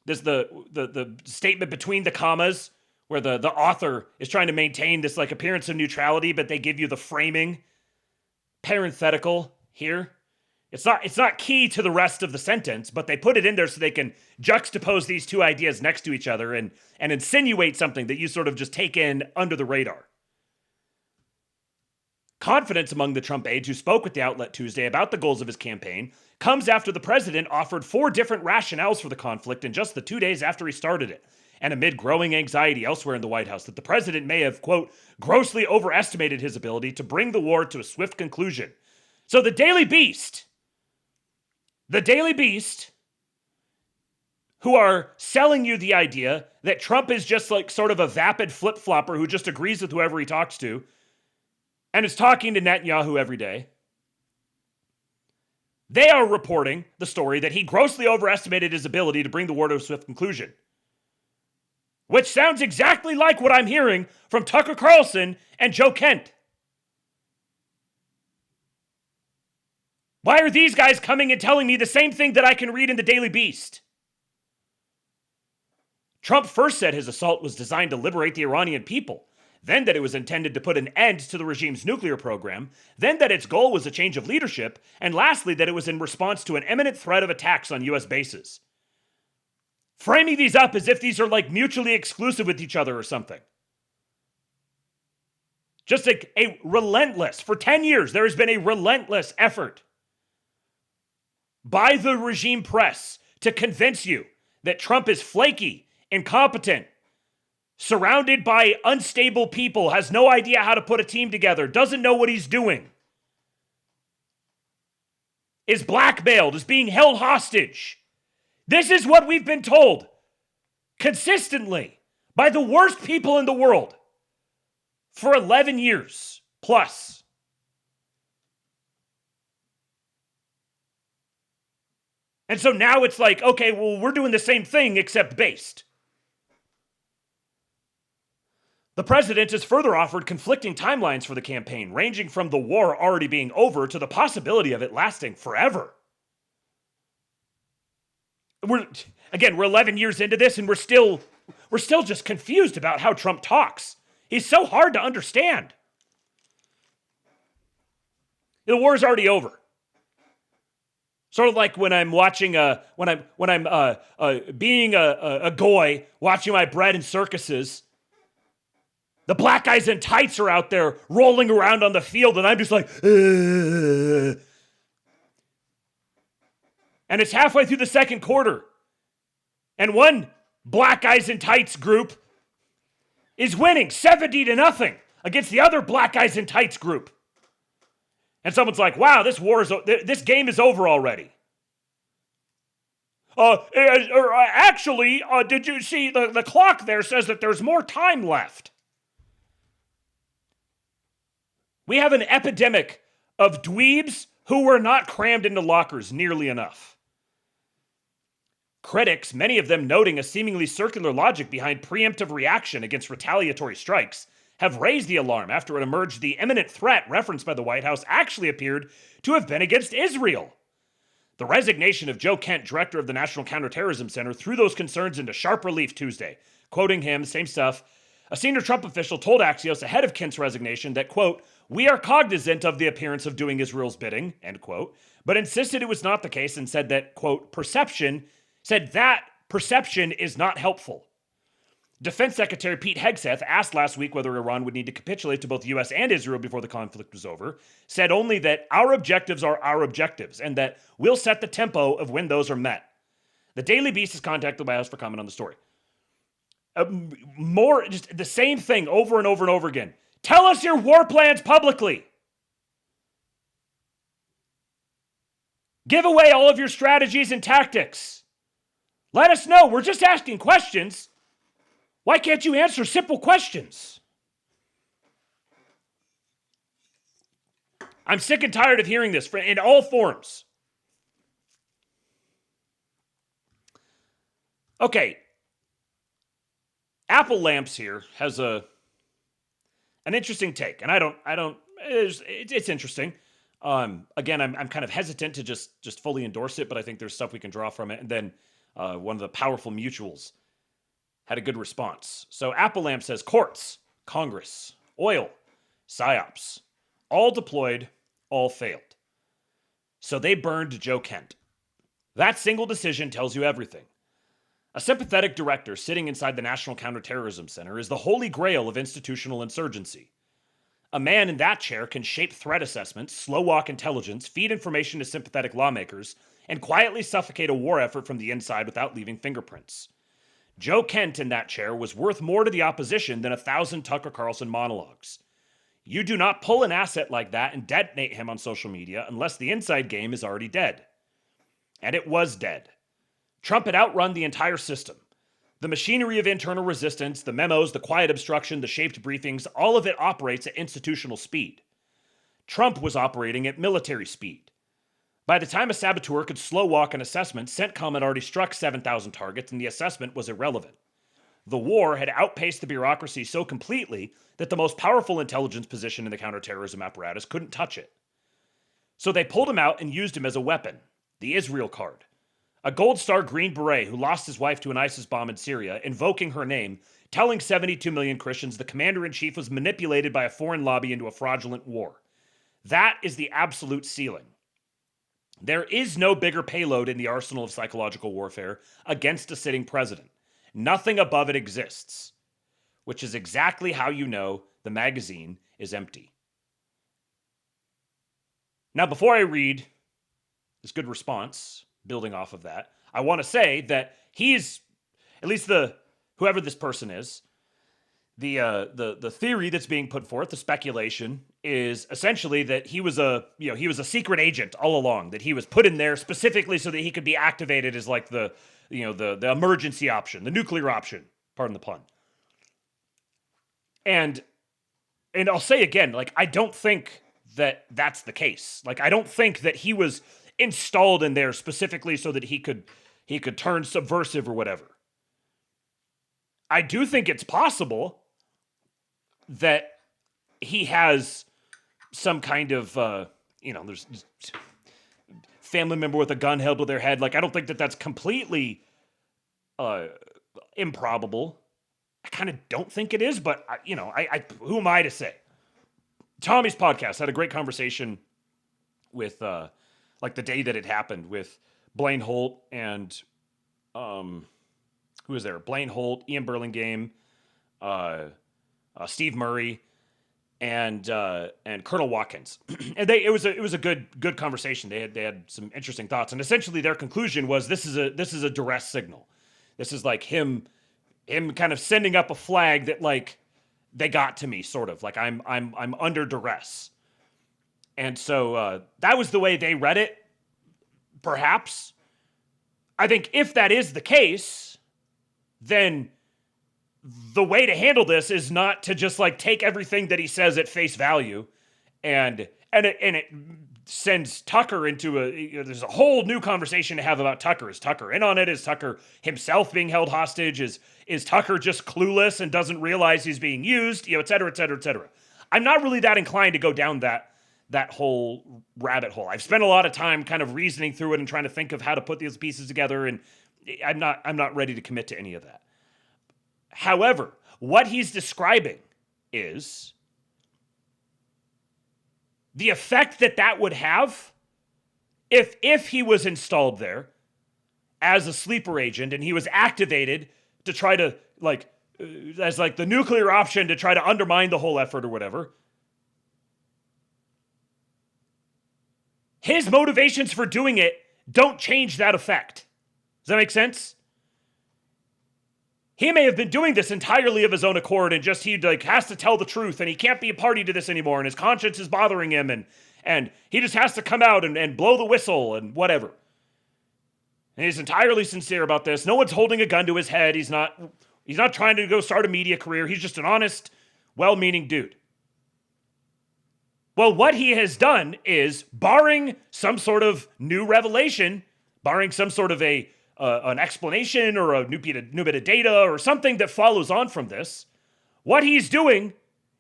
There's the statement between the commas where the author is trying to maintain this like appearance of neutrality, but they give you the framing parenthetical here. It's not key to the rest of the sentence, but they put it in there so they can juxtapose these two ideas next to each other and insinuate something that you sort of just take in under the radar. Confidence among the Trump aides who spoke with the outlet Tuesday about the goals of his campaign comes after the president offered 4 different rationales for the conflict in just the 2 days after he started it, and amid growing anxiety elsewhere in the White House that the president may have, quote, grossly overestimated his ability to bring the war to a swift conclusion. So the Daily Beast, who are selling you the idea that Trump is just like sort of a vapid flip-flopper who just agrees with whoever he talks to and is talking to Netanyahu every day. They are reporting the story that he grossly overestimated his ability to bring the war to a swift conclusion, which sounds exactly like what I'm hearing from Tucker Carlson and Joe Kent. Why are these guys coming and telling me the same thing that I can read in the Daily Beast? Trump first said his assault was designed to liberate the Iranian people, then that it was intended to put an end to the regime's nuclear program, then that its goal was a change of leadership, and lastly that it was in response to an imminent threat of attacks on U.S. bases. Framing these up as if these are like mutually exclusive with each other or something. Just a relentless, for 10 years, there has been a relentless effort by the regime press to convince you that Trump is flaky, incompetent, surrounded by unstable people, has no idea how to put a team together, doesn't know what he's doing, is blackmailed, is being held hostage. This is what we've been told consistently by the worst people in the world for 11 years plus. And so now it's like, okay, well, we're doing the same thing except based. The president has further offered conflicting timelines for the campaign, ranging from the war already being over to the possibility of it lasting forever. We're 11 years into this and we're still just confused about how Trump talks. He's so hard to understand. The war is already over. Sort of like when I'm watching being a goy, watching my bread in circuses. The black guys in tights are out there rolling around on the field, and I'm just like, ugh. And it's halfway through the second quarter, and one black guys in tights group is winning 70-0 against the other black guys in tights group. And someone's like, wow, this game is over already. Actually, did you see the clock there says that there's more time left? We have an epidemic of dweebs who were not crammed into lockers nearly enough. Critics, many of them noting a seemingly circular logic behind preemptive reaction against retaliatory strikes, have raised the alarm after it emerged the imminent threat referenced by the White House actually appeared to have been against Israel. The resignation of Joe Kent, director of the National Counterterrorism Center, threw those concerns into sharp relief Tuesday. Quoting him, same stuff, a senior Trump official told Axios ahead of Kent's resignation that, quote, "We are cognizant of the appearance of doing Israel's bidding," end quote, but insisted it was not the case and said that, quote, perception is not helpful. Defense Secretary Pete Hegseth, asked last week whether Iran would need to capitulate to both the U.S. and Israel before the conflict was over, said only that our objectives are our objectives and that we'll set the tempo of when those are met. The Daily Beast has contacted the White House for comment on the story. Just the same thing over and over and over again. Tell us your war plans publicly. Give away all of your strategies and tactics. Let us know. We're just asking questions. Why can't you answer simple questions? I'm sick and tired of hearing this in all forms. Okay. Apple Lamps here has an interesting take, and it's interesting. Again, I'm kind of hesitant to just fully endorse it, but I think there's stuff we can draw from it. And then one of the powerful mutuals had a good response. So Apple Lamp says courts, Congress, oil, psyops, all deployed, all failed. So they burned Joe Kent. That single decision tells you everything. A sympathetic director sitting inside the National Counterterrorism Center is the holy grail of institutional insurgency. A man in that chair can shape threat assessments, slow walk intelligence, feed information to sympathetic lawmakers, and quietly suffocate a war effort from the inside without leaving fingerprints. Joe Kent in that chair was worth more to the opposition than 1,000 Tucker Carlson monologues. You do not pull an asset like that and detonate him on social media unless the inside game is already dead. And it was dead. Trump had outrun the entire system. The machinery of internal resistance, the memos, the quiet obstruction, the shaped briefings, all of it operates at institutional speed. Trump was operating at military speed. By the time a saboteur could slow walk an assessment, CENTCOM had already struck 7,000 targets and the assessment was irrelevant. The war had outpaced the bureaucracy so completely that the most powerful intelligence position in the counterterrorism apparatus couldn't touch it. So they pulled him out and used him as a weapon, the Israel card. A Gold Star Green Beret who lost his wife to an ISIS bomb in Syria, invoking her name, telling 72 million Christians the commander-in-chief was manipulated by a foreign lobby into a fraudulent war. That is the absolute ceiling. There is no bigger payload in the arsenal of psychological warfare against a sitting president. Nothing above it exists, which is exactly how you know the magazine is empty. Now, before I read this good response, building off of that, I want to say that he's, at least whoever this person is, the theory that's being put forth, the speculation, is essentially that he was a secret agent all along, that he was put in there specifically so that he could be activated as like the emergency option, the nuclear option, pardon the pun. And I'll say again, like, I don't think that that's the case. Like, I don't think that he was installed in there specifically so that he could turn subversive or whatever. I do think it's possible that he has some kind of, there's family member with a gun held to their head. Like, I don't think that that's completely improbable. I kind of don't think it is, but, who am I to say? Tommy's podcast had a great conversation with, the day that it happened, with Blaine Holt and, who was there? Blaine Holt, Ian Burlingame, Steve Murray, and Colonel Watkins. And it was a good conversation. They had some interesting thoughts, and essentially their conclusion was this is a duress signal. This is like him kind of sending up a flag that, like, they got to me, sort of. Like I'm under duress. And so that was the way they read it, perhaps. I think if that is the case, then the way to handle this is not to just like take everything that he says at face value and it sends Tucker into there's a whole new conversation to have about Tucker. Is Tucker in on it? Is Tucker himself being held hostage? Is Tucker just clueless and doesn't realize he's being used? Et cetera, et cetera, et cetera. I'm not really that inclined to go down that whole rabbit hole. I've spent a lot of time kind of reasoning through it and trying to think of how to put these pieces together, and I'm not ready to commit to any of that. However, what he's describing is the effect that would have if he was installed there as a sleeper agent and he was activated to try to as the nuclear option to try to undermine the whole effort or whatever. His motivations for doing it don't change that effect. Does that make sense? He may have been doing this entirely of his own accord and just he has to tell the truth and he can't be a party to this anymore and his conscience is bothering him and he just has to come out and blow the whistle and whatever. And he's entirely sincere about this. No one's holding a gun to his head. He's not trying to go start a media career. He's just an honest, well-meaning dude. Well, what he has done is, barring some sort of new revelation, barring some sort of an explanation or a new bit of data or something that follows on from this, what he's doing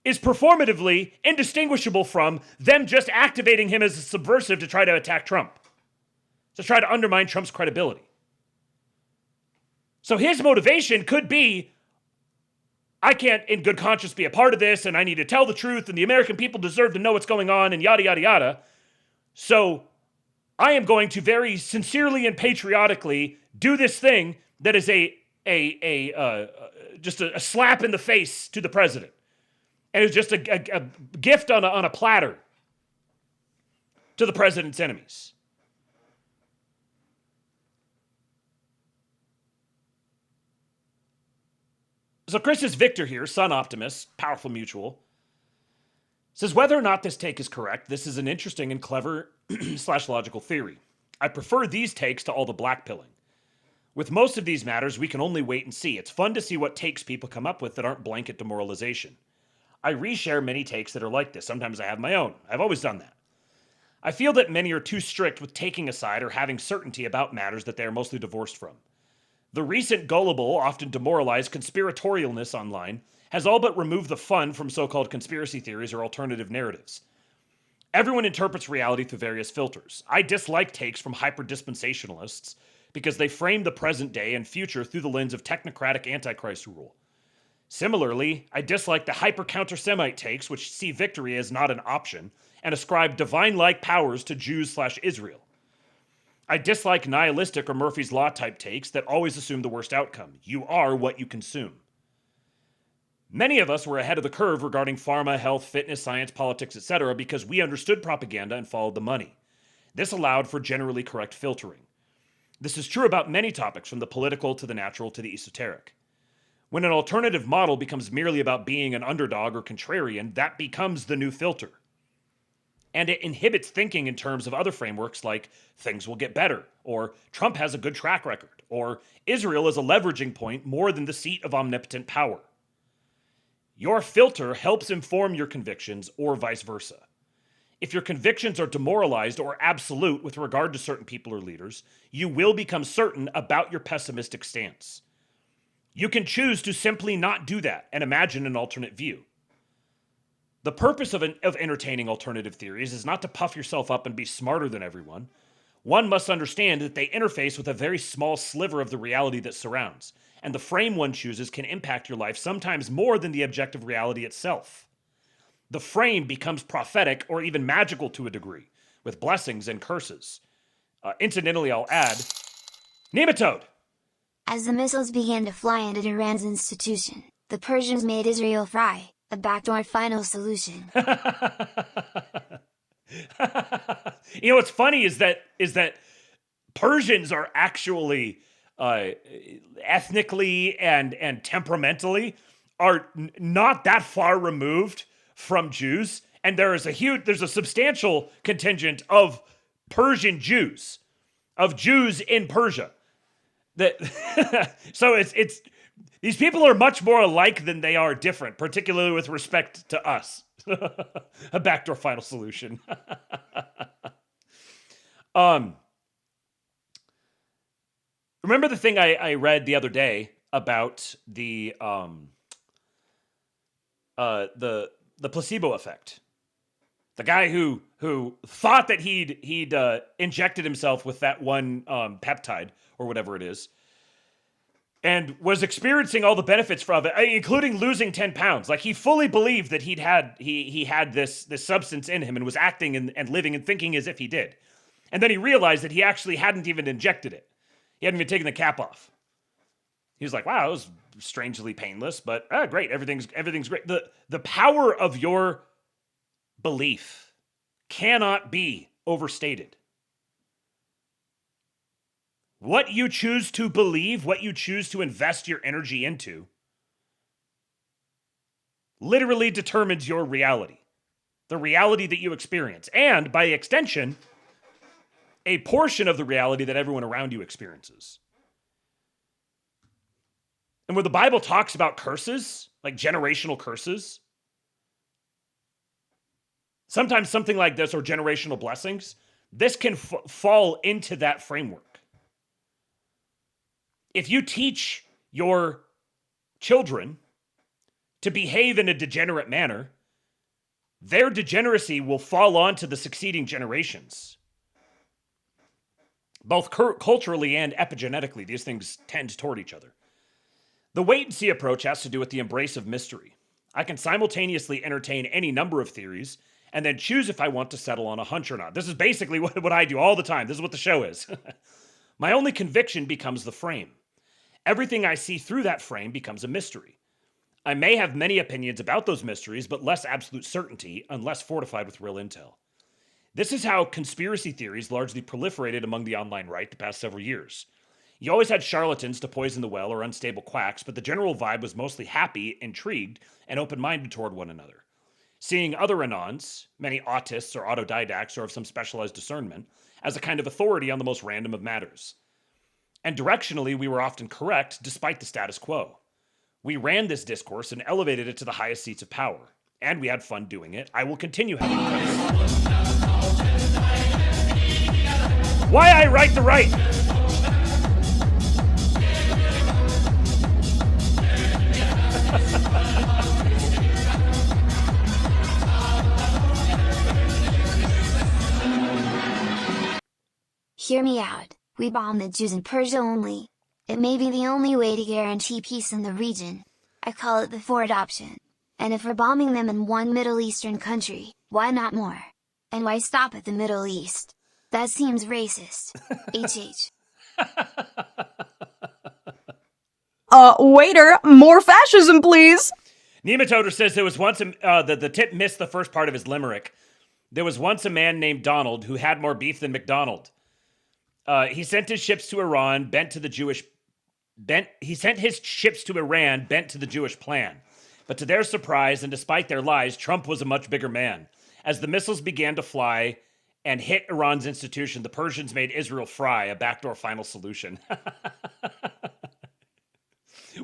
is performatively indistinguishable from them just activating him as a subversive to try to attack Trump, to try to undermine Trump's credibility. So his motivation could be, I can't in good conscience be a part of this and I need to tell the truth and the American people deserve to know what's going on and yada, yada, yada. So I am going to very sincerely and patriotically do this thing that is just a slap in the face to the president. And it's just a gift on a platter to the president's enemies. So Chris is Victor here, Sun Optimist, Powerful Mutual, says whether or not this take is correct, this is an interesting and clever / logical theory. I prefer these takes to all the blackpilling. With most of these matters, we can only wait and see. It's fun to see what takes people come up with that aren't blanket demoralization. I reshare many takes that are like this. Sometimes I have my own. I've always done that. I feel that many are too strict with taking a side or having certainty about matters that they are mostly divorced from. The recent gullible, often demoralized conspiratorialness online has all but removed the fun from so-called conspiracy theories or alternative narratives. Everyone interprets reality through various filters. I dislike takes from hyper-dispensationalists because they frame the present day and future through the lens of technocratic antichrist rule. Similarly, I dislike the hyper-counter-Semite takes which see victory as not an option and ascribe divine-like powers to Jews/Israel. I dislike nihilistic or Murphy's Law type takes that always assume the worst outcome. You are what you consume. Many of us were ahead of the curve regarding pharma, health, fitness, science, politics, etc. because we understood propaganda and followed the money. This allowed for generally correct filtering. This is true about many topics from the political to the natural to the esoteric. When an alternative model becomes merely about being an underdog or contrarian, that becomes the new filter. And it inhibits thinking in terms of other frameworks like things will get better, or Trump has a good track record, or Israel is a leveraging point more than the seat of omnipotent power. Your filter helps inform your convictions or vice versa. If your convictions are demoralized or absolute with regard to certain people or leaders, you will become certain about your pessimistic stance. You can choose to simply not do that and imagine an alternate view. The purpose of entertaining alternative theories is not to puff yourself up and be smarter than everyone. One must understand that they interface with a very small sliver of the reality that surrounds, and the frame one chooses can impact your life sometimes more than the objective reality itself. The frame becomes prophetic or even magical to a degree, with blessings and curses. Incidentally, I'll add, nematode!
As the missiles began to fly into Iran's institution, the Persians made Israel fry. A backdoor final solution.
You know what's funny is that Persians are actually ethnically and temperamentally are not that far removed from Jews, and there's a substantial contingent of Persian Jews, of Jews in Persia. So it's these people are much more alike than they are different, particularly with respect to us. A backdoor final solution. Remember the thing I read the other day about the placebo effect? The guy who thought that he'd injected himself with that one peptide or whatever it is, and was experiencing all the benefits from it, including losing 10 pounds. Like, he fully believed that he had this substance in him and was acting and living and thinking as if he did. And then he realized that he actually hadn't even injected it. He hadn't even taken the cap off. He was like, wow, it was strangely painless, but great, everything's great. The power of your belief cannot be overstated. What you choose to believe, what you choose to invest your energy into, literally determines your reality. The reality that you experience. And, by extension, a portion of the reality that everyone around you experiences. And where the Bible talks about curses, like generational curses, sometimes something like this, or generational blessings, this can fall into that framework. If you teach your children to behave in a degenerate manner, their degeneracy will fall onto the succeeding generations. Both culturally and epigenetically, these things tend toward each other. The wait-and-see approach has to do with the embrace of mystery. I can simultaneously entertain any number of theories and then choose if I want to settle on a hunch or not. This is basically what I do all the time. This is what the show is. My only conviction becomes the frame. Everything I see through that frame becomes a mystery. I may have many opinions about those mysteries, but less absolute certainty unless fortified with real intel. This is how conspiracy theories largely proliferated among the online right the past several years. You always had charlatans to poison the well or unstable quacks, but the general vibe was mostly happy, intrigued, and open-minded toward one another. Seeing other anons, many autists or autodidacts or of some specialized discernment, as a kind of authority on the most random of matters. And directionally, we were often correct despite the status quo. We ran this discourse and elevated it to the highest seats of power. And we had fun doing it. I will continue having fun. Why I write the right.
Hear me out. We bomb the Jews in Persia only. It may be the only way to guarantee peace in the region. I call it the Ford option. And if we're bombing them in one Middle Eastern country, why not more? And why stop at the Middle East? That seems racist. HH.
Waiter, more fascism, please!
Nematoder says there was once the tip missed the first part of his limerick. There was once a man named Donald who had more beef than McDonald. He sent his ships to Iran, bent to the Jewish plan. But to their surprise, and despite their lies, Trump was a much bigger man. As the missiles began to fly and hit Iran's institution, the Persians made Israel fry, a backdoor final solution.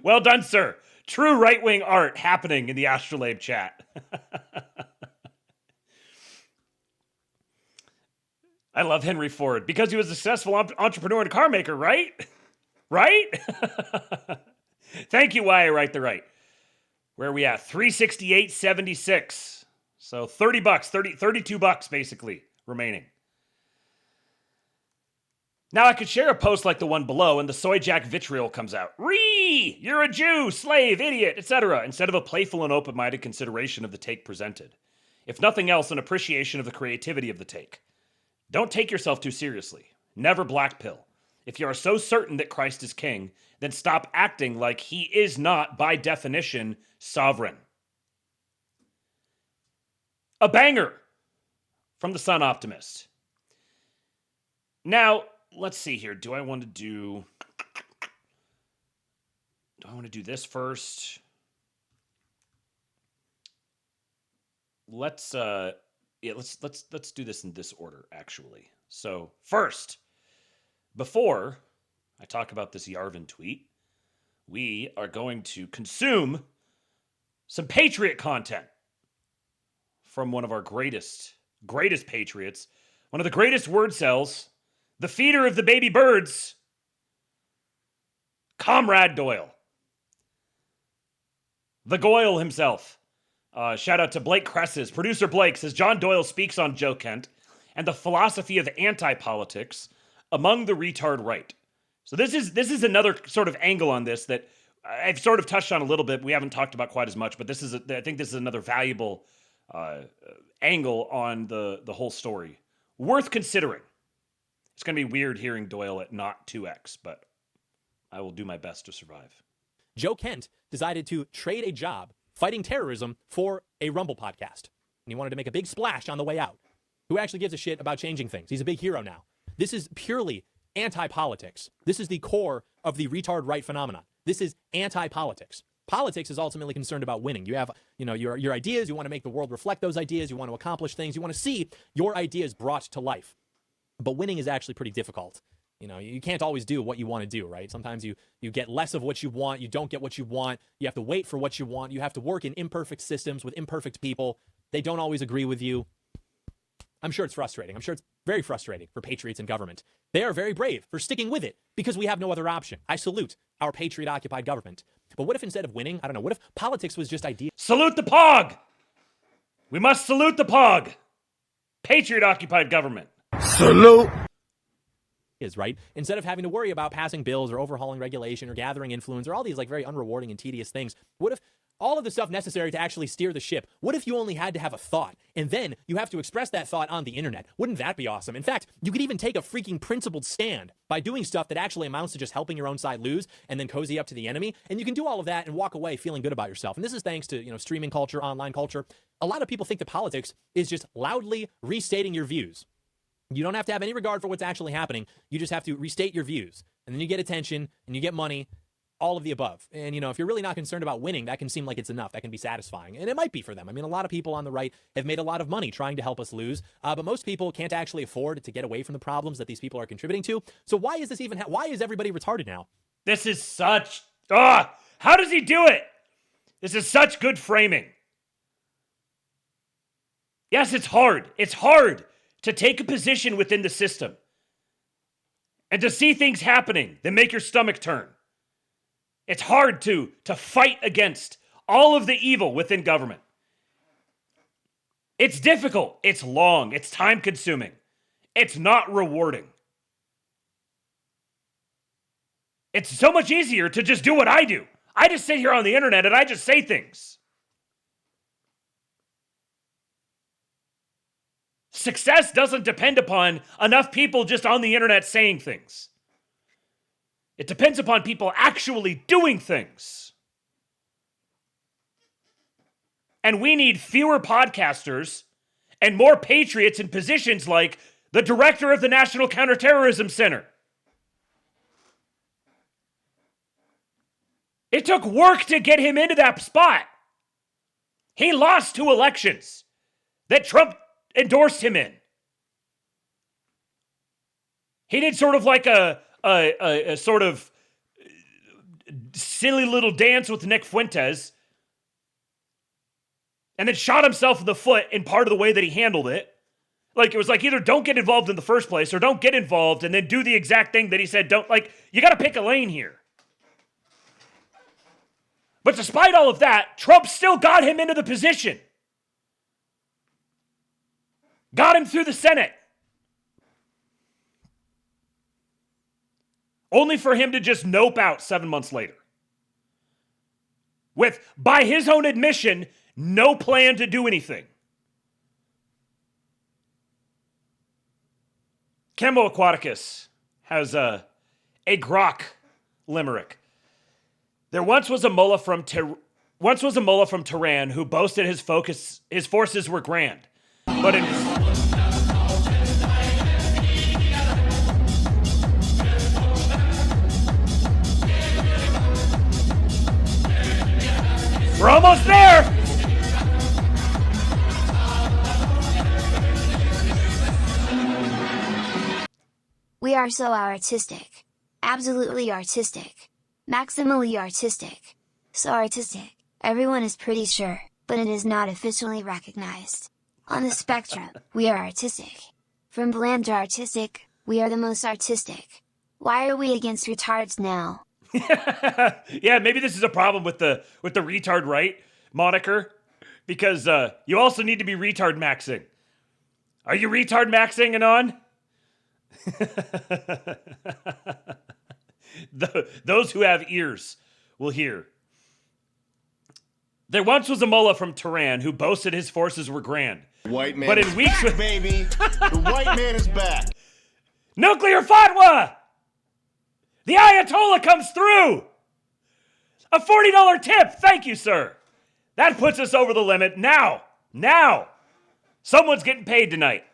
Well done, sir. True right-wing art happening in the ASTROLAB chat. I love Henry Ford because he was a successful entrepreneur and car maker, right? Right? Thank you, Why I Write the Right. Where are we at? $368.76. So $30, $32 basically remaining. Now I could share a post like the one below and the soy jack vitriol comes out. You're a Jew, slave, idiot, etc. Instead of a playful and open-minded consideration of the take presented. If nothing else, an appreciation of the creativity of the take. Don't take yourself too seriously. Never black pill. If you are so certain that Christ is king, then stop acting like he is not, by definition, sovereign. A banger from the Sun Optimist. Now, let's see here. Do I want to do this first? let's do this in this order, actually. So first, before I talk about this Yarvin tweet, we are going to consume some Patriot content from one of our greatest patriots, one of the greatest word cells, the feeder of the baby birds, Comrade Doyle. The Goyle himself. Shout out to Blake Cresses. Producer Blake says, John Doyle speaks on Joe Kent and the philosophy of anti-politics among the retard right. So this is another sort of angle on this that I've sort of touched on a little bit. We haven't talked about quite as much, but I think this is another valuable angle on the whole story. Worth considering. It's going to be weird hearing Doyle at not 2x, but I will do my best to survive.
Joe Kent decided to trade a job fighting terrorism for a Rumble podcast. And he wanted to make a big splash on the way out. Who actually gives a shit about changing things? He's a big hero now. This is purely anti-politics. This is the core of the retard right phenomenon. This is anti-politics. Politics is ultimately concerned about winning. You have, your ideas. You want to make the world reflect those ideas. You want to accomplish things. You want to see your ideas brought to life. But winning is actually pretty difficult. You can't always do what you want to do, right? Sometimes you get less of what you want. You don't get what you want. You have to wait for what you want. You have to work in imperfect systems with imperfect people. They don't always agree with you. I'm sure it's frustrating. I'm sure it's very frustrating for patriots in government. They are very brave for sticking with it because we have no other option. I salute our patriot-occupied government. But what if instead of winning, what if politics was just ideas?
Salute the POG! We must salute the POG! Patriot-occupied government.
Salute! Is right. Instead of having to worry about passing bills or overhauling regulation or gathering influence or all these very unrewarding and tedious things, what if all of the stuff necessary to actually steer the ship, what if you only had to have a thought and then you have to express that thought on the internet? Wouldn't that be awesome? In fact, you could even take a freaking principled stand by doing stuff that actually amounts to just helping your own side lose and then cozy up to the enemy. And you can do all of that and walk away feeling good about yourself. And this is thanks to, streaming culture, online culture. A lot of people think that politics is just loudly restating your views. You don't have to have any regard for what's actually happening. You just have to restate your views. And then you get attention and you get money, all of the above. And, if you're really not concerned about winning, that can seem like it's enough. That can be satisfying. And it might be for them. A lot of people on the right have made a lot of money trying to help us lose. But most people can't actually afford to get away from the problems that these people are contributing to. So why is this even, why is everybody retarded now?
This is such, how does he do it? This is such good framing. Yes, it's hard. It's hard to take a position within the system and to see things happening that make your stomach turn. It's hard to fight against all of the evil within government. It's difficult. It's long. It's time consuming. It's not rewarding. It's so much easier to just do what I do. I just sit here on the internet and I just say things. Success doesn't depend upon enough people just on the internet saying things. It depends upon people actually doing things. And we need fewer podcasters and more patriots in positions like the director of the National Counterterrorism Center. It took work to get him into that spot. He lost 2 elections that Trump endorsed him in. He did sort of like a sort of silly little dance with Nick Fuentes and then shot himself in the foot in part of the way that he handled it. Like, it was like, either don't get involved in the first place or don't get involved and then do the exact thing that he said don't. Like, you got to pick a lane here. But despite all of that, Trump still got him into the position. Got him through the Senate. Only for him to just nope out 7 months later. With, by his own admission, no plan to do anything. Kembo Aquaticus has a grok limerick. There once was a mullah from Tehran who boasted his forces were grand. But in we're almost there.
are so artistic. Absolutely artistic. Maximally artistic. So artistic, everyone is pretty sure, but it is not officially recognized. On the spectrum, we are artistic. From bland to artistic, we are the most artistic. Why are we against retards now?
Yeah, maybe this is a problem with the retard right moniker, because you also need to be retard maxing. Are you retard maxing, Anon? Those who have ears will hear. There once was a mullah from Tehran who boasted his forces were grand.
White man
but in
is
weeks
back,
with
baby. The white man is back.
Nuclear fatwa! The Ayatollah comes through! A $40 tip! Thank you, sir! That puts us over the limit. Now! Someone's getting paid tonight.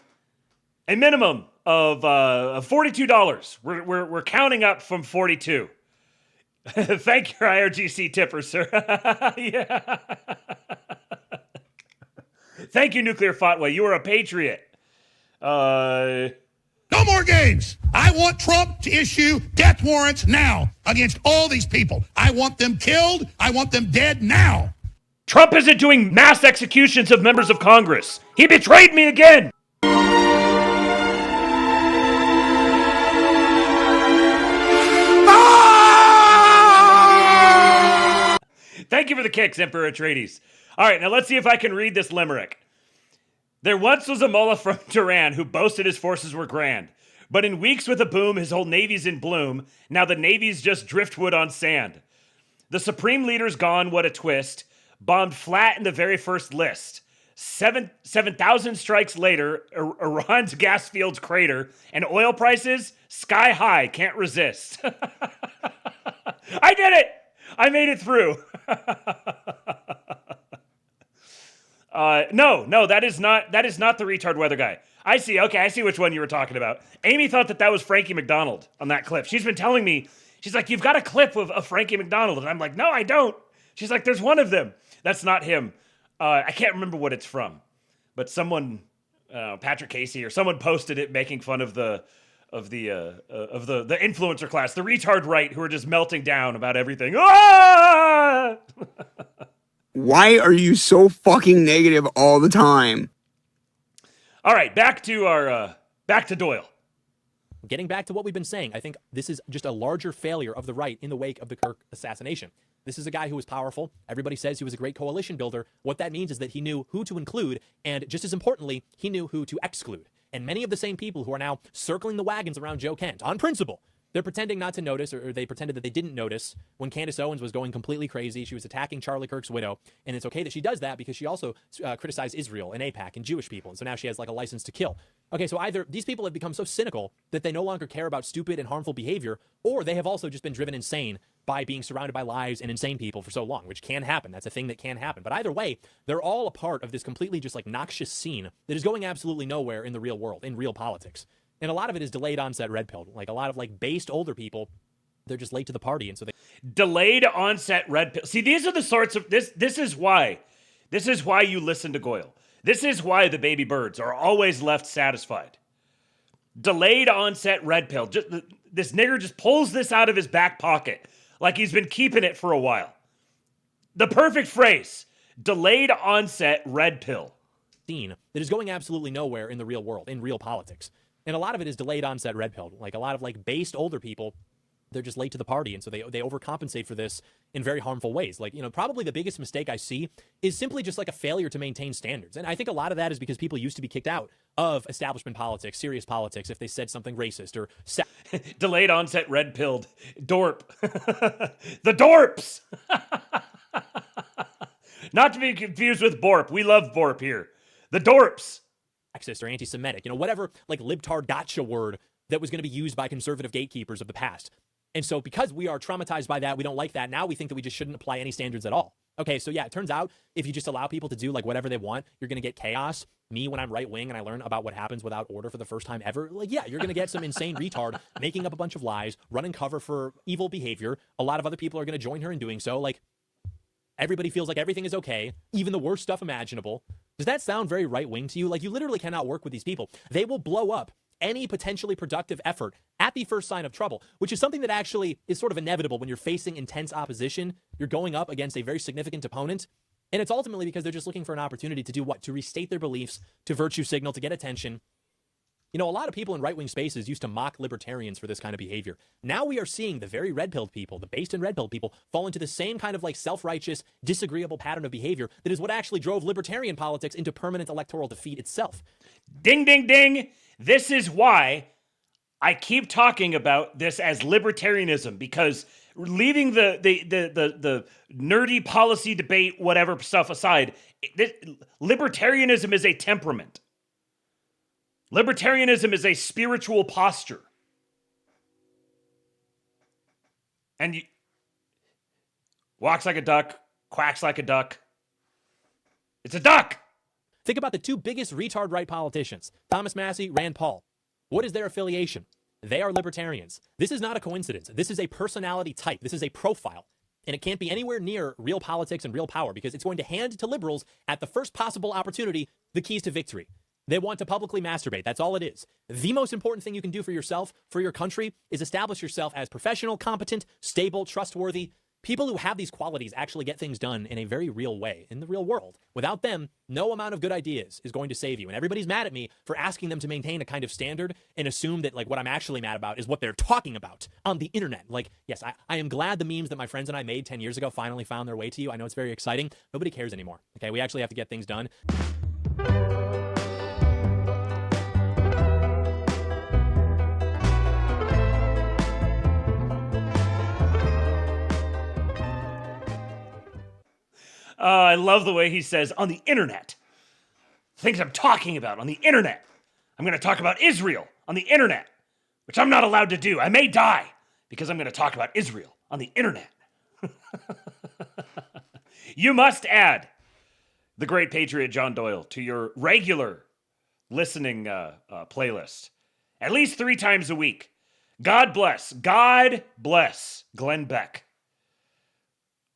A minimum of $42. We're counting up from 42. Thank your IRGC tipper, sir. Yeah. Thank you, Nuclear Fatwa. You are a patriot.
No more games. I want Trump to issue death warrants now against all these people. I want them killed. I want them dead now.
Trump isn't doing mass executions of members of Congress. He betrayed me again. Thank you for the kicks, Emperor Atreides. All right, now let's see if I can read this limerick. There once was a mullah from Tehran who boasted his forces were grand. But in weeks with a boom, his whole navy's in bloom. Now the navy's just driftwood on sand. The supreme leader's gone, what a twist. Bombed flat in the very first list. 7,000 strikes later, Iran's gas fields crater. And oil prices, sky high, can't resist. I did it! I made it through. No, that is not the retard weather guy. I see which one you were talking about. Amy thought that was Frankie McDonald on that clip. She's been telling me, she's like, you've got a clip of Frankie McDonald. And I'm like, no, I don't. She's like, there's one of them. That's not him. I can't remember what it's from. But someone, Patrick Casey or someone posted it making fun of the influencer class, the retard right who are just melting down about everything. Ah!
Why are you so fucking negative all the time?
All right, back to Doyle.
Getting back to what we've been saying, I think this is just a larger failure of the right in the wake of the Kirk assassination. This is a guy who was powerful. Everybody says he was a great coalition builder. What that means is that he knew who to include, and just as importantly, he knew who to exclude. And many of the same people who are now circling the wagons around Joe Kent, on principle, they're pretending not to notice, or they pretended that they didn't notice when Candace Owens was going completely crazy. She was attacking Charlie Kirk's widow. And it's okay that she does that because she also criticized Israel and AIPAC and Jewish people. And so now she has like a license to kill. Okay, so either these people have become so cynical that they no longer care about stupid and harmful behavior, or they have also just been driven insane by being surrounded by lies and insane people for so long, which can happen. That's a thing that can happen. But either way, they're all a part of this completely just like noxious scene that is going absolutely nowhere in the real world, in real politics. And a lot of it is delayed onset red pill. Like a lot of like based older people, they're just late to the party. And so they
delayed onset red pill. See, these are the sorts of this is why you listen to Goyle. This is why the baby birds are always left satisfied. Delayed onset red pill. This nigger just pulls this out of his back pocket like he's been keeping it for a while. The perfect phrase. Delayed onset red pill.
Scene that is going absolutely nowhere in the real world, in real politics. And a lot of it is delayed onset red pill. Like a lot of like based older people, they're just late to the party. And so they overcompensate for this in very harmful ways. Like, probably the biggest mistake I see is simply just like a failure to maintain standards. And I think a lot of that is because people used to be kicked out of establishment politics, serious politics, if they said something racist or
delayed onset red pilled. Dorp. The dorps. Not to be confused with Borp. We love Borp here. The dorps.
Sexist or anti-Semitic, whatever like libtard gotcha word that was going to be used by conservative gatekeepers of the past. And so because we are traumatized by that, we don't like that. Now we think that we just shouldn't apply any standards at all. Okay, so yeah, it turns out if you just allow people to do like whatever they want, you're going to get chaos. Me, when I'm right wing and I learn about what happens without order for the first time ever, like, yeah, you're going to get some insane retard making up a bunch of lies, running cover for evil behavior. A lot of other people are going to join her in doing so. Like, everybody feels like everything is okay, even the worst stuff imaginable. Does that sound very right-wing to you? Like, you literally cannot work with these people. They will blow up any potentially productive effort at the first sign of trouble, which is something that actually is sort of inevitable when you're facing intense opposition. You're going up against a very significant opponent. And it's ultimately because they're just looking for an opportunity to do what? To restate their beliefs, to virtue signal, to get attention. You know, a lot of people in right-wing spaces used to mock libertarians for this kind of behavior. Now we are seeing the very red-pilled people, the based and red-pilled people, fall into the same kind of like self-righteous, disagreeable pattern of behavior that is what actually drove libertarian politics into permanent electoral defeat itself.
Ding, ding, ding. This is why I keep talking about this as libertarianism, because leaving the nerdy policy debate, whatever stuff aside, libertarianism is a temperament. Libertarianism is a spiritual posture. And you walks like a duck, quacks like a duck. It's a duck.
Think about the two biggest retard right politicians, Thomas Massey, Rand Paul. What is their affiliation? They are libertarians. This is not a coincidence. This is a personality type. This is a profile. And it can't be anywhere near real politics and real power because it's going to hand to liberals at the first possible opportunity the keys to victory. They want to publicly masturbate. That's all it is. The most important thing you can do for yourself, for your country, is establish yourself as professional, competent, stable, trustworthy. People who have these qualities actually get things done in a very real way, in the real world. Without them, no amount of good ideas is going to save you. And everybody's mad at me for asking them to maintain a kind of standard and assume that like what I'm actually mad about is what they're talking about on the internet. Like, yes, I am glad the memes that my friends and I made 10 years ago finally found their way to you. I know it's very exciting. Nobody cares anymore. Okay, we actually have to get things done.
I love the way he says, on the internet. Things I'm talking about on the internet. I'm going to talk about Israel on the internet, which I'm not allowed to do. I may die because I'm going to talk about Israel on the internet. You must add the great patriot John Doyle to your regular listening playlist at least 3 times a week. God bless Glenn Beck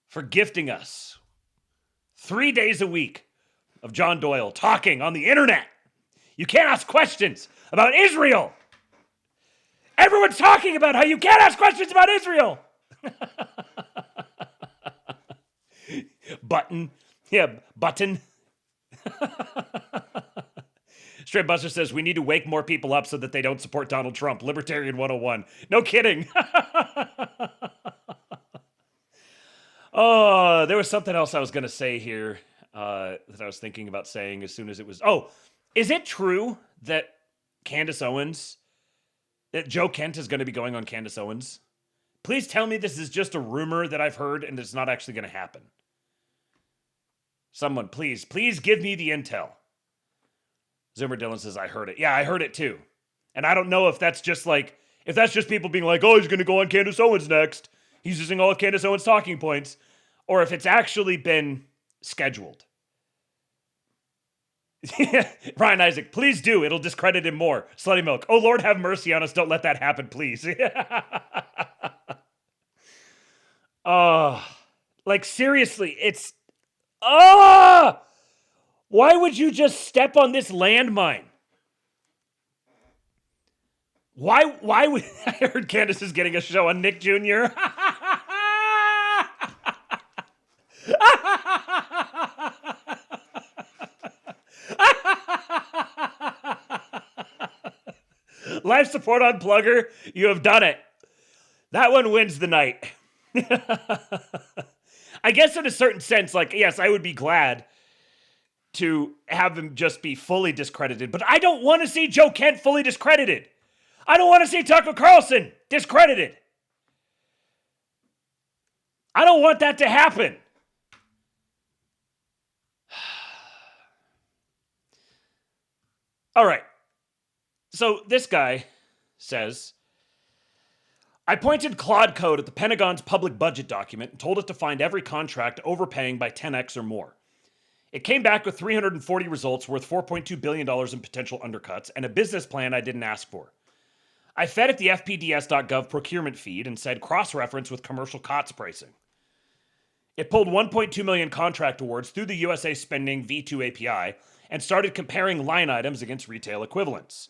for gifting us 3 days a week of John Doyle talking on the internet. You can't ask questions about Israel. Everyone's talking about how you can't ask questions about Israel. Button. Straight Buster says, we need to wake more people up so that they don't support Donald Trump. Libertarian 101. No kidding. Oh, there was something else I was going to say here that I was thinking about saying as soon as it was... Oh, is it true that Joe Kent is going to be going on Candace Owens? Please tell me this is just a rumor that I've heard and it's not actually going to happen. Someone, please give me the intel. Zimmer Dillon says, I heard it. Yeah, I heard it too. And I don't know if that's just people being like, oh, he's going to go on Candace Owens next. He's using all of Candace Owens' talking points, or if it's actually been scheduled. Ryan Isaac, please do. It'll discredit him more. Slutty Milk. Oh, Lord, have mercy on us. Don't let that happen, please. Like, seriously, it's... why would you just step on this landmine? Why would... I heard Candace is getting a show on Nick Jr. Life support on Plugger, you have done it. That one wins the night. I guess in a certain sense, like, yes, I would be glad to have him just be fully discredited, but I don't want to see Joe Kent fully discredited. I don't want to see Tucker Carlson discredited. I don't want that to happen. All right. So this guy says, I pointed Claude Code at the Pentagon's public budget document and told it to find every contract overpaying by 10x or more. It came back with 340 results worth $4.2 billion in potential undercuts and a business plan I didn't ask for. I fed it the FPDS.gov procurement feed and said cross-reference with commercial COTS pricing. It pulled 1.2 million contract awards through the USA Spending V2 API and started comparing line items against retail equivalents.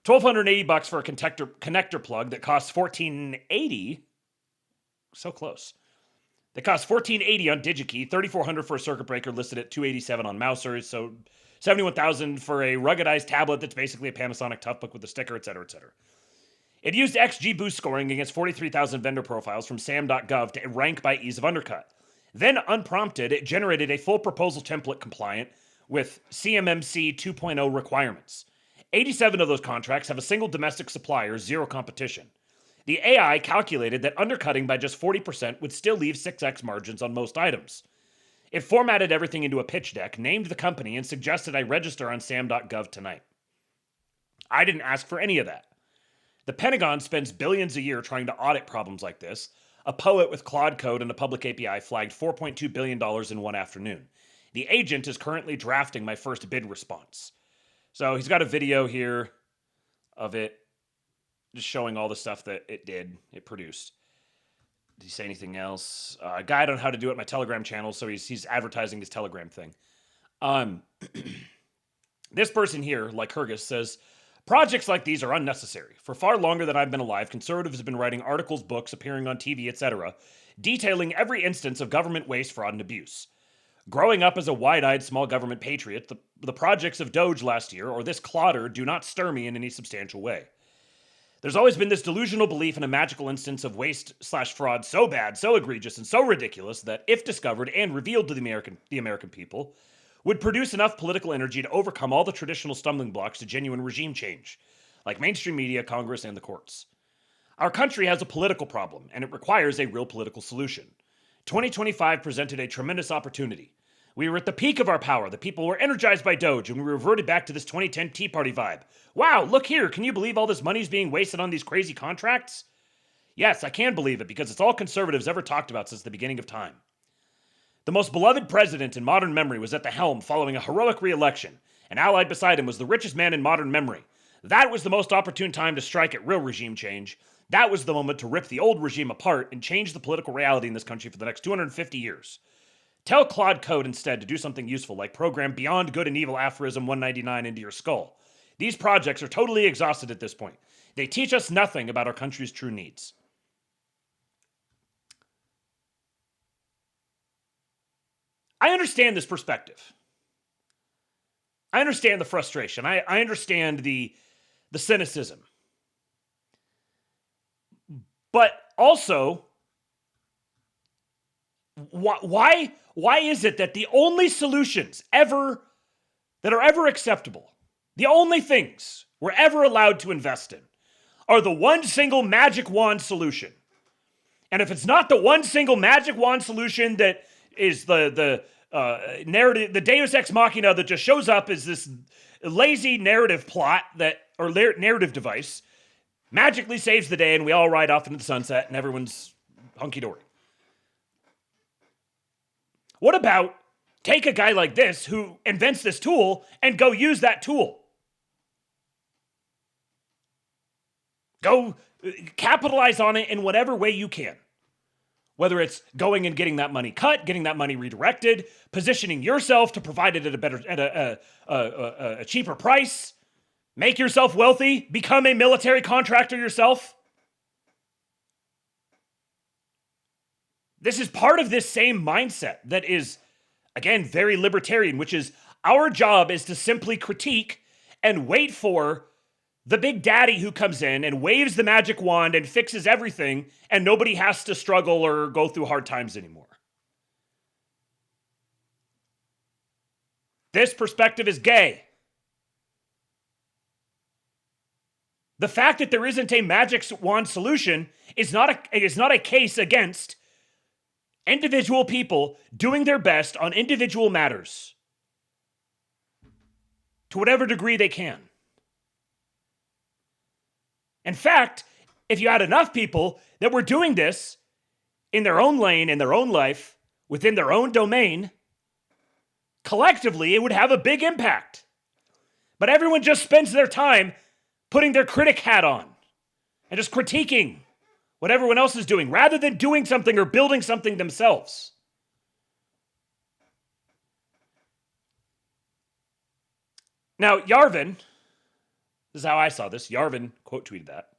$1,280 for a connector plug that costs $1,480. So close. That costs $1,480 on DigiKey, $3,400 for a circuit breaker listed at $287 on Mousers, so $71,000 for a ruggedized tablet that's basically a Panasonic Toughbook with a sticker, etc., etc. It used XGBoost scoring against 43,000 vendor profiles from sam.gov to rank by ease of undercut. Then, unprompted, it generated a full proposal template compliant with CMMC 2.0 requirements. 87 of those contracts have a single domestic supplier, zero competition. The AI calculated that undercutting by just 40% would still leave 6x margins on most items. It formatted everything into a pitch deck, named the company, and suggested I register on sam.gov tonight. I didn't ask for any of that. The Pentagon spends billions a year trying to audit problems like this. A poet with Claude Code and a public API flagged $4.2 billion in one afternoon. The agent is currently drafting my first bid response. So he's got a video here of it, just showing all the stuff that it produced. Did he say anything else? A guide on how to do it, my Telegram channel, so he's advertising his Telegram thing. This person here, like Hergus, says, projects like these are unnecessary. For far longer than I've been alive, conservatives have been writing articles, books, appearing on TV, etc., detailing every instance of government waste, fraud, and abuse. Growing up as a wide-eyed small government patriot, the projects of Doge last year, or this clodder, do not stir me in any substantial way. There's always been this delusional belief in a magical instance of waste/fraud so bad, so egregious, and so ridiculous that, if discovered and revealed to the American people, would produce enough political energy to overcome all the traditional stumbling blocks to genuine regime change, like mainstream media, Congress, and the courts. Our country has a political problem, and it requires a real political solution. 2025 presented a tremendous opportunity. We were at the peak of our power. The people were energized by Doge, and we reverted back to this 2010 Tea Party vibe. Wow, look here. Can you believe all this money is being wasted on these crazy contracts? Yes, I can believe it, because it's all conservatives ever talked about since the beginning of time. The most beloved president in modern memory was at the helm following a heroic re-election, and allied beside him was the richest man in modern memory. That was the most opportune time to strike at real regime change. That was the moment to rip the old regime apart and change the political reality in this country for the next 250 years. Tell Claude Code instead to do something useful, like program Beyond Good and Evil Aphorism 199 into your skull. These projects are totally exhausted at this point. They teach us nothing about our country's true needs. I understand this perspective. I understand the frustration. I understand the cynicism. But also, why is it that the only solutions that are ever acceptable, the only things we're ever allowed to invest in, are the one single magic wand solution? And if it's not the one single magic wand solution that is the narrative, the Deus Ex Machina that just shows up as this lazy narrative plot or narrative device, magically saves the day, and we all ride off into the sunset, and everyone's hunky-dory. What about take a guy like this who invents this tool and go use that tool? Go capitalize on it in whatever way you can. Whether it's going and getting that money cut, getting that money redirected, positioning yourself to provide it at a cheaper price, make yourself wealthy, become a military contractor yourself. This is part of this same mindset that is, again, very libertarian, which is our job is to simply critique and wait for the big daddy who comes in and waves the magic wand and fixes everything, and nobody has to struggle or go through hard times anymore. This perspective is gay. The fact that there isn't a magic wand solution is not a case against individual people doing their best on individual matters to whatever degree they can. In fact, if you had enough people that were doing this in their own lane, in their own life, within their own domain, collectively, it would have a big impact. But everyone just spends their time putting their critic hat on and just critiquing what everyone else is doing rather than doing something or building something themselves. Now, Yarvin, This is how I saw this. Yarvin quote tweeted that.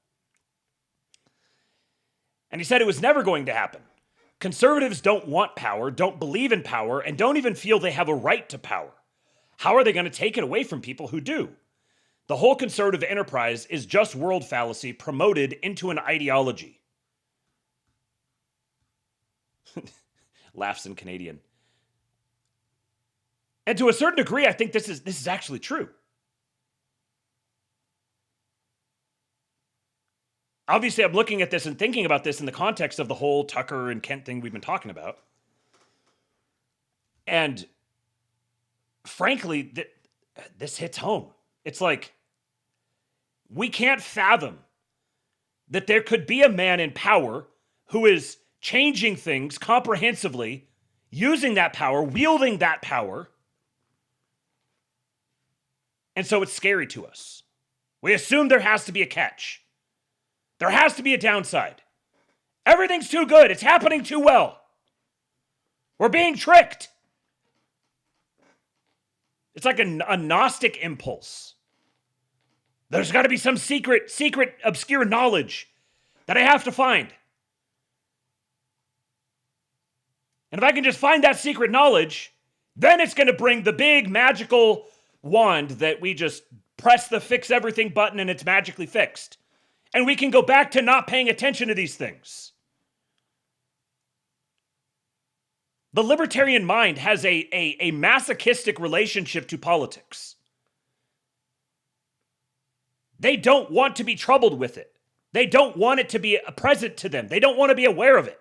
And he said it was never going to happen. Conservatives don't want power, don't believe in power, and don't even feel they have a right to power. How are they going to take it away from people who do? The whole conservative enterprise is just world fallacy promoted into an ideology. Laughs in Canadian. And to a certain degree, I think this is actually true. Obviously, I'm looking at this and thinking about this in the context of the whole Tucker and Kent thing we've been talking about. And frankly, this hits home. It's like, we can't fathom that there could be a man in power who is changing things comprehensively, using that power, wielding that power. And so it's scary to us. We assume there has to be a catch. There has to be a downside. Everything's too good. It's happening too well. We're being tricked. It's like a Gnostic impulse. There's got to be some secret, obscure knowledge that I have to find. And if I can just find that secret knowledge, then it's going to bring the big magical wand that we just press the fix everything button and it's magically fixed. And we can go back to not paying attention to these things. The libertarian mind has a masochistic relationship to politics. They don't want to be troubled with it. They don't want it to be present to them. They don't want to be aware of it.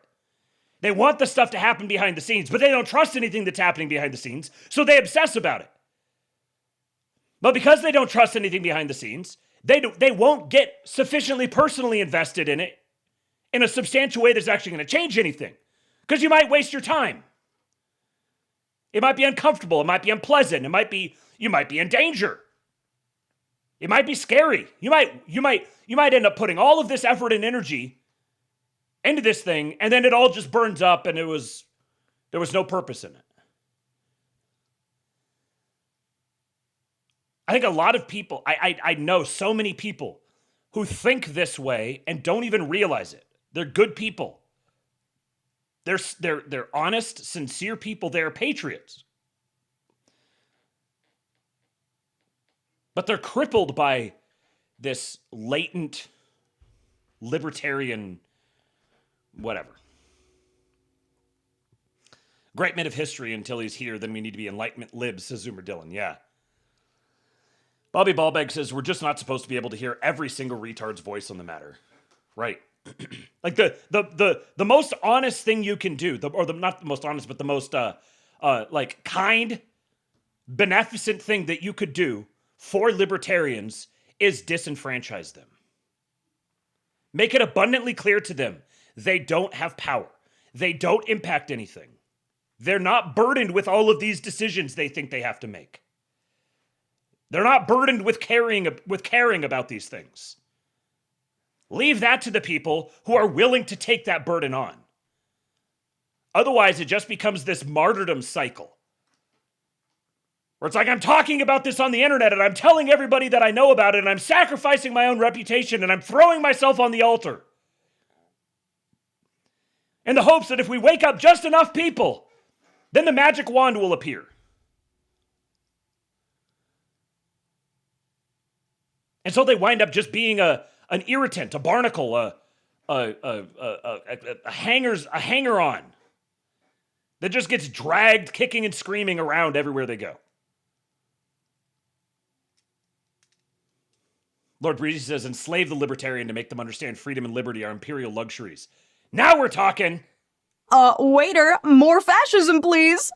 They want the stuff to happen behind the scenes, but they don't trust anything that's happening behind the scenes, so they obsess about it. But because they don't trust anything behind the scenes, they won't get sufficiently personally invested in it in a substantial way that's actually going to change anything. Because you might waste your time. It might be uncomfortable. It might be unpleasant. You might be in danger. It might be scary. You might end up putting all of this effort and energy into this thing, and then it all just burns up, and there was no purpose in it. I think a lot of people, I know so many people who think this way and don't even realize it. They're good people. They're honest, sincere people. They're patriots. But they're crippled by this latent libertarian whatever. Great myth of history until he's here, then we need to be enlightenment libs, says Zoomer Dylan. Yeah. Bobby Ballbag says, we're just not supposed to be able to hear every single retard's voice on the matter. Right. Like the most honest thing you can do, not the most honest, but the most like kind, beneficent thing that you could do for libertarians is disenfranchise them. Make it abundantly clear to them they don't have power. They don't impact anything. They're not burdened with all of these decisions they think they have to make. They're not burdened with caring about these things. Leave that to the people who are willing to take that burden on. Otherwise, it just becomes this martyrdom cycle. Where it's like, I'm talking about this on the internet and I'm telling everybody that I know about it and I'm sacrificing my own reputation and I'm throwing myself on the altar. In the hopes that if we wake up just enough people, then the magic wand will appear. And so they wind up just being an irritant, a barnacle, a hanger-on that just gets dragged kicking and screaming around everywhere they go. Lord Breezy says, enslave the libertarian to make them understand freedom and liberty are imperial luxuries. Now we're talking.
Waiter, more fascism, please.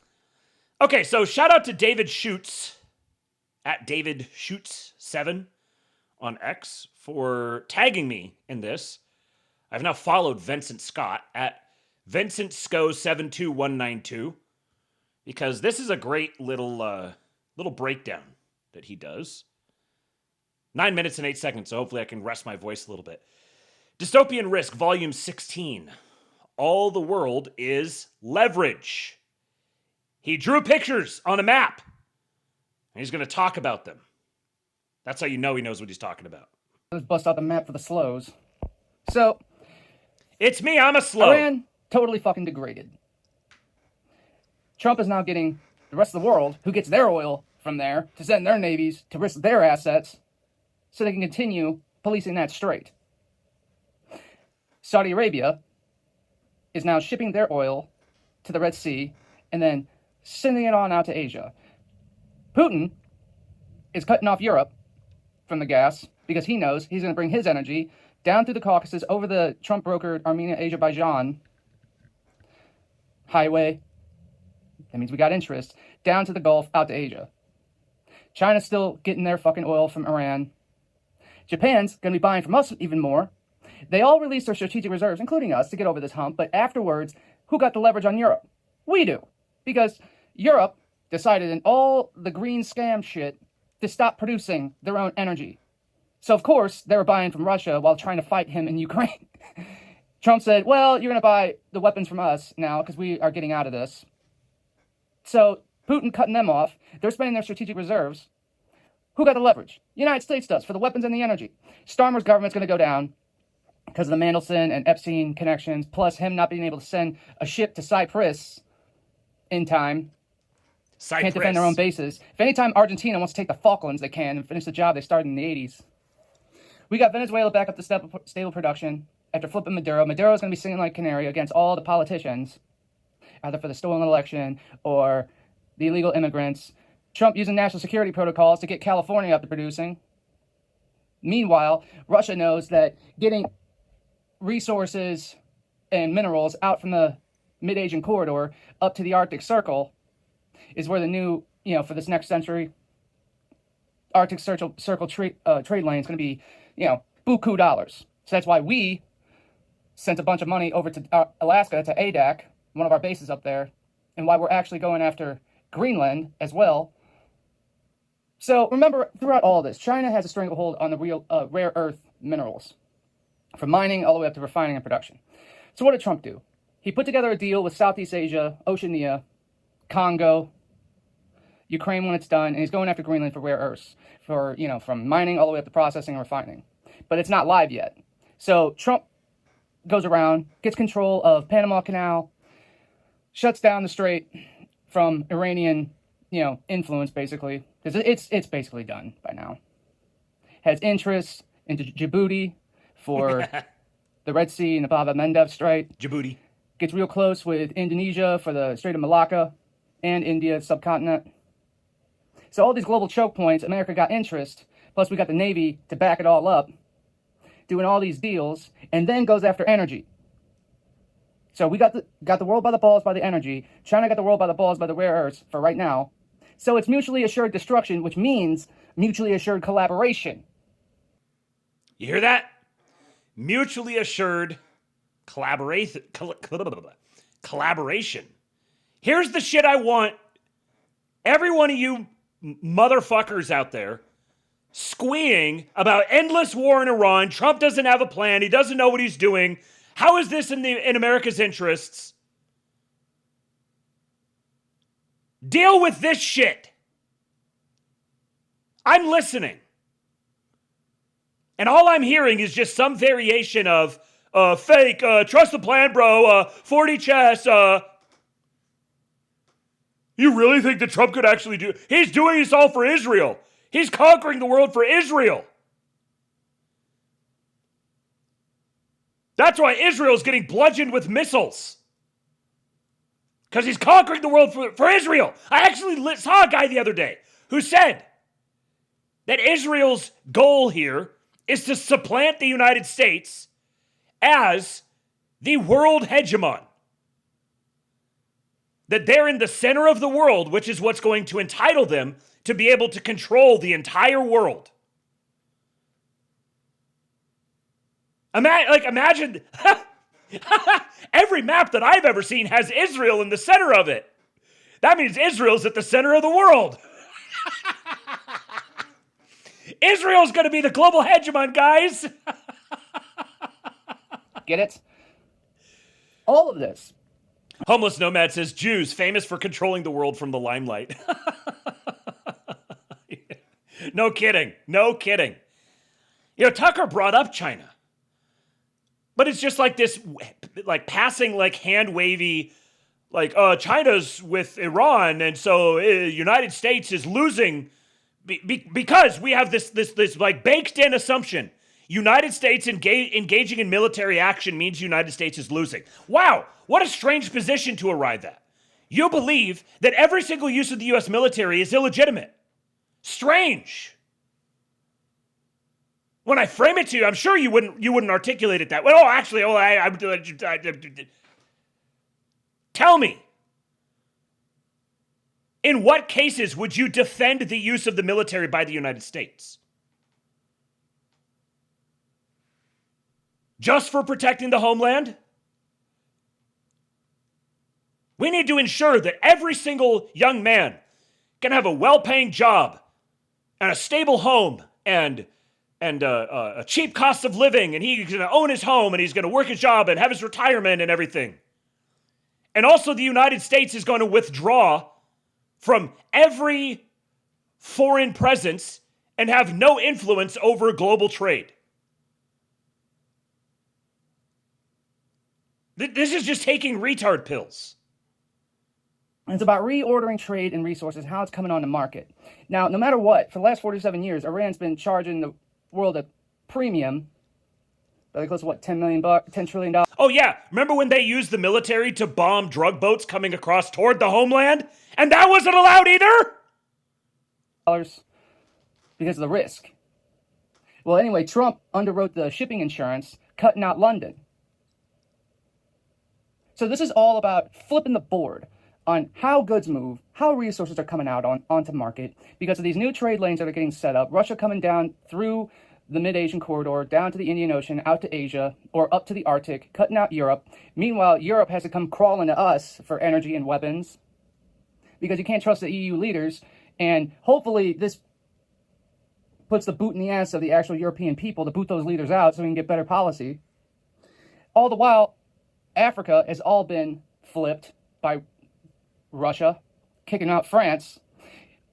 Okay, so shout out to David Schutz, at David Schutz7 on X, for tagging me in this. I've now followed Vincent Scott at VincentSco72192 because this is a great little breakdown that he does. 9 minutes and 8 seconds, so hopefully I can rest my voice a little bit. Dystopian Risk, Volume 16. All the world is leverage. He drew pictures on a map, and he's going to talk about them. That's how you know he knows what he's talking about.
Let's bust out the map for the slows. So,
it's me, I'm a slow.
Iran, totally fucking degraded. Trump is now getting the rest of the world, who gets their oil from there, to send their navies to risk their assets so they can continue policing that strait. Saudi Arabia is now shipping their oil to the Red Sea and then sending it on out to Asia. Putin is cutting off Europe from the gas because he knows he's going to bring his energy down through the Caucasus over the Trump-brokered Armenia-Azerbaijan highway. That means we got interest down to the Gulf, out to Asia. China's still getting their fucking oil from Iran. Japan's going to be buying from us even more. They all released their strategic reserves, including us, to get over this hump. But afterwards, who got the leverage on Europe? We do. Because Europe decided in all the green scam shit to stop producing their own energy. So, of course, they were buying from Russia while trying to fight him in Ukraine. Trump said, well, you're going to buy the weapons from us now because we are getting out of this. So, Putin cutting them off. They're spending their strategic reserves. Who got the leverage? The United States does, for the weapons and the energy. Starmer's government's going to go down because of the Mandelson and Epstein connections, plus him not being able to send a ship to Cyprus in time. Can't defend their own bases. If any time Argentina wants to take the Falklands, they can and finish the job they started in the 80s. We got Venezuela back up to stable production after flipping Maduro. Maduro is going to be singing like canary against all the politicians, either for the stolen election or the illegal immigrants. Trump using national security protocols to get California up to producing. Meanwhile, Russia knows that getting resources and minerals out from the mid-Asian corridor up to the Arctic Circle is where the new, for this next century, Arctic Circle trade lane is going to be, buku dollars. So that's why we sent a bunch of money over to Alaska, to ADAC, one of our bases up there, and why we're actually going after Greenland as well. So remember, throughout all of this, China has a stranglehold on the real rare earth minerals, from mining all the way up to refining and production. So what did Trump do? He put together a deal with Southeast Asia, Oceania, Congo, Ukraine when it's done, and he's going after Greenland for rare earths, for, from mining all the way up to processing and refining. But it's not live yet. So Trump goes around, gets control of Panama Canal, shuts down the strait from Iranian, influence, basically, because it's basically done by now. Has interests into Djibouti for the Red Sea and the Bab el-Mandeb Strait.
Djibouti.
Gets real close with Indonesia for the Strait of Malacca and India subcontinent. So all these global choke points, America got interest, plus we got the Navy to back it all up, doing all these deals, and then goes after energy. So we got the world by the balls by the energy. China got the world by the balls by the rare earths for right now. So it's mutually assured destruction, which means mutually assured collaboration.
You hear that? Mutually assured collaboration. Here's the shit I want every one of you motherfuckers out there squeeing about endless war in Iran. Trump doesn't have a plan. He doesn't know what he's doing. How is this in America's interests? Deal with this shit. I'm listening. And all I'm hearing is just some variation of fake, trust the plan, bro, 40 chess. You really think that Trump could actually do? He's doing this all for Israel. He's conquering the world for Israel. That's why Israel's getting bludgeoned with missiles. Because he's conquering the world for Israel. I actually saw a guy the other day who said that Israel's goal here is to supplant the United States as the world hegemon. That they're in the center of the world, which is what's going to entitle them to be able to control the entire world. Imagine every map that I've ever seen has Israel in the center of it. That means Israel's at the center of the world. Israel's going to be the global hegemon, guys.
Get it? All of this.
Homeless Nomad says, Jews famous for controlling the world from the limelight. No kidding. No kidding. You know, Tucker brought up China. But it's just like this, like passing, like hand wavy, like China's with Iran, and so United States is losing because we have this like baked in assumption. United States engaging in military action means United States is losing. Wow, what a strange position to arrive at. You believe that every single use of the U.S. military is illegitimate. Strange. When I frame it to you, I'm sure you wouldn't articulate it that way. Oh, actually, tell me. In what cases would you defend the use of the military by the United States? Just for protecting the homeland? We need to ensure that every single young man can have a well-paying job and a stable home and a cheap cost of living, and he's going to own his home, and he's going to work his job and have his retirement and everything. And also the United States is going to withdraw from every foreign presence and have no influence over global trade. This is just taking retard pills.
It's about reordering trade and resources, how it's coming on the market. Now, no matter what, for the last 47 years, Iran's been charging the world a premium, like close to what, $10 trillion.
Oh yeah, remember when they used the military to bomb drug boats coming across toward the homeland? And that wasn't allowed either?
Because of the risk. Well, anyway, Trump underwrote the shipping insurance, cutting out London. So this is all about flipping the board on how goods move, how resources are coming out onto market because of these new trade lanes that are getting set up. Russia coming down through the mid-Asian corridor, down to the Indian Ocean, out to Asia, or up to the Arctic, cutting out Europe. Meanwhile, Europe has to come crawling to us for energy and weapons because you can't trust the EU leaders. And hopefully this puts the boot in the ass of the actual European people to boot those leaders out so we can get better policy. All the while, Africa has all been flipped by Russia, kicking out France.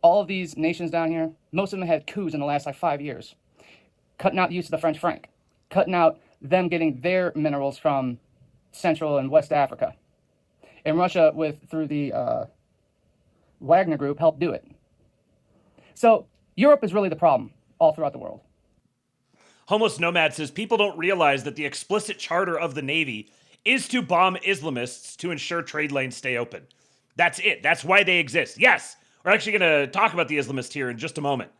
All of these nations down here, most of them had coups in the last 5 years. Cutting out the use of the French franc. Cutting out them getting their minerals from Central and West Africa. And Russia, through the Wagner Group, helped do it. So Europe is really the problem all throughout the world.
Homeless Nomad says people don't realize that the explicit charter of the Navy is to bomb Islamists to ensure trade lanes stay open. That's it. That's why they exist. Yes, we're actually going to talk about the Islamists here in just a moment.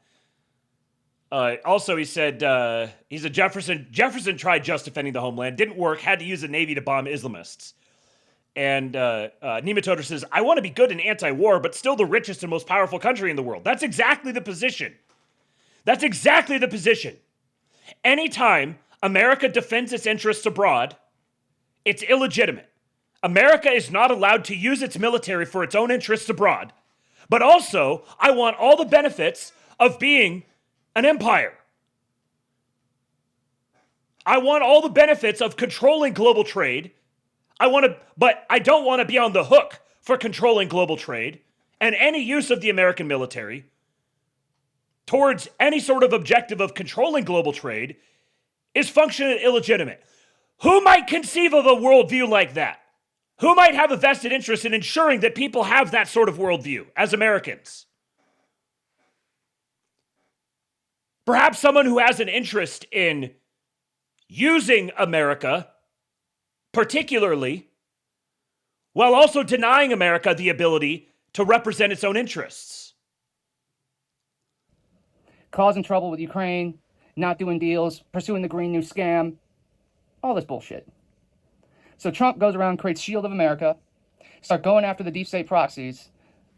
Also, he said he's a Jefferson. Jefferson tried just defending the homeland. Didn't work. Had to use the Navy to bomb Islamists. And Nematoder says, I want to be good in anti-war, but still the richest and most powerful country in the world. That's exactly the position. That's exactly the position. Anytime America defends its interests abroad, it's illegitimate. America is not allowed to use its military for its own interests abroad. But also, I want all the benefits of being an empire. I want all the benefits of controlling global trade. But I don't want to be on the hook for controlling global trade and any use of the American military towards any sort of objective of controlling global trade is functionally illegitimate. Who might conceive of a worldview like that? Who might have a vested interest in ensuring that people have that sort of worldview as Americans? Perhaps someone who has an interest in using America, particularly, while also denying America the ability to represent its own interests.
Causing trouble with Ukraine, not doing deals, pursuing the Green New Scam, all this bullshit. So Trump goes around, creates Shield of America, start going after the deep state proxies,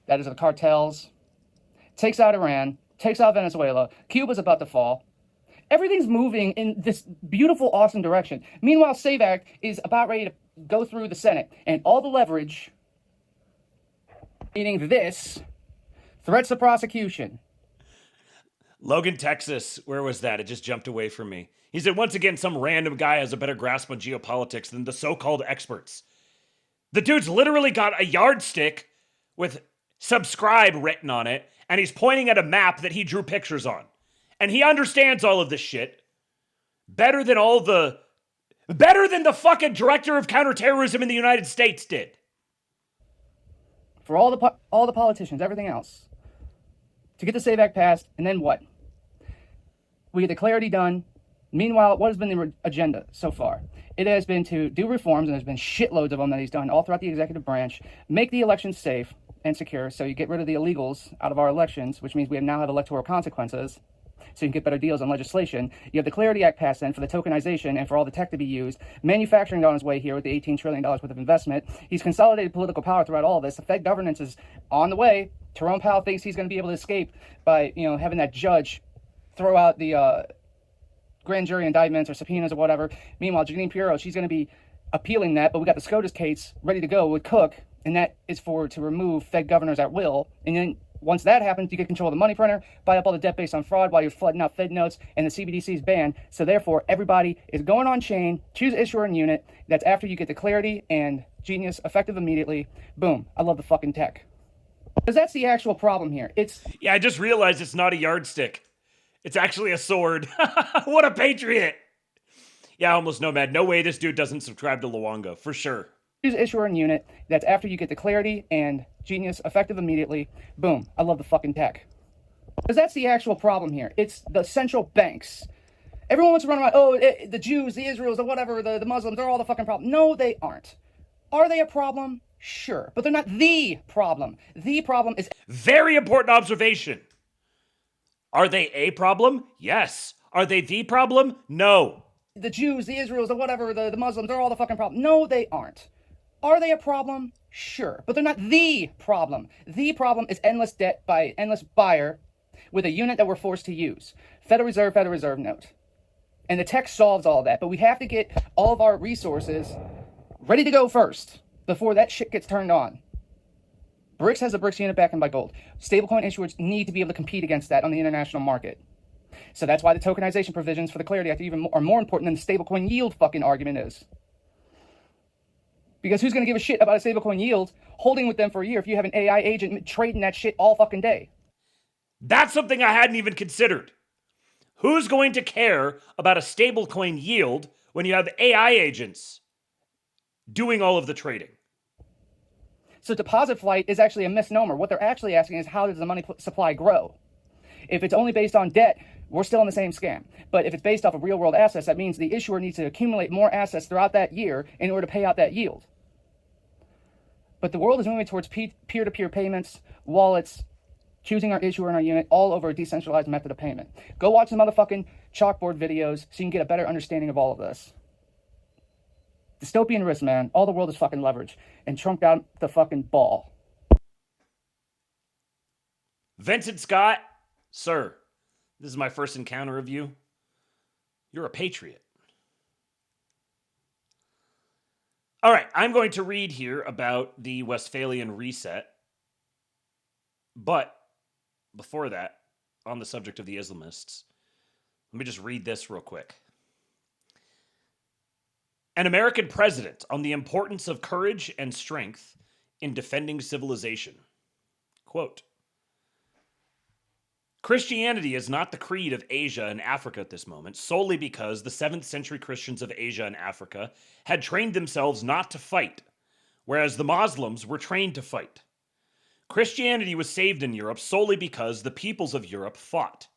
that is the cartels, takes out Iran, takes out Venezuela, Cuba's about to fall. Everything's moving in this beautiful, awesome direction. Meanwhile, SAVE Act is about ready to go through the Senate, and all the leverage, meaning this, threats of prosecution.
Logan, Texas, where was that? It just jumped away from me. He said, once again, some random guy has a better grasp on geopolitics than the so-called experts. The dude's literally got a yardstick with subscribe written on it, and he's pointing at a map that he drew pictures on. And he understands all of this shit better than the fucking director of counterterrorism in the United States did.
For all the politicians, everything else, to get the SAVE Act passed, and then what? We get the clarity done. Meanwhile, what has been the agenda so far? It has been to do reforms, and there's been shitloads of them that he's done all throughout the executive branch, make the elections safe and secure, so you get rid of the illegals out of our elections, which means we now have electoral consequences, so you can get better deals on legislation. You have the Clarity Act passed then for the tokenization and for all the tech to be used. Manufacturing on his way here with the $18 trillion worth of investment. He's consolidated political power throughout all of this. The Fed governance is on the way. Jerome Powell thinks he's going to be able to escape by, having that judge throw out the grand jury indictments or subpoenas or whatever. Meanwhile, Janine Pirro, she's going to be appealing that, but we got the SCOTUS case ready to go with Cook, and that is to remove Fed governors at will. And then once that happens, you get control of the money printer, buy up all the debt based on fraud while you're flooding out Fed notes, and the CBDC is banned. So therefore, everybody is going on chain, choose issuer and unit. That's after you get the clarity and genius effective immediately. Boom. I love the fucking tech. Because that's the actual problem here.
Yeah, I just realized it's not a yardstick. It's actually a sword. What a patriot. Yeah, almost nomad. No way this dude doesn't subscribe to Luongo, for sure.
Choose issuer and unit. That's after you get the clarity and genius effective immediately. Boom. I love the fucking tech. Because that's the actual problem here. It's the central banks. Everyone wants to run around, the Jews, the Israels, the whatever, the Muslims, they're all the fucking problem. No, they aren't. Are they a problem? Sure. But they're not the problem. The problem is...
Very important observation. Are they a problem? Yes. Are they the problem? No.
The Jews, the Israels, the whatever, the Muslims, they're all the fucking problem. No, they aren't. Are they a problem? Sure. But they're not the problem. The problem is endless debt by endless buyer with a unit that we're forced to use. Federal Reserve note. And the tech solves all that. But we have to get all of our resources ready to go first before that shit gets turned on. BRICS has a BRICS unit backed by gold. Stablecoin issuers need to be able to compete against that on the international market. So that's why the tokenization provisions for the Clarity Act are more important than the stablecoin yield fucking argument is. Because who's going to give a shit about a stablecoin yield holding with them for a year if you have an AI agent trading that shit all fucking day?
That's something I hadn't even considered. Who's going to care about a stablecoin yield when you have AI agents doing all of the trading?
So deposit flight is actually a misnomer. What they're actually asking is, how does the money supply grow? If it's only based on debt, we're still in the same scam. But if it's based off of real world assets, that means the issuer needs to accumulate more assets throughout that year in order to pay out that yield. But the world is moving towards peer-to-peer payments, wallets, choosing our issuer and our unit, all over a decentralized method of payment. Go watch some motherfucking chalkboard videos so you can get a better understanding of all of this. Dystopian risk, man. All the world is fucking leverage. And Trump got the fucking ball.
Vincent Scott, sir, this is my first encounter of you. You're a patriot. All right, I'm going to read here about the Westphalian reset. But before that, on the subject of the Islamists, let me just read this real quick. An American president on the importance of courage and strength in defending civilization. Quote, Christianity is not the creed of Asia and Africa at this moment, solely because the 7th century Christians of Asia and Africa had trained themselves not to fight, whereas the Muslims were trained to fight. Christianity was saved in Europe solely because the peoples of Europe fought.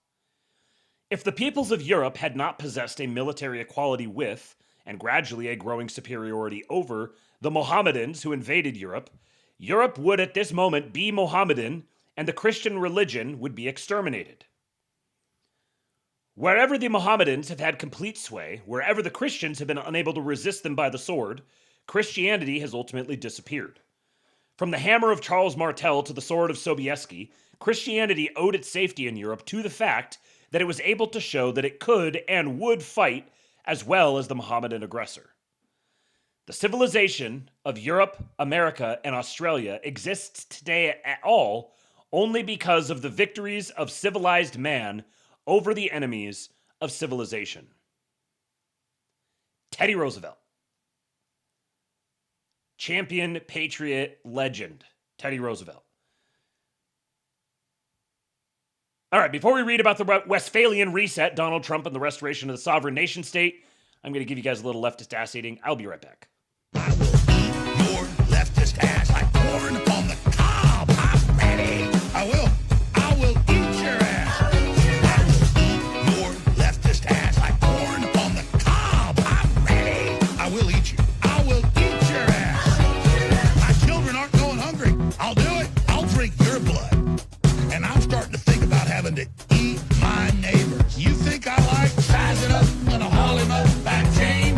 If the peoples of Europe had not possessed a military equality with, and gradually a growing superiority over, the Mohammedans who invaded Europe, Europe would at this moment be Mohammedan, and the Christian religion would be exterminated. Wherever the Mohammedans have had complete sway, wherever the Christians have been unable to resist them by the sword, Christianity has ultimately disappeared. From the hammer of Charles Martel to the sword of Sobieski, Christianity owed its safety in Europe to the fact that it was able to show that it could and would fight as well as the Mohammedan aggressor. The civilization of Europe, America, and Australia exists today at all only because of the victories of civilized man over the enemies of civilization. Teddy Roosevelt. Champion, patriot, legend, Teddy Roosevelt. All right, before we read about the Westphalian reset, Donald Trump and the restoration of the sovereign nation state, I'm going to give you guys a little leftist ass eating. I'll be right back.
Your leftist ass like corn on the cob. I'm ready. I will eat your ass. Your leftist ass like corn on the cob. I'm ready. I will eat you. I will eat your ass. My children aren't going hungry. I'll do it. I'll drink your blood. And I'm starting to think about having to eat my neighbors. You think I like sizing up? I'm gonna haul him up that chain.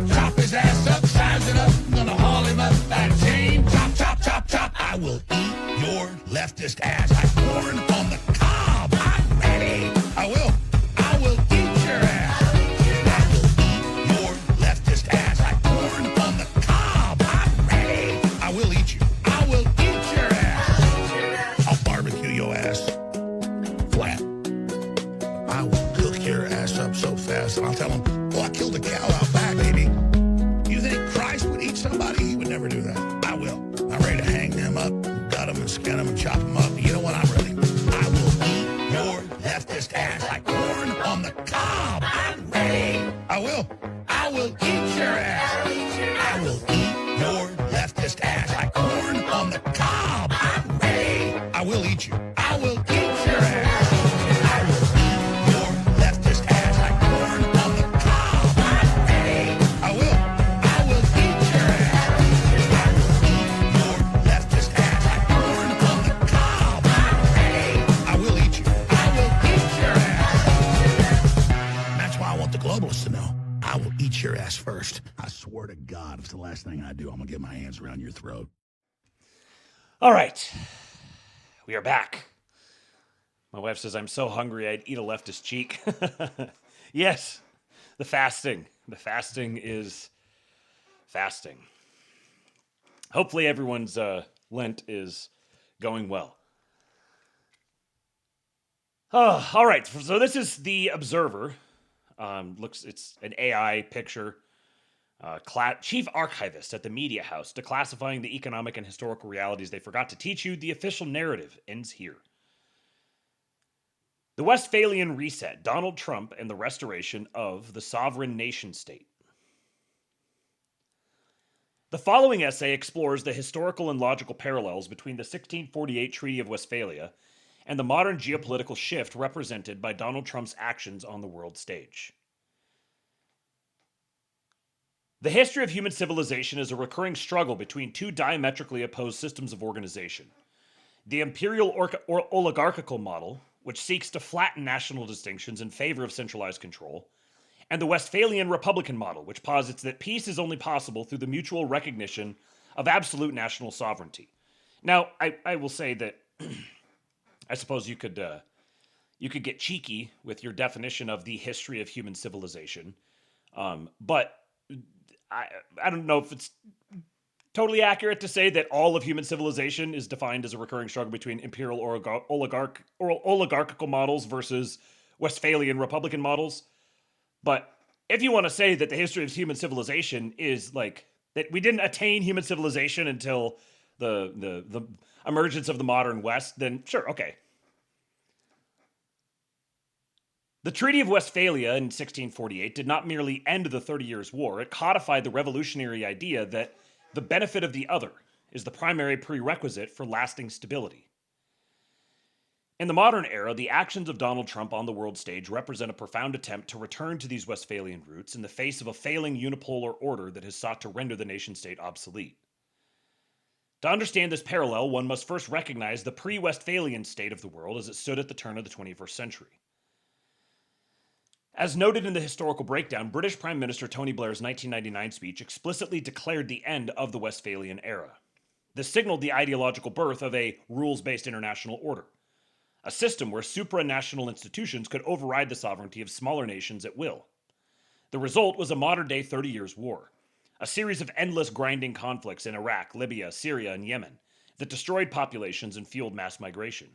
Chop his ass up, size it up. I'm gonna haul him up that chain. Chop, chop, chop, chop. I will eat your leftist ass like corn on the cob. I'm ready. I will eat your ass. I will eat your leftist ass like corn on the cob. I'm ready. I will eat you. I will eat your ass. I'll barbecue your ass flat. I will cook your ass up so fast, and I'll tell them, well, I killed a cow out back, baby. You think Christ would eat somebody? He would never do that. I will. I'm ready to hang them up, gut them and skin them and chop them up. You know what? I'm ready. I will eat your leftist ass like corn on the cob. I'm ready. I will eat your ass. I will eat your leftist ass like corn on the cob. I'm ready. I will eat you. I will eat your ass. I will eat your leftist ass like corn on the cob. I'm ready. I will eat your ass. I will eat your leftist ass like corn on the cob. I'm ready. I will eat you. I will eat your ass. That's why I want the globalists to know. I will eat your ass first. I swear to God, if it's the last thing I do, I'm going to get my hands around your throat.
All right. We are back. My wife says I'm so hungry I'd eat a leftist cheek. Yes, the fasting. The fasting is fasting. Hopefully everyone's Lent is going well. Oh, all right, so this is the Observer. It's an AI picture. Chief archivist at the Media House, declassifying the economic and historical realities they forgot to teach you. The official narrative ends here. The Westphalian reset, Donald Trump and the restoration of the sovereign nation state. The following essay explores the historical and logical parallels between the 1648 Treaty of Westphalia and the modern geopolitical shift represented by Donald Trump's actions on the world stage. The history of human civilization is a recurring struggle between two diametrically opposed systems of organization. The imperial or oligarchical model, which seeks to flatten national distinctions in favor of centralized control, and the Westphalian Republican model, which posits that peace is only possible through the mutual recognition of absolute national sovereignty. Now, I will say that I suppose you could get cheeky with your definition of the history of human civilization, but I don't know if it's totally accurate to say that all of human civilization is defined as a recurring struggle between imperial or oligarchical models versus Westphalian Republican models. But if you want to say that the history of human civilization is like that, we didn't attain human civilization until the emergence of the modern West, then sure, okay. The Treaty of Westphalia in 1648 did not merely end the 30 Years' War, it codified the revolutionary idea that the benefit of the other is the primary prerequisite for lasting stability. In the modern era, the actions of Donald Trump on the world stage represent a profound attempt to return to these Westphalian roots in the face of a failing unipolar order that has sought to render the nation-state obsolete. To understand this parallel, one must first recognize the pre-Westphalian state of the world as it stood at the turn of the 21st century. As noted in the historical breakdown, British Prime Minister Tony Blair's 1999 speech explicitly declared the end of the Westphalian era. This signaled the ideological birth of a rules-based international order, a system where supranational institutions could override the sovereignty of smaller nations at will. The result was a modern-day 30 Years' War, a series of endless grinding conflicts in Iraq, Libya, Syria, and Yemen that destroyed populations and fueled mass migration.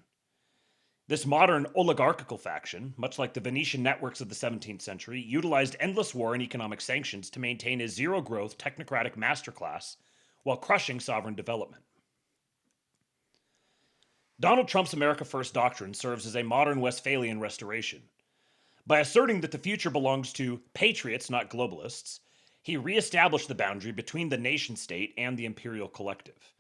This modern oligarchical faction, much like the Venetian networks of the 17th century, utilized endless war and economic sanctions to maintain a zero-growth technocratic masterclass while crushing sovereign development. Donald Trump's America First doctrine serves as a modern Westphalian restoration. By asserting that the future belongs to patriots, not globalists, he reestablished the boundary between the nation-state and the imperial collective.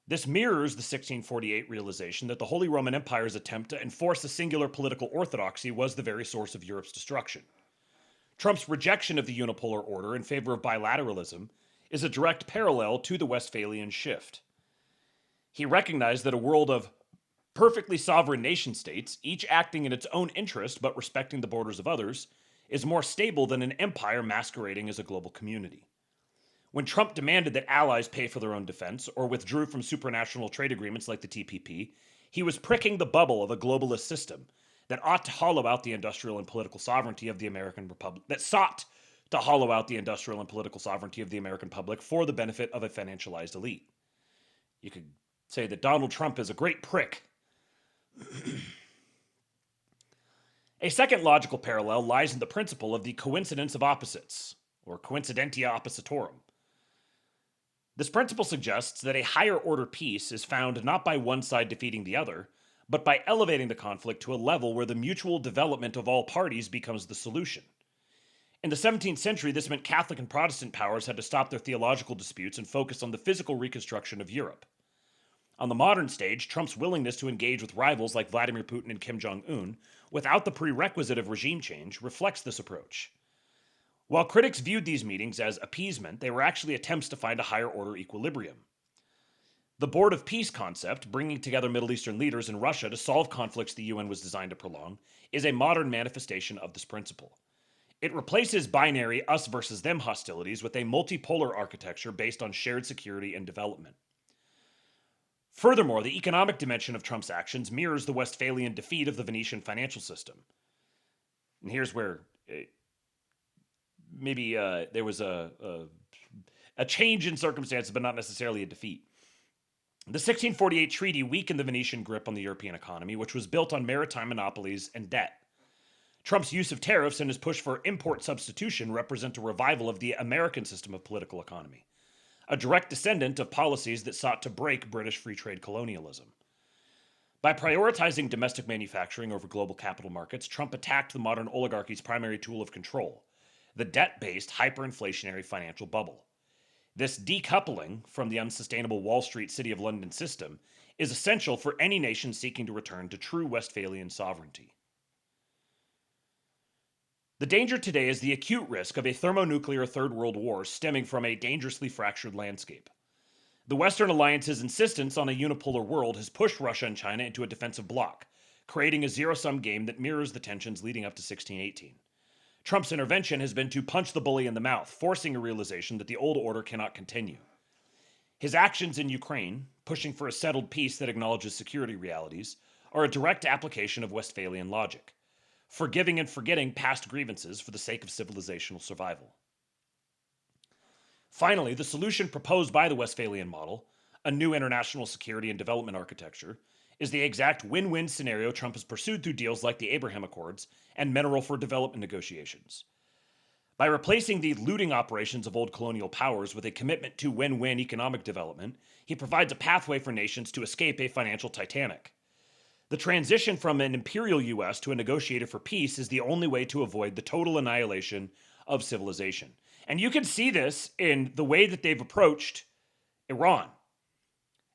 This mirrors the 1648 realization that the Holy Roman Empire's attempt to enforce a singular political orthodoxy was the very source of Europe's destruction. Trump's rejection of the unipolar order in favor of bilateralism is a direct parallel to the Westphalian shift. He recognized that a world of perfectly sovereign nation-states, each acting in its own interest but respecting the borders of others, is more stable than an empire masquerading as a global community. When Trump demanded that allies pay for their own defense or withdrew from supranational trade agreements like the TPP, he was pricking the bubble of a globalist system that ought to hollow out the industrial and political sovereignty of the American Republic, that sought to hollow out the industrial and political sovereignty of the American public for the benefit of a financialized elite. You could say that Donald Trump is a great prick. A second logical parallel lies in the principle of the coincidence of opposites, or coincidentia oppositorum. This principle suggests that a higher order peace is found not by one side defeating the other, but by elevating the conflict to a level where the mutual development of all parties becomes the solution. In the 17th century, this meant Catholic and Protestant powers had to stop their theological disputes and focus on the physical reconstruction of Europe. On the modern stage, Trump's willingness to engage with rivals like Vladimir Putin and Kim Jong-un, without the prerequisite of regime change, reflects this approach. While critics viewed these meetings as appeasement, they were actually attempts to find a higher order equilibrium. The Board of Peace concept, bringing together Middle Eastern leaders in Russia to solve conflicts the UN was designed to prolong, is a modern manifestation of this principle. It replaces binary us versus them hostilities with a multipolar architecture based on shared security and development. Furthermore, the economic dimension of Trump's actions mirrors the Westphalian defeat of the Venetian financial system. And here's where maybe there was a change in circumstances, but not necessarily a defeat. The 1648 treaty weakened the Venetian grip on the European economy, which was built on maritime monopolies and debt. Trump's use of tariffs and his push for import substitution represent a revival of the American system of political economy, a direct descendant of policies that sought to break British free trade colonialism. By prioritizing domestic manufacturing over global capital markets, Trump attacked the modern oligarchy's primary tool of control, the debt-based hyperinflationary financial bubble. This decoupling from the unsustainable Wall Street City of London system is essential for any nation seeking to return to true Westphalian sovereignty. The danger today is the acute risk of a thermonuclear Third World War stemming from a dangerously fractured landscape. The Western alliance's insistence on a unipolar world has pushed Russia and China into a defensive bloc, creating a zero-sum game that mirrors the tensions leading up to 1618. Trump's intervention has been to punch the bully in the mouth, forcing a realization that the old order cannot continue. His actions in Ukraine, pushing for a settled peace that acknowledges security realities, are a direct application of Westphalian logic, forgiving and forgetting past grievances for the sake of civilizational survival. Finally, the solution proposed by the Westphalian model, a new international security and development architecture, is the exact win-win scenario Trump has pursued through deals like the Abraham Accords and Mineral for Development negotiations. By replacing the looting operations of old colonial powers with a commitment to win-win economic development, he provides a pathway for nations to escape a financial Titanic. The transition from an imperial U.S. to a negotiator for peace is the only way to avoid the total annihilation of civilization. And you can see this in the way that they've approached Iran.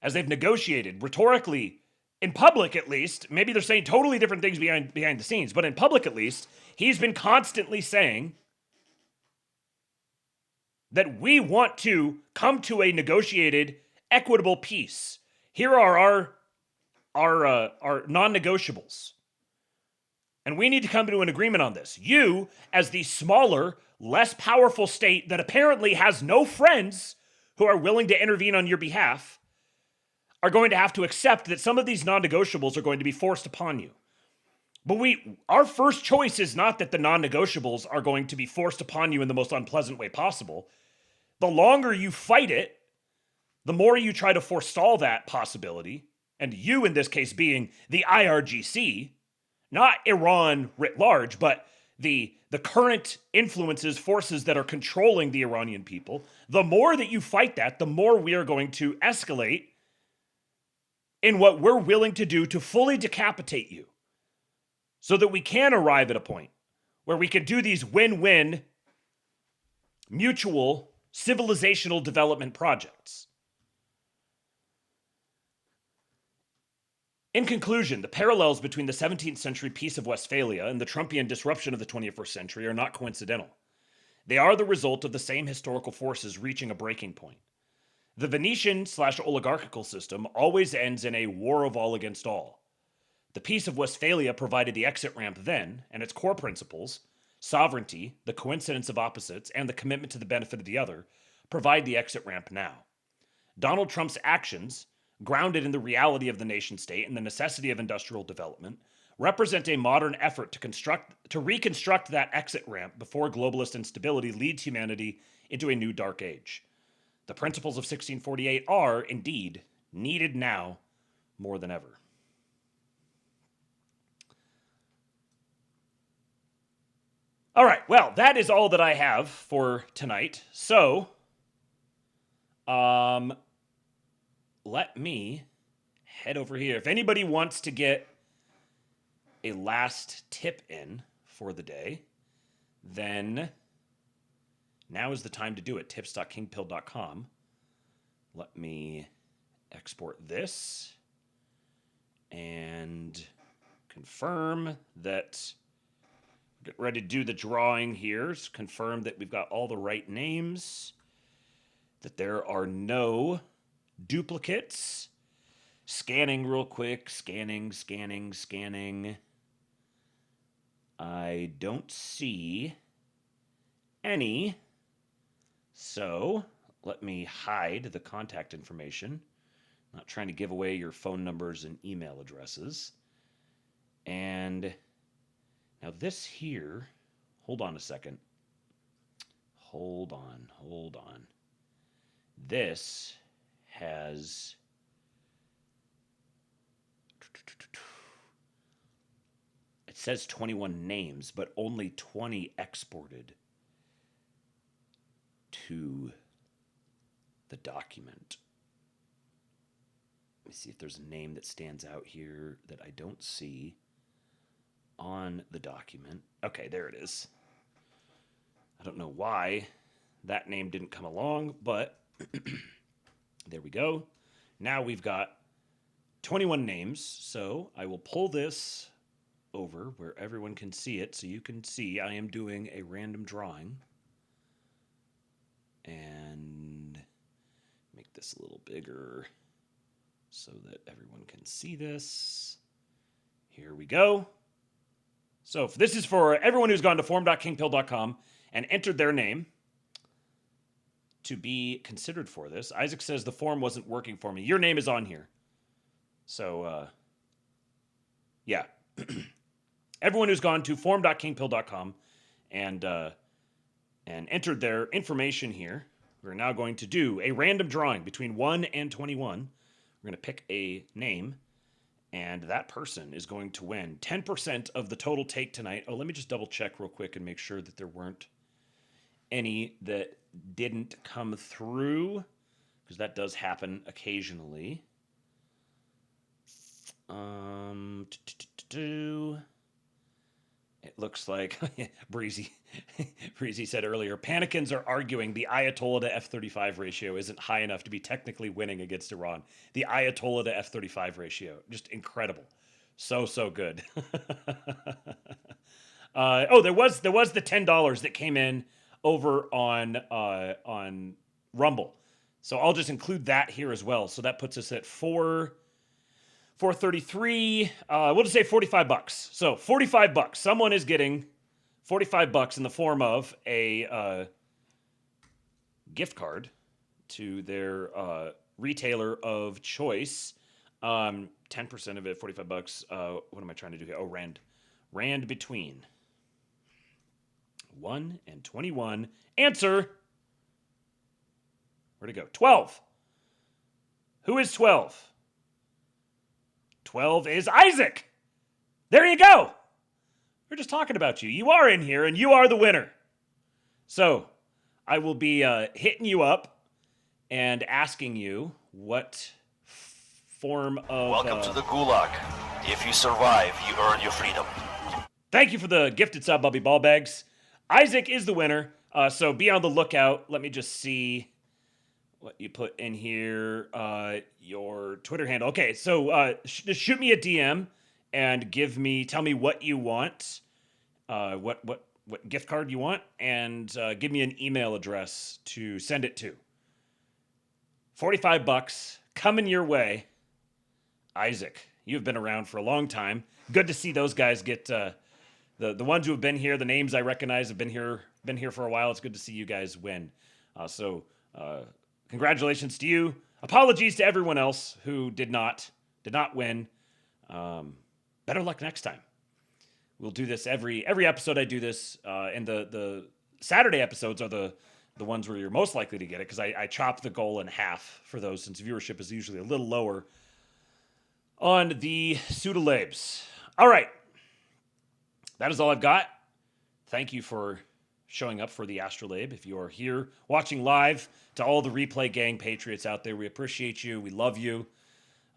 As they've negotiated, rhetorically, in public at least, maybe they're saying totally different things behind the scenes, but in public at least, he's been constantly saying that we want to come to a negotiated, equitable peace. Here are our non-negotiables. And we need to come to an agreement on this. You, as the smaller, less powerful state that apparently has no friends who are willing to intervene on your behalf, are going to have to accept that some of these non-negotiables are going to be forced upon you. But our first choice is not that the non-negotiables are going to be forced upon you in the most unpleasant way possible. The longer you fight it, the more you try to forestall that possibility, and you in this case being the IRGC, not Iran writ large, but the current influences, forces that are controlling the Iranian people, the more that you fight that, the more we are going to escalate in what we're willing to do to fully decapitate you so that we can arrive at a point where we can do these win-win mutual civilizational development projects. In conclusion, the parallels between the 17th century Peace of Westphalia and the Trumpian disruption of the 21st century are not coincidental. They are the result of the same historical forces reaching a breaking point. The Venetian/oligarchical system always ends in a war of all against all. The Peace of Westphalia provided the exit ramp then, and its core principles, sovereignty, the coincidence of opposites, and the commitment to the benefit of the other, provide the exit ramp now. Donald Trump's actions, grounded in the reality of the nation-state and the necessity of industrial development, represent a modern effort to reconstruct that exit ramp before globalist instability leads humanity into a new dark age. The principles of 1648 are, indeed, needed now more than ever. All right, well, that is all that I have for tonight. So, let me head over here. If anybody wants to get a last tip in for the day, then now is the time to do it. Tips.kingpill.com. Let me export this and confirm that. Get ready to do the drawing here. Confirm that we've got all the right names, that there are no duplicates. Scanning real quick. Scanning. I don't see any. So let me hide the contact information. Not trying to give away your phone numbers and email addresses. And now this here, hold on a second. Hold on. This has it says 21 names, but only 20 exported to the document. Let me see if there's a name that stands out here that I don't see on the document. Okay, there it is. I don't know why that name didn't come along, but there we go. Now we've got 21 names, so I will pull this over where everyone can see it, so you can see I am doing a random drawing. And make this a little bigger so that everyone can see this. Here we go. So this is for everyone who's gone to forum.kingpill.com and entered their name to be considered for this. Isaac says the form wasn't working for me. Your name is on here. So, yeah. Everyone who's gone to forum.kingpill.com and entered their information here, we're now going to do a random drawing between 1 and 21. We're going to pick a name, and that person is going to win 10% of the total take tonight. Oh, let me just double check real quick and make sure that there weren't any that didn't come through, because that does happen occasionally. It looks like Breezy said earlier, Panikins are arguing the Ayatollah to F-35 ratio isn't high enough to be technically winning against Iran. The Ayatollah to F-35 ratio, just incredible. So good. There was the $10 that came in over on Rumble. So I'll just include that here as well. So that puts us at $433. We'll just say $45. So $45. Someone is getting $45 in the form of a gift card to their retailer of choice. 10% of it, $45. What am I trying to do here? Oh, Rand between 1 and 21. Answer. Where'd it go? 12. Who is 12? 12 is Isaac. There you go. We're just talking about you. You are in here, and you are the winner. So I will be hitting you up and asking you what form of...
Welcome to the Gulag. If you survive, you earn your freedom.
Thank you for the gifted sub, Bubby Ballbags. Isaac is the winner, so be on the lookout. Let me just see what you put in here. Your Twitter handle. Okay, so just shoot me a DM and tell me what you want, what gift card you want, and give me an email address to send it to. $45 coming your way. Isaac, you've been around for a long time. Good to see those guys get the ones who have been here. The names I recognize have been here for a while. It's good to see you guys win. So congratulations to you. Apologies to everyone else who did not win. Better luck next time. We'll do this every episode. I do this, and the Saturday episodes are the ones where you're most likely to get it, because I chop the goal in half for those, since viewership is usually a little lower on the pseudolabes. All right. That is all I've got. Thank you for showing up for the Astrolabe. If you are here watching live, to all the replay gang patriots out there, we appreciate you. We love you.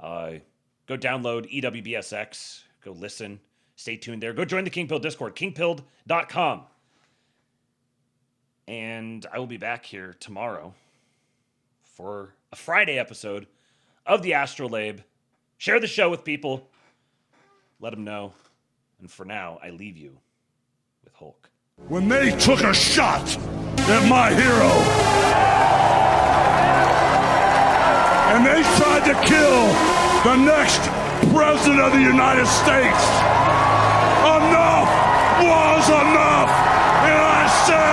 Go download EWBSX. Go listen. Stay tuned there. Go join the King Pill Discord, kingpilled.com. And I will be back here tomorrow for a Friday episode of the Astrolabe. Share the show with people. Let them know. And for now, I leave you with Hulk.
When they took a shot at my hero, and they tried to kill the next president of the United States, enough was enough, and I said,